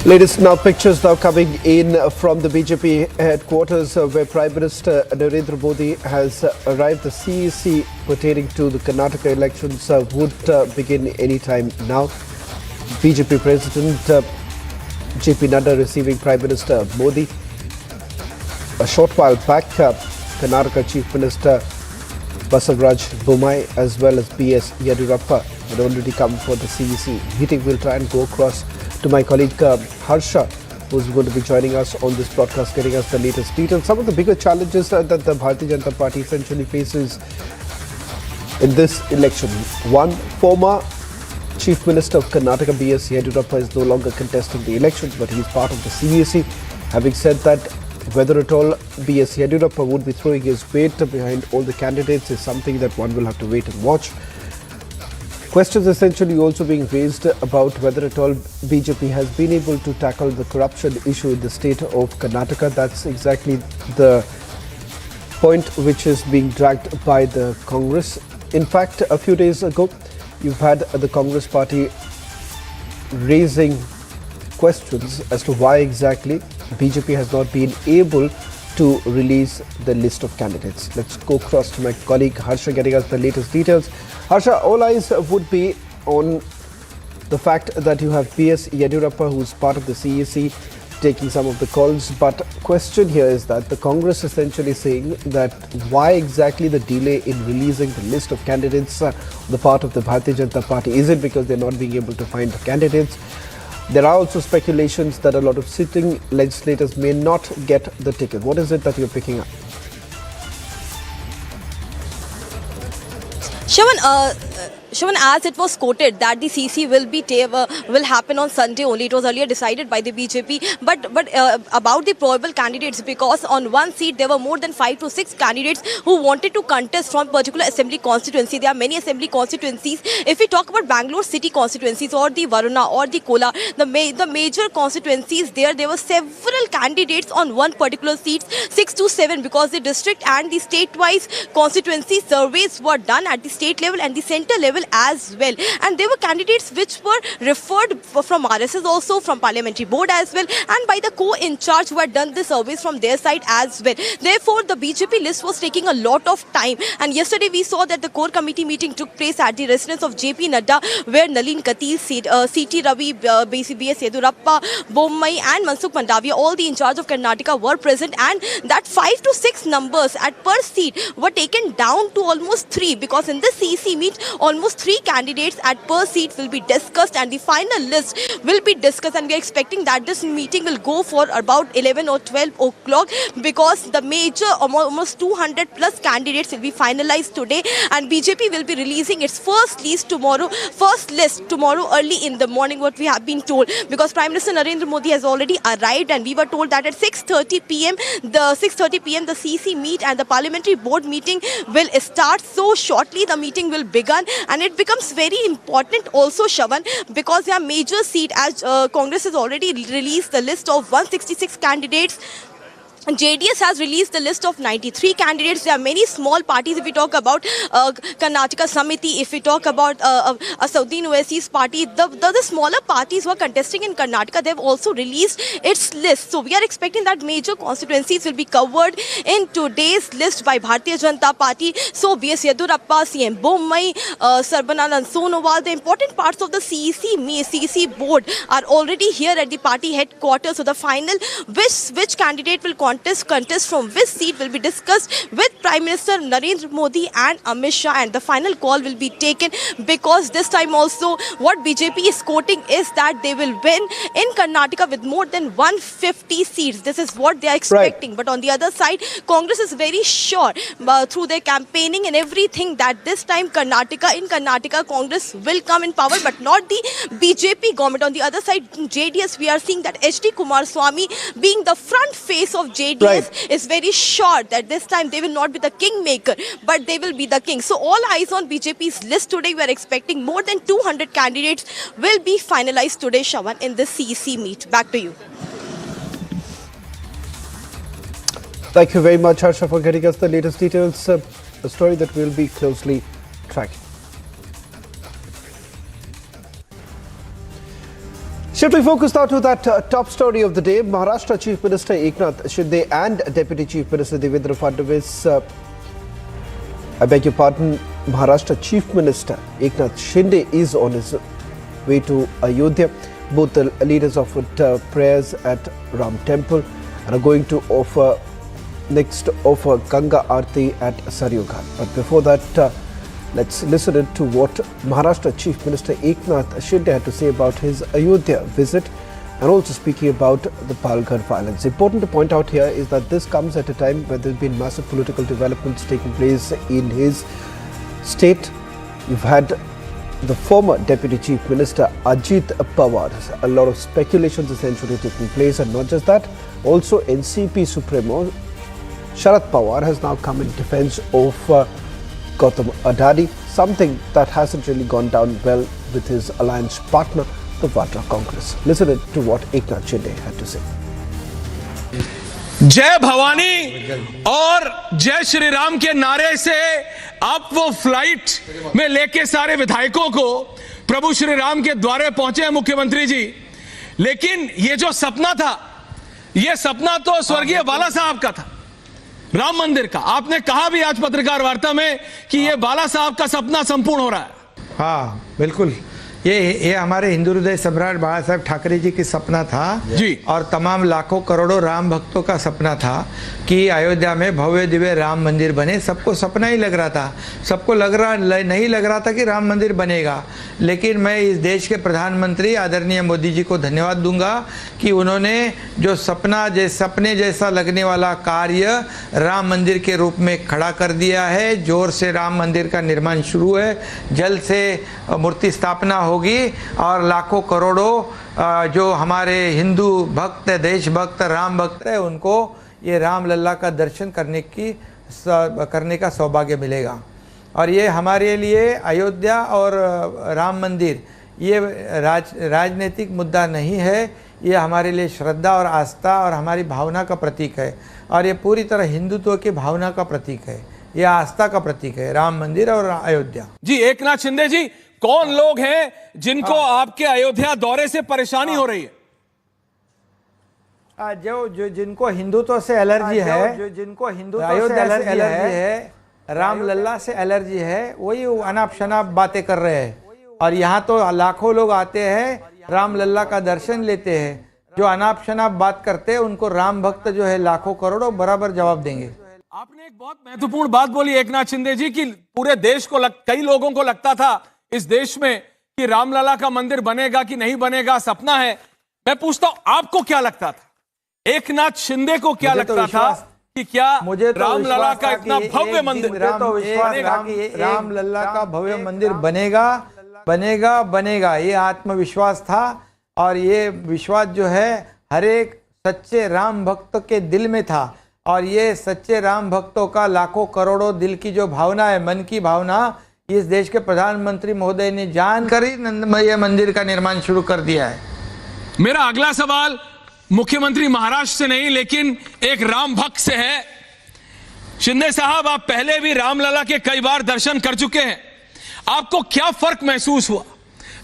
Latest now pictures now coming in from the BJP headquarters where Prime Minister Narendra Modi has arrived. The CEC pertaining to the Karnataka elections would begin any time now. BJP President JP Nadda receiving Prime Minister Modi. A short while back, Karnataka Chief Minister Basavaraj Bommai as well as B.S. Yediyurappa had already come for the CEC meeting. We'll try and go across to my colleague Harsha, who's going to be joining us on this broadcast, getting us the latest details. Some of the bigger challenges that the Bharatiya Janata Party essentially faces in this election. One, former Chief Minister of Karnataka, B.S. Yediyurappa, is no longer contesting the elections, but he's part of the CEC. Having said that, whether at all B.S. Yediyurappa would be throwing his weight behind all the candidates is something that one will have to wait and watch. Questions essentially also being raised about whether at all BJP has been able to tackle the corruption issue in the state of Karnataka. That's exactly the point which is being dragged by the Congress. In fact, a few days ago, you've had the Congress party raising questions as to why exactly BJP has not been able to release the list of candidates. Let's go across to my colleague Harsha getting us the latest details. Harsha, all eyes would be on the fact that you have B.S. Yediyurappa, who's part of the CEC, taking some of the calls. But question here is that the Congress essentially saying that why exactly the delay in releasing the list of candidates on the part of the Bharatiya Janata Party? Is it because they're not being able to find the candidates? There are also speculations that a lot of sitting legislators may not get the ticket. What is it that you're picking up? Shravan, as it was quoted that the CC will happen on Sunday only. It was earlier decided by the BJP. But about the probable candidates, because on one seat there were more than 5 to 6 candidates who wanted to contest from particular assembly constituency. There are many assembly constituencies. If we talk about Bangalore city constituencies or the Varuna or the Kola, the major constituencies there were several candidates on one particular seat, 6 to 7, because the district and the state-wise constituency surveys were done at the state level and the center level as well, and there were candidates which were referred from RSS also, from parliamentary board as well, and by the co-in-charge who had done the surveys from their side as well. Therefore, the BJP list was taking a lot of time, and yesterday we saw that the core committee meeting took place at the residence of JP Nadda, where Nalin Katil, CT Ravi, B.S. Yediyurappa, Bommai and Mansukh Mandavia, all the in charge of Karnataka, were present, and that 5 to 6 numbers at per seat were taken down to almost 3, because in this CEC meet almost 3 candidates at per seat will be discussed and the final list will be discussed, and we are expecting that this meeting will go for about 11 or 12 o'clock, because the major almost 200 plus candidates will be finalized today, and BJP will be releasing its first list tomorrow early in the morning, what we have been told, because Prime Minister Narendra Modi has already arrived, and we were told that at 6:30 p.m. the CC meet and the parliamentary board meeting will start. So shortly the meeting will begin, and it becomes very important also, Shravan, because their major seat, as Congress has already released the list of 166 candidates. JDS has released the list of 93 candidates. There are many small parties. If we talk about Karnataka Samiti, if we talk about Asaduddin Owaisi's party, the smaller parties who are contesting in Karnataka, they've also released its list. So we are expecting that major constituencies will be covered in today's list by Bharatiya Janata Party. So B.S. Yedurappa, CM Bommai, Sarbananand Sonowal, the important parts of the CEC board are already here at the party headquarters. So the final which candidate will contest from which seat will be discussed with Prime Minister Narendra Modi and Amit Shah, and the final call will be taken, because this time also what BJP is quoting is that they will win in Karnataka with more than 150 seats. This is what they are expecting. Right. But on the other side, Congress is very sure through their campaigning and everything that this time in Karnataka Congress will come in power, but not the BJP government. On the other side, JDS, we are seeing that HD Kumaraswamy, being the front face of JDS, right, is very sure that this time they will not be the kingmaker, but they will be the king. So all eyes on BJP's list today. We are expecting more than 200 candidates will be finalized today, Shawan, in the CEC meet. Back to you. Thank you very much, Harsha, for getting us the latest details. A story that we'll be closely tracking. Shifting focus now to that top story of the day. Maharashtra Chief Minister Eknath Shinde and Deputy Chief Minister Devendra Fadnavis, Maharashtra Chief Minister Eknath Shinde is on his way to Ayodhya. Both the leaders offered prayers at Ram Temple and are going to offer Ganga Aarti at Saryu Ghat. But before that, let's listen to what Maharashtra Chief Minister Eknath Shinde had to say about his Ayodhya visit, and also speaking about the Palghar violence. Important to point out here is that this comes at a time where there have been massive political developments taking place in his state. You've had the former Deputy Chief Minister Ajit Pawar. A lot of speculations essentially taking place, and not just that, also NCP Supremo Sharad Pawar has now come in defense of Gautam Adani, something that hasn't really gone down well with his alliance partner, the Vadra Congress. Listen to what Eknath Shinde had to say. जय भवानी और जय श्री राम के नारे से आप वो flight में लेके सारे विधायकों को प्रभु श्री राम के द्वारे पहुंचे हैं मुख्यमंत्री जी। लेकिन ये जो सपना था, ये सपना तो स्वर्गीय बाला साहब का था, राम मंदिर का। आपने कहा भी आज पत्रकार वार्ता में कि ये बाला साहब का सपना संपूर्ण हो रहा है। हाँ बिल्कुल, ये हमारे हिंदू हृदय सम्राट बाला साहब ठाकरे जी की सपना था जी, और तमाम लाखों करोड़ों राम भक्तों का सपना था कि अयोध्या में भव्य दिव्य राम मंदिर बने। सबको सपना ही लग रहा था, सबको नहीं लग रहा था कि राम मंदिर बनेगा। लेकिन मैं इस देश के प्रधानमंत्री आदरणीय मोदी जी को धन्यवाद दूंगा कि उन्होंने जो सपने जैसा लगने वाला कार्य राम मंदिर के रूप में खड़ा कर दिया है। जोर से राम मंदिर का निर्माण शुरू है, जल्द से मूर्ति स्थापना होगी और लाखों करोड़ों जो हमारे हिंदू भक्त, देशभक्त, राम भक्त है, उनको ये राम लल्ला का दर्शन करने का सौभाग्य मिलेगा। और ये हमारे लिए अयोध्या और राम मंदिर ये राजनीतिक मुद्दा नहीं है, ये हमारे लिए श्रद्धा और आस्था और हमारी भावना का प्रतीक है, और ये पूरी तरह हिंदुत्व की भावना का प्रतीक है, ये आस्था का प्रतीक है, राम मंदिर और अयोध्या। जी एकनाथ शिंदे जी, कौन लोग हैं जिनको आपके अयोध्या दौरे से परेशानी हो रही है? जो जिनको हिंदुत्व से एलर्जी है, जो जिनको हिंदुत्व से एलर्जी है, राम लल्ला से एलर्जी है, वही अनाप शनाप बातें कर रहे हैं। और यहाँ तो लाखों लोग आते हैं, राम लल्ला का दर्शन लेते हैं। जो अनाप शनाप बात करते हैं उनको राम भक्त जो है लाखों करोड़ों बराबर जवाब देंगे। आपने एक बहुत महत्वपूर्ण बात बोली एकनाथ शिंदे जी कि पूरे देश को कई लोगों को लगता था इस देश में कि रामलला का मंदिर बनेगा कि नहीं बनेगा, सपना है। मैं पूछता हूं आपको क्या लगता था, एकनाथ शिंदे को क्या लगता था कि क्या रामलला का इतना भव्य मंदिर, रामलला का भव्य मंदिर बनेगा, ये आत्मविश्वास था। और ये विश्वास जो है हर एक सच्चे राम भक्त के दिल में था, और ये सच्चे राम भक्तों का लाखों करोड़ों दिल की जो भावना है, मन की भावना, इस देश के प्रधानमंत्री महोदय ने जानकर ही ये मंदिर का निर्माण शुरू कर दिया है। मेरा अगला सवाल मुख्यमंत्री महाराष्ट्र से नहीं लेकिन एक राम भक्त से है। शिंदे साहब, आप पहले भी रामलला के कई बार दर्शन कर चुके हैं। आपको क्या फर्क महसूस हुआ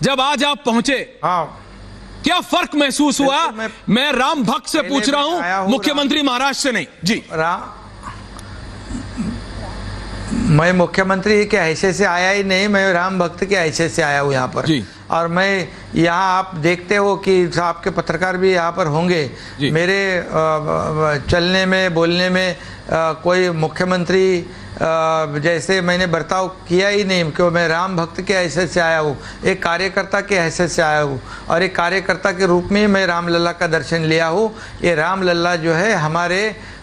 जब आज आप पहुंचे? क्या फर्क महसूस हुआ? मैं राम भक्त से पूछ रहा हूं, मुख्यमंत्री महाराष्ट्र से नहीं। जी, मैं मुख्यमंत्री के हैसियत से आया ही नहीं, मैं राम भक्त के हैसियत से आया हूँ यहाँ पर। और मैं यहाँ, आप देखते हो कि आपके पत्रकार भी यहाँ पर होंगे, मेरे चलने में बोलने में कोई मुख्यमंत्री जैसे मैंने बर्ताव किया ही नहीं, क्यों मैं राम भक्त के हैसियत से आया हूँ, एक कार्यकर्ता के हैसियत से आया हूँ और एक कार्यकर्ता के रूप में मैं रामलला का दर्शन लिया हूँ। ये रामलला जो है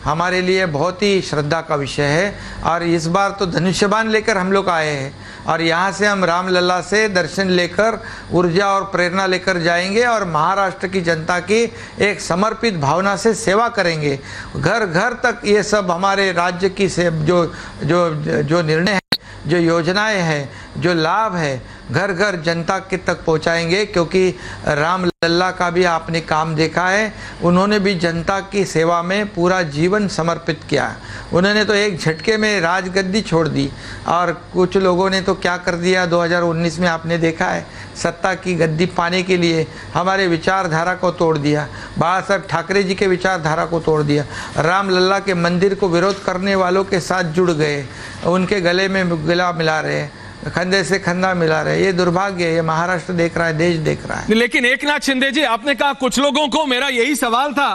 हमारे लिए बहुत ही श्रद्धा का विषय है और इस बार तो धनुष्यबाण लेकर हम लोग आए हैं और यहाँ से हम रामलला से दर्शन लेकर ऊर्जा और प्रेरणा लेकर जाएंगे और महाराष्ट्र की जनता की एक समर्पित भावना से सेवा करेंगे। घर घर तक ये सब हमारे राज्य की जो निर्णय है, जो योजनाएं हैं, जो लाभ है, घर घर जनता के तक पहुंचाएंगे, क्योंकि रामलला का भी आपने काम देखा है। उन्होंने भी जनता की सेवा में पूरा जीवन समर्पित किया। उन्होंने तो एक झटके में राजगद्दी छोड़ दी और कुछ लोगों ने तो क्या कर दिया 2019 में आपने देखा है, सत्ता की गद्दी पाने के लिए हमारे विचारधारा को तोड़ दिया, बाला साहब ठाकरे जी के विचारधारा को तोड़ दिया, रामलला के मंदिर को विरोध करने वालों के साथ जुड़ गए, उनके गले में गला मिला रहे, कंधे से कंधा मिला रहे। ये दुर्भाग्य है, ये महाराष्ट्र देख रहा है, देश देख रहा है। लेकिन एकनाथ शिंदे जी, आपने कहा कुछ लोगों को, मेरा यही सवाल था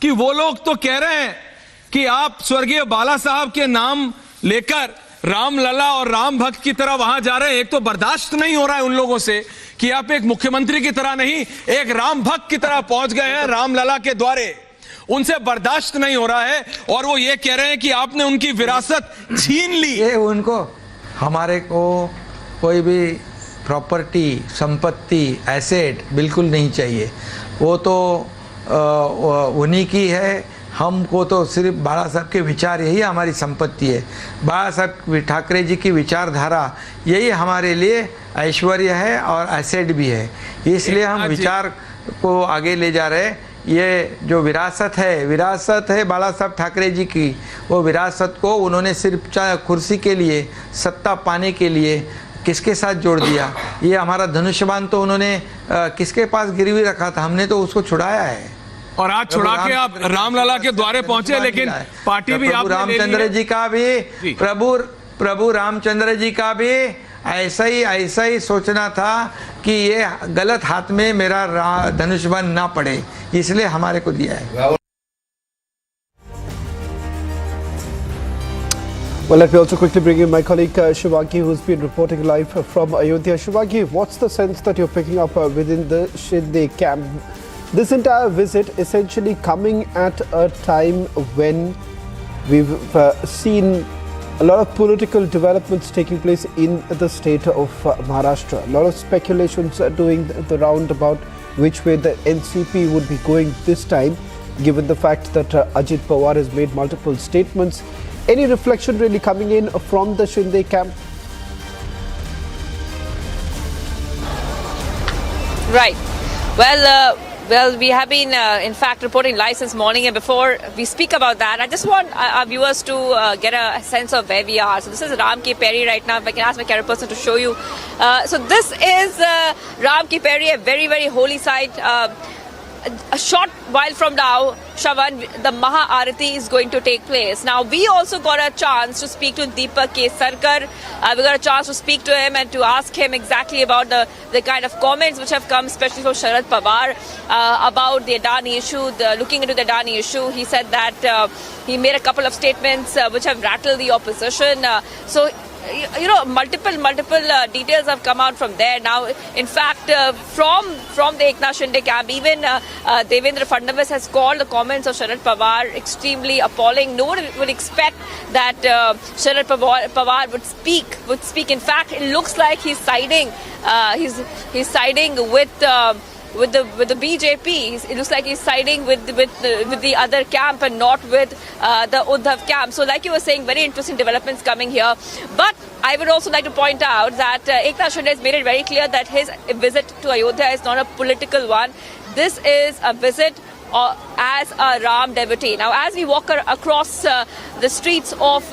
कि वो लोग तो कह रहे हैं कि आप स्वर्गीय बाला साहब के नाम लेकर रामलला और राम भक्त की तरह वहां जा रहे हैं। एक तो बर्दाश्त नहीं हो रहा है उन लोगों से कि आप एक मुख्यमंत्री की तरह नहीं, एक राम भक्त की तरह पहुंच गए हैं रामलला के द्वारे, उनसे बर्दाश्त नहीं हो रहा है और वो ये कह रहे हैं कि आपने उनकी विरासत छीन ली। ये उनको, हमारे को कोई भी प्रॉपर्टी, संपत्ति, एसेट बिल्कुल नहीं चाहिए, वो तो उन्हीं की है। हमको तो सिर्फ बाला साहब के विचार यही हमारी संपत्ति है। बाला साहब ठाकरे जी की विचारधारा यही हमारे लिए ऐश्वर्य है और एसेट भी है, इसलिए हम विचार को आगे ले जा रहे हैं। ये जो विरासत है बाला साहब ठाकरे जी की, वो विरासत को उन्होंने सिर्फ कुर्सी के लिए, सत्ता पाने के लिए किसके साथ जोड़ दिया। ये हमारा धनुष्यबाण तो उन्होंने किसके पास गिरवी रखा था, हमने तो उसको छुड़ाया है और आज छुड़ा के आप रामलला के द्वारे पहुंचे। लेकिन पार्टी भी प्रभु रामचंद्र जी का भी, प्रभु रामचंद्र जी का भी ऐसा ही सोचना था कि ये गलत हाथ में मेरा धनुष्यबाण ना पड़े, इसलिए हमारे को दिया है। Well, let me also quickly bring in my colleague Shivaki, who's been reporting live from Ayodhya. Shivaki, what's the sense that you're picking up within the Shinde camp? This entire visit essentially coming at a time when we've seen a lot of political developments taking place in the state of Maharashtra. A lot of speculations are doing the round about which way the NCP would be going this time, given the fact that Ajit Pawar has made multiple statements. Any reflection really coming in from the Shinde camp? Right. Well, we have been, in fact, reporting live since morning, and before we speak about that, I just want our viewers to get a sense of where we are. So this is Ram Ki Peri right now. If I can ask my camera person to show you. So this is Ram Ki Peri, a very, very holy site. A short while from now, Shravan, the Maha Arati is going to take place. Now, we also got a chance to speak to Deepak K. Sarkar. We got a chance to speak to him and to ask him exactly about the kind of comments which have come, especially from Sharad Pawar, about the Adani issue, looking into the Adani issue. He said that he made a couple of statements which have rattled the opposition. So, you know, multiple details have come out from there. Now, in fact, from the Eknath Shinde camp, even Devendra Fadnavis has called the comments of Sharad Pawar extremely appalling. No one would expect that Sharad Pawar would speak. In fact, it looks like he's siding. He's siding with the BJP. It looks like he's siding with the other camp and not with the Uddhav camp. So like you were saying, very interesting developments coming here. But I would also like to point out that Eknath Shinde has made it very clear that his visit to Ayodhya is not a political one. This is a visit as a Ram devotee. Now, as we walk across the streets of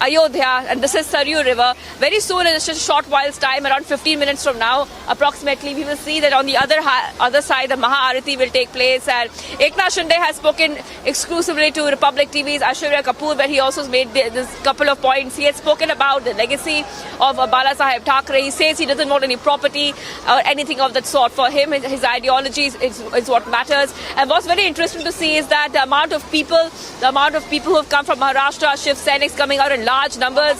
Ayodhya, and this is Saryu River. Very soon, in just a short while's time, around 15 minutes from now, approximately, we will see that on the other side, the Maha-Arati will take place. And Eknath Shinde has spoken exclusively to Republic TV's Aishwarya Kapoor, where he also made this couple of points. He had spoken about the legacy of Bala Saheb Thackeray. He says he doesn't want any property or anything of that sort. For him, his ideology is what matters. And what's very interesting to see is that the amount of people who have come from Maharashtra, Shiv Sainiks coming out in large numbers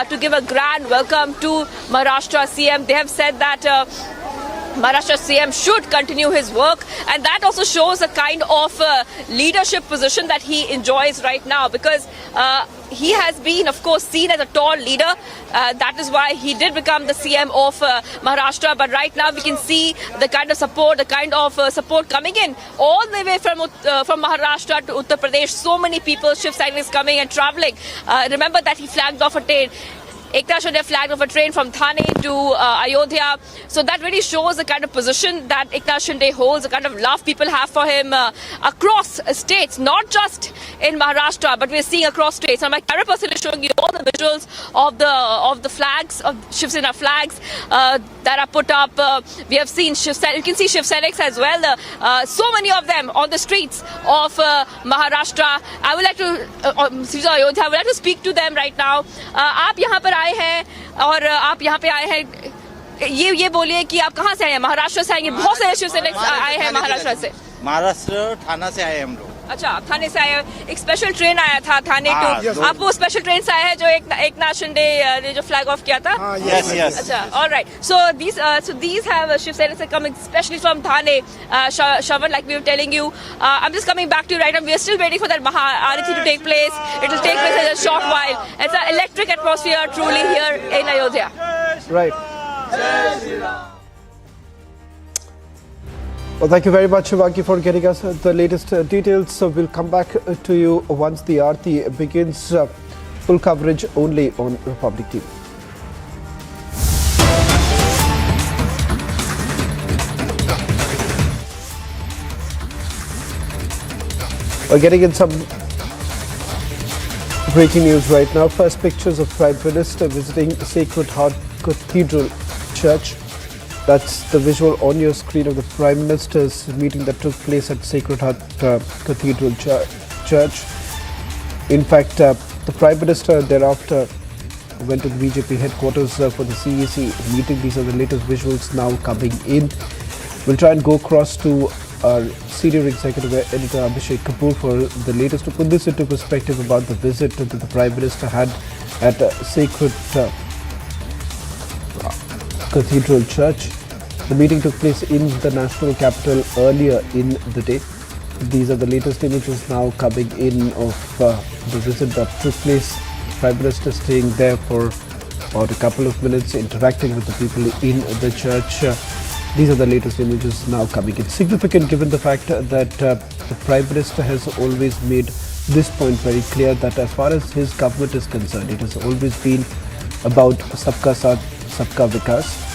to give a grand welcome to Maharashtra CM. They have said that Maharashtra CM should continue his work, and that also shows a kind of leadership position that he enjoys right now, because he has been, of course, seen as a tall leader. That is why he did become the CM of Maharashtra. But right now we can see the kind of support, coming in all the way from Maharashtra to Uttar Pradesh. So many people, Shiv Sainiks coming and traveling. Remember that he flagged off a train. Eknath Shinde flagged off a train from Thane to Ayodhya. So that really shows the kind of position that Eknath Shinde holds, the kind of love people have for him across states, not just in Maharashtra, but we're seeing across states. And my camera person is showing you all the visuals of the flags, of Shiv Sena flags that are put up. We have seen you can see Shiv Sainiks as well. So many of them on the streets of Maharashtra. I would like to Ayodhya. I would like to speak to them right now. आप यहाँ पर आए हैं और आप यहाँ पे आए हैं, ये बोलिए कि आप कहाँ से आए हैं? महाराष्ट्र से आएंगे? बहुत सारे शिव सैनिक आए हैं महाराष्ट्र से। महाराष्ट्र थाना से आए हम लोग। अच्छा, आप थाने से आए। एक स्पेशल ट्रेन आया था थाने टू, आप वो स्पेशल ट्रेन से आए हैं जो एकनाथ शिंदे ने जो फ्लैग ऑफ किया था? Yes, yes. अच्छा, all right. So these have Shiv Sainas coming especially from Thane, Shravan, like we were telling you. I'm just coming back to you right now. We are still waiting for that Maha-Arati to take place. It will take place in a short while. It's an electric atmosphere truly here in Ayodhya. Right. Well, thank you very much, Shivangi, for getting us the latest details. So we'll come back to you once the Aarti begins. Full coverage only on Republic TV. We're getting in some breaking news right now. First pictures of Prime Minister visiting Sacred Heart Cathedral Church. That's the visual on your screen of the Prime Minister's meeting that took place at Sacred Heart Cathedral Church. In fact, the Prime Minister thereafter went to the BJP headquarters for the CEC meeting. These are the latest visuals now coming in. We'll try and go across to our senior executive editor Abhishek Kapoor for the latest to put this into perspective about the visit that the Prime Minister had at Sacred Cathedral Church. The meeting took place in the national capital earlier in the day. These are the latest images now coming in of the visit that took place. Prime Minister staying there for about a couple of minutes, interacting with the people in the church. These are the latest images now coming in. Significant given the fact that the Prime Minister has always made this point very clear that as far as his government is concerned, it has always been about Sabka Saath, Sabka Vikas.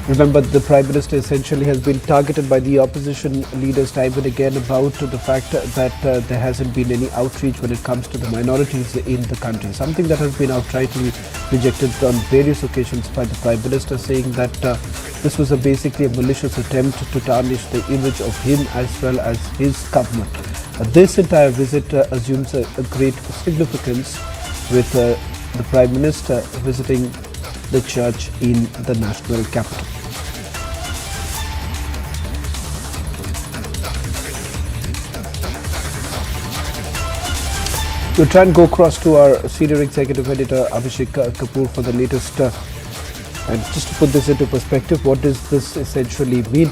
Remember, the Prime Minister essentially has been targeted by the opposition leaders time and again about the fact that there hasn't been any outreach when it comes to the minorities in the country. Something that has been outrightly rejected on various occasions by the Prime Minister, saying that this was basically a malicious attempt to tarnish the image of him as well as his government. This entire visit assumes a great significance with the Prime Minister visiting the church in the national capital. We'll try and go across to our senior executive editor Abhishek Kapoor for the latest and just to put this into perspective, what does this essentially mean?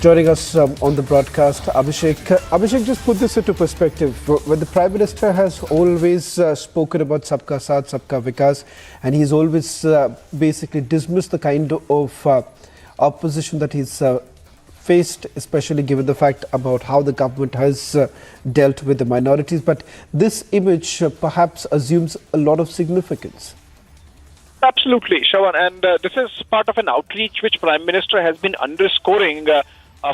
Joining us on the broadcast, Abhishek. Abhishek, just put this into perspective. When the Prime Minister has always spoken about Sabka Saath, Sabka Vikas, and he's always basically dismissed the kind of opposition that he's faced, especially given the fact about how the government has dealt with the minorities. But this image perhaps assumes a lot of significance. Absolutely, Shravan. And this is part of an outreach which Prime Minister has been underscoring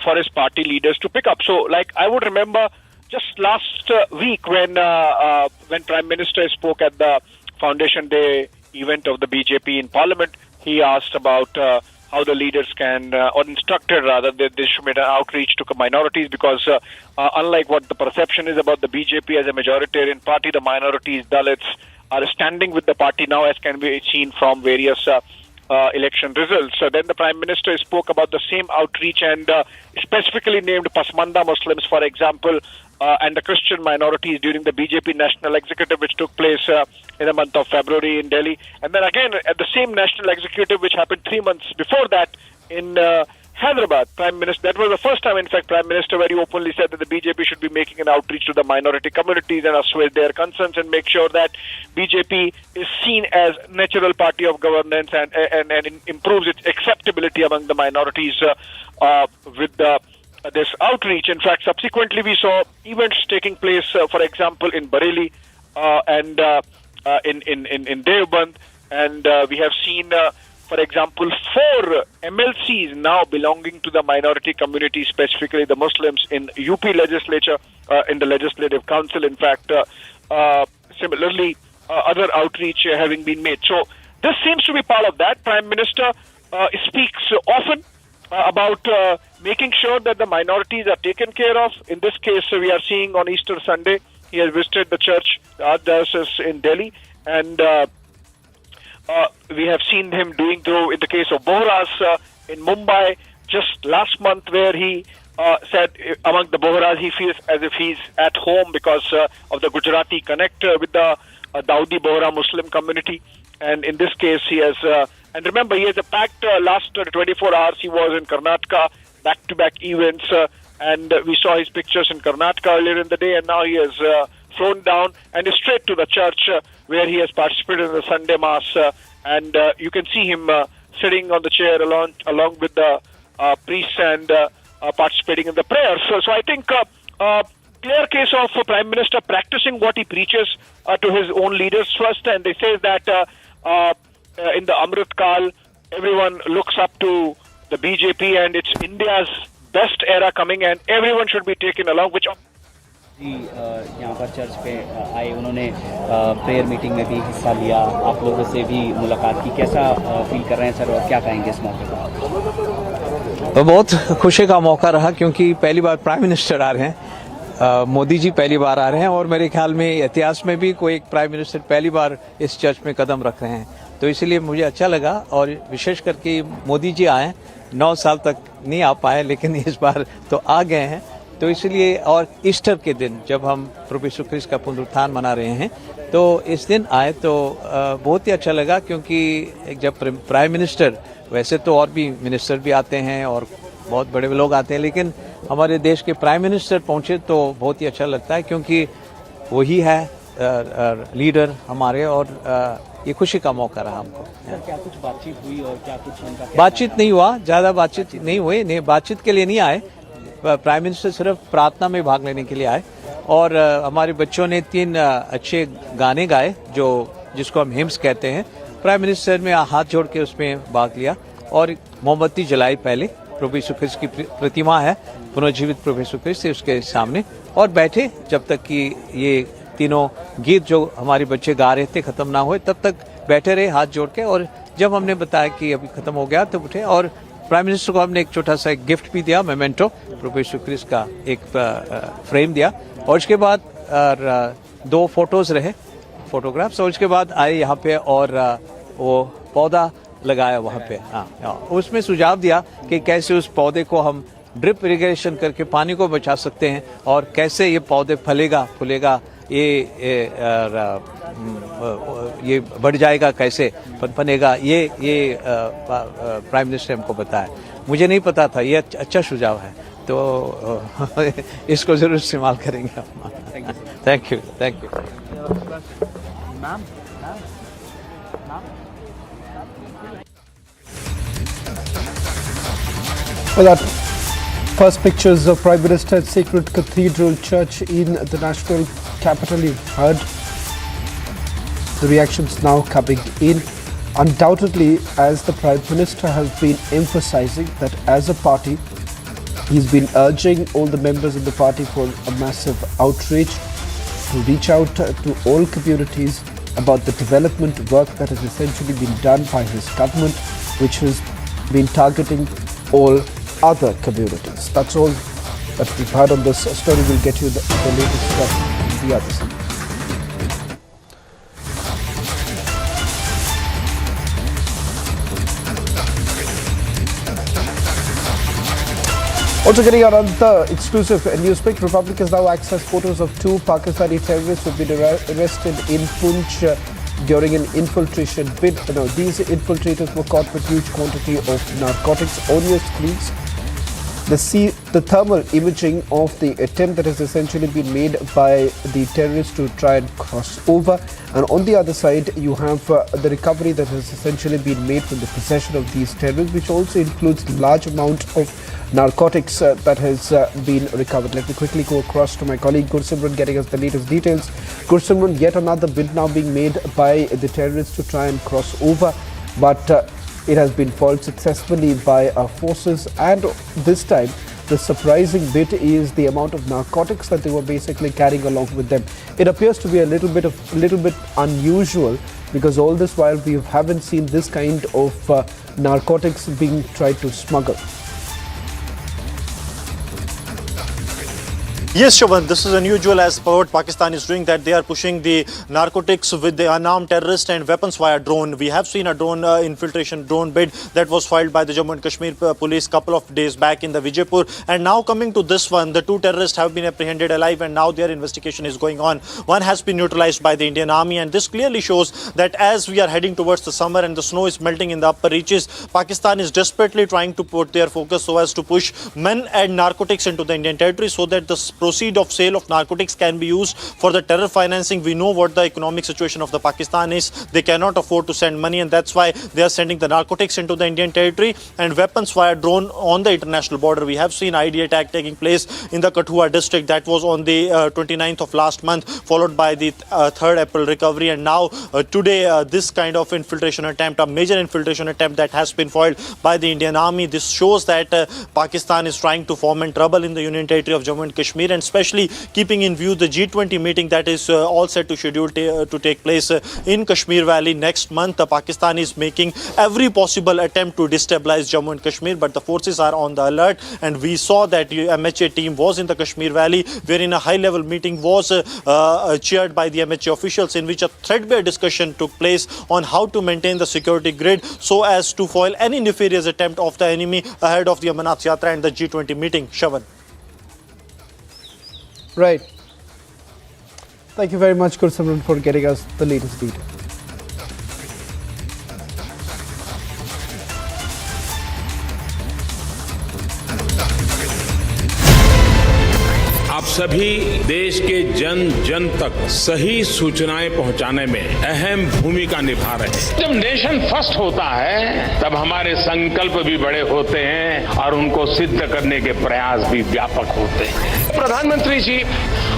for his party leaders to pick up. So, like, I would remember just last week when Prime Minister spoke at the Foundation Day event of the BJP in Parliament, he asked about how the leaders can, or instructed rather, that they should make an outreach to minorities, because unlike what the perception is about the BJP as a majoritarian party, the minorities, Dalits, are standing with the party now, as can be seen from various election results. So then the Prime Minister spoke about the same outreach and specifically named Pasmanda Muslims, for example, and the Christian minorities during the BJP National Executive, which took place in the month of February in Delhi. And then again at the same National Executive, which happened 3 months before that in Hyderabad, Prime Minister, that was the first time, in fact, Prime Minister very openly said that the BJP should be making an outreach to the minority communities and assuage their concerns and make sure that BJP is seen as natural party of governance and improves its acceptability among the minorities with this outreach. In fact, subsequently we saw events taking place, for example, in Bareilly and in Deoband, and we have seen for example, 4 MLCs now belonging to the minority community, specifically the Muslims, in UP legislature, in the Legislative Council. In fact, similarly, other outreach having been made. So this seems to be part of that. Prime Minister speaks often about making sure that the minorities are taken care of. In this case, we are seeing on Easter Sunday, he has visited the church, the Archdiocese in Delhi, and we have seen him doing so in the case of Bohras in Mumbai just last month, where he said among the Bohras he feels as if he's at home because of the Gujarati connect with the Dawoodi Bohra Muslim community. And in this case he has, and remember, he has a packed last 24 hours he was in Karnataka, back-to-back events, and we saw his pictures in Karnataka earlier in the day, and now he has flown down and is straight to the church where he has participated in the Sunday Mass, and you can see him sitting on the chair along with the priests and participating in the prayers. So I think clear case of Prime Minister practicing what he preaches to his own leaders first, and they say that in the Amrit Kal, everyone looks up to the BJP and it's India's best era coming, and everyone should be taken along, which यहाँ पर church पे आए, उन्होंने prayer meeting में भी हिस्सा लिया, आप लोगों से भी मुलाकात की, कैसा फील कर रहे हैं सर, और क्या कहेंगे इस मौके पर? तो बहुत खुशी का मौका रहा, क्योंकि पहली बार प्राइम मिनिस्टर आ रहे हैं, मोदी जी पहली बार आ रहे हैं, और मेरे ख्याल में इतिहास में भी कोई एक प्राइम मिनिस्टर पहली बार इस चर्च में कदम रख रहे हैं, तो इसलिए मुझे अच्छा लगा। और विशेष करके मोदी जी आए, 9 साल तक नहीं आ पाए, लेकिन इस बार तो आ गए हैं, तो इसलिए, और ईस्टर के दिन जब हम प्रभु यीशु ख्रिस्त का पुनरुत्थान मना रहे हैं, तो इस दिन आए तो बहुत ही अच्छा लगा, क्योंकि जब प्राइम मिनिस्टर, वैसे तो और भी मिनिस्टर भी आते हैं और बहुत बड़े लोग आते हैं, लेकिन हमारे देश के प्राइम मिनिस्टर पहुंचे तो बहुत ही अच्छा लगता है, क्योंकि वही है लीडर हमारे, और ये खुशी का मौका रहा हमको। क्या कुछ बातचीत हुई और क्या कुछ उनका? बातचीत नहीं हुआ, ज़्यादा बातचीत नहीं हुई, नहीं, बातचीत के लिए नहीं आए, प्राइम मिनिस्टर सिर्फ प्रार्थना में भाग लेने के लिए आए, और हमारे बच्चों ने 3 अच्छे गाने गाए, जिसको हम हिम्स कहते हैं। प्राइम मिनिस्टर ने हाथ जोड़ के उसमें भाग लिया और मोमबत्ती जलाई पहले, प्रभु यीशु ख्रिस्त की प्रतिमा है, पुनर्जीवित प्रभु यीशु ख्रिस्त, उसके सामने, और बैठे जब तक कि ये तीनों गीत जो हमारे बच्चे गा रहे थे खत्म ना हुए, तब तक बैठे रहे हाथ जोड़ के। और जब हमने बताया कि अभी खत्म हो गया, तब उठे, और प्राइम मिनिस्टर को हमने एक छोटा सा एक गिफ्ट भी दिया, मेमेंटो, प्रभु यीशु ख्रिस्त का एक फ्रेम दिया, और उसके बाद 2 फोटोज रहे, फोटोग्राफ्स, और उसके बाद आए यहाँ पे और वो पौधा लगाया वहाँ पे। हाँ, उसमें सुझाव दिया कि कैसे उस पौधे को हम ड्रिप इरिगेशन करके पानी को बचा सकते हैं, और कैसे ये पौधे फूलेगा, ये बढ़ जाएगा, कैसे पनपनेगा, ये प्राइम मिनिस्टर हमको बताया। मुझे नहीं पता था, ये अच्छा सुझाव है, तो इसको जरूर इस्तेमाल करेंगे हम। Thank you. Well, that first pictures of Prime Minister at Sacred Cathedral Church in the national capital. You've heard the reactions now coming in. Undoubtedly, as the Prime Minister has been emphasizing that as a party, He's been urging all the members of the party for a massive outreach to reach out to all communities about the development work that has essentially been done by his government, which has been targeting all other communities. That's all that we've heard on this story. We'll get you the latest stuff on the other side. Also getting another exclusive news pick. Republic has now accessed photos of two Pakistani terrorists who have been arrested in Poonch during an infiltration bid. Now, these infiltrators were caught with huge quantity of narcotics on your screens. The thermal imaging of the attempt that has essentially been made by the terrorists to try and cross over. And on the other side, you have the recovery that has essentially been made from the possession of these terrorists, which also includes large amount of narcotics that has been recovered. Let me quickly go across to my colleague Gursimran getting us the latest details. Gursimran, yet another bid now being made by the terrorists to try and cross over, but it has been foiled successfully by our forces, and this time the surprising bit is the amount of narcotics that they were basically carrying along with them. It appears to be a little bit unusual, because all this while we haven't seen this kind of narcotics being tried to smuggle. Yes, Shobhan, this is unusual as per what Pakistan is doing, that they are pushing the narcotics with the unarmed terrorist and weapons via drone. We have seen a drone infiltration drone bid that was filed by the Jammu and Kashmir police couple of days back in the Vijaypur. And now coming to this one, the two terrorists have been apprehended alive and now their investigation is going on. One has been neutralized by the Indian Army, and this clearly shows that as we are heading towards the summer and the snow is melting in the upper reaches, Pakistan is desperately trying to put their focus so as to push men and narcotics into the Indian territory so that the proceed of sale of narcotics can be used for the terror financing. We know what the economic situation of the Pakistan is. They cannot afford to send money, and that's why they are sending the narcotics into the Indian territory and weapons via drone on the international border. We have seen ID attack taking place in the Kathua district. That was on the 29th of last month, followed by the 3rd April recovery, and now today this kind of infiltration attempt, a major infiltration attempt that has been foiled by the Indian Army. This shows that Pakistan is trying to foment trouble in the Union Territory of Jammu and Kashmir, and especially keeping in view the G20 meeting that is all set to schedule to take place in Kashmir Valley next month. Pakistan is making every possible attempt to destabilize Jammu and Kashmir, but the forces are on the alert, and we saw that the MHA team was in the Kashmir Valley, wherein a high-level meeting was chaired by the MHA officials, in which a threadbare discussion took place on how to maintain the security grid so as to foil any nefarious attempt of the enemy ahead of the Amarnath Yatra and the G20 meeting. Shavan. Right. Thank you very much, Gursimran, for getting us the latest details. आप सभी देश के जन जन तक सही सूचनाएं पहुंचाने में अहम भूमिका निभा रहे हैं। जब नेशन फर्स्ट होता है तब हमारे संकल्प भी बड़े होते हैं और उनको सिद्ध करने के प्रयास भी व्यापक होते हैं। प्रधानमंत्री जी,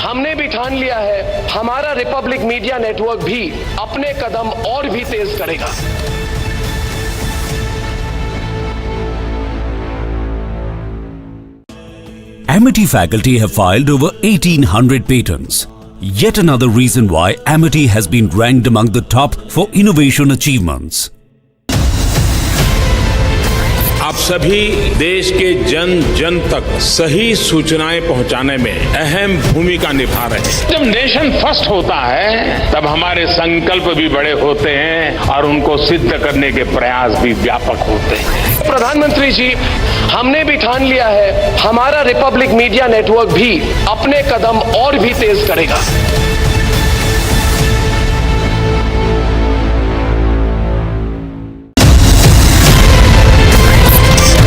हमने भी ठान लिया है, हमारा रिपब्लिक मीडिया नेटवर्क भी अपने कदम और भी तेज करेगा। Amity faculty have filed over 1,800 patents. Yet another reason why Amity has been ranked among the top for innovation achievements. आप सभी देश के जन जन तक सही सूचनाएं पहुंचाने में अहम भूमिका निभा रहे हैं। जब नेशन फर्स्ट होता है तब हमारे संकल्प भी बड़े होते हैं और उनको सिद्ध करने के प्रयास भी व्यापक होते हैं। प्रधानमंत्री जी, हमने भी ठान लिया है, हमारा रिपब्लिक मीडिया नेटवर्क भी अपने कदम और भी तेज करेगा।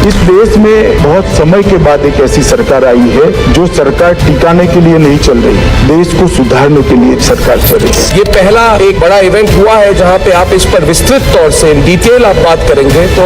इस देश में बहुत समय के बाद एक ऐसी सरकार आई है जो सरकार टिकाने के लिए नहीं चल रही, देश को सुधारने के लिए सरकार चल रही है। ये पहला एक बड़ा इवेंट हुआ है जहां पे आप इस पर विस्तृत तौर से इन डिटेल आप बात करेंगे तो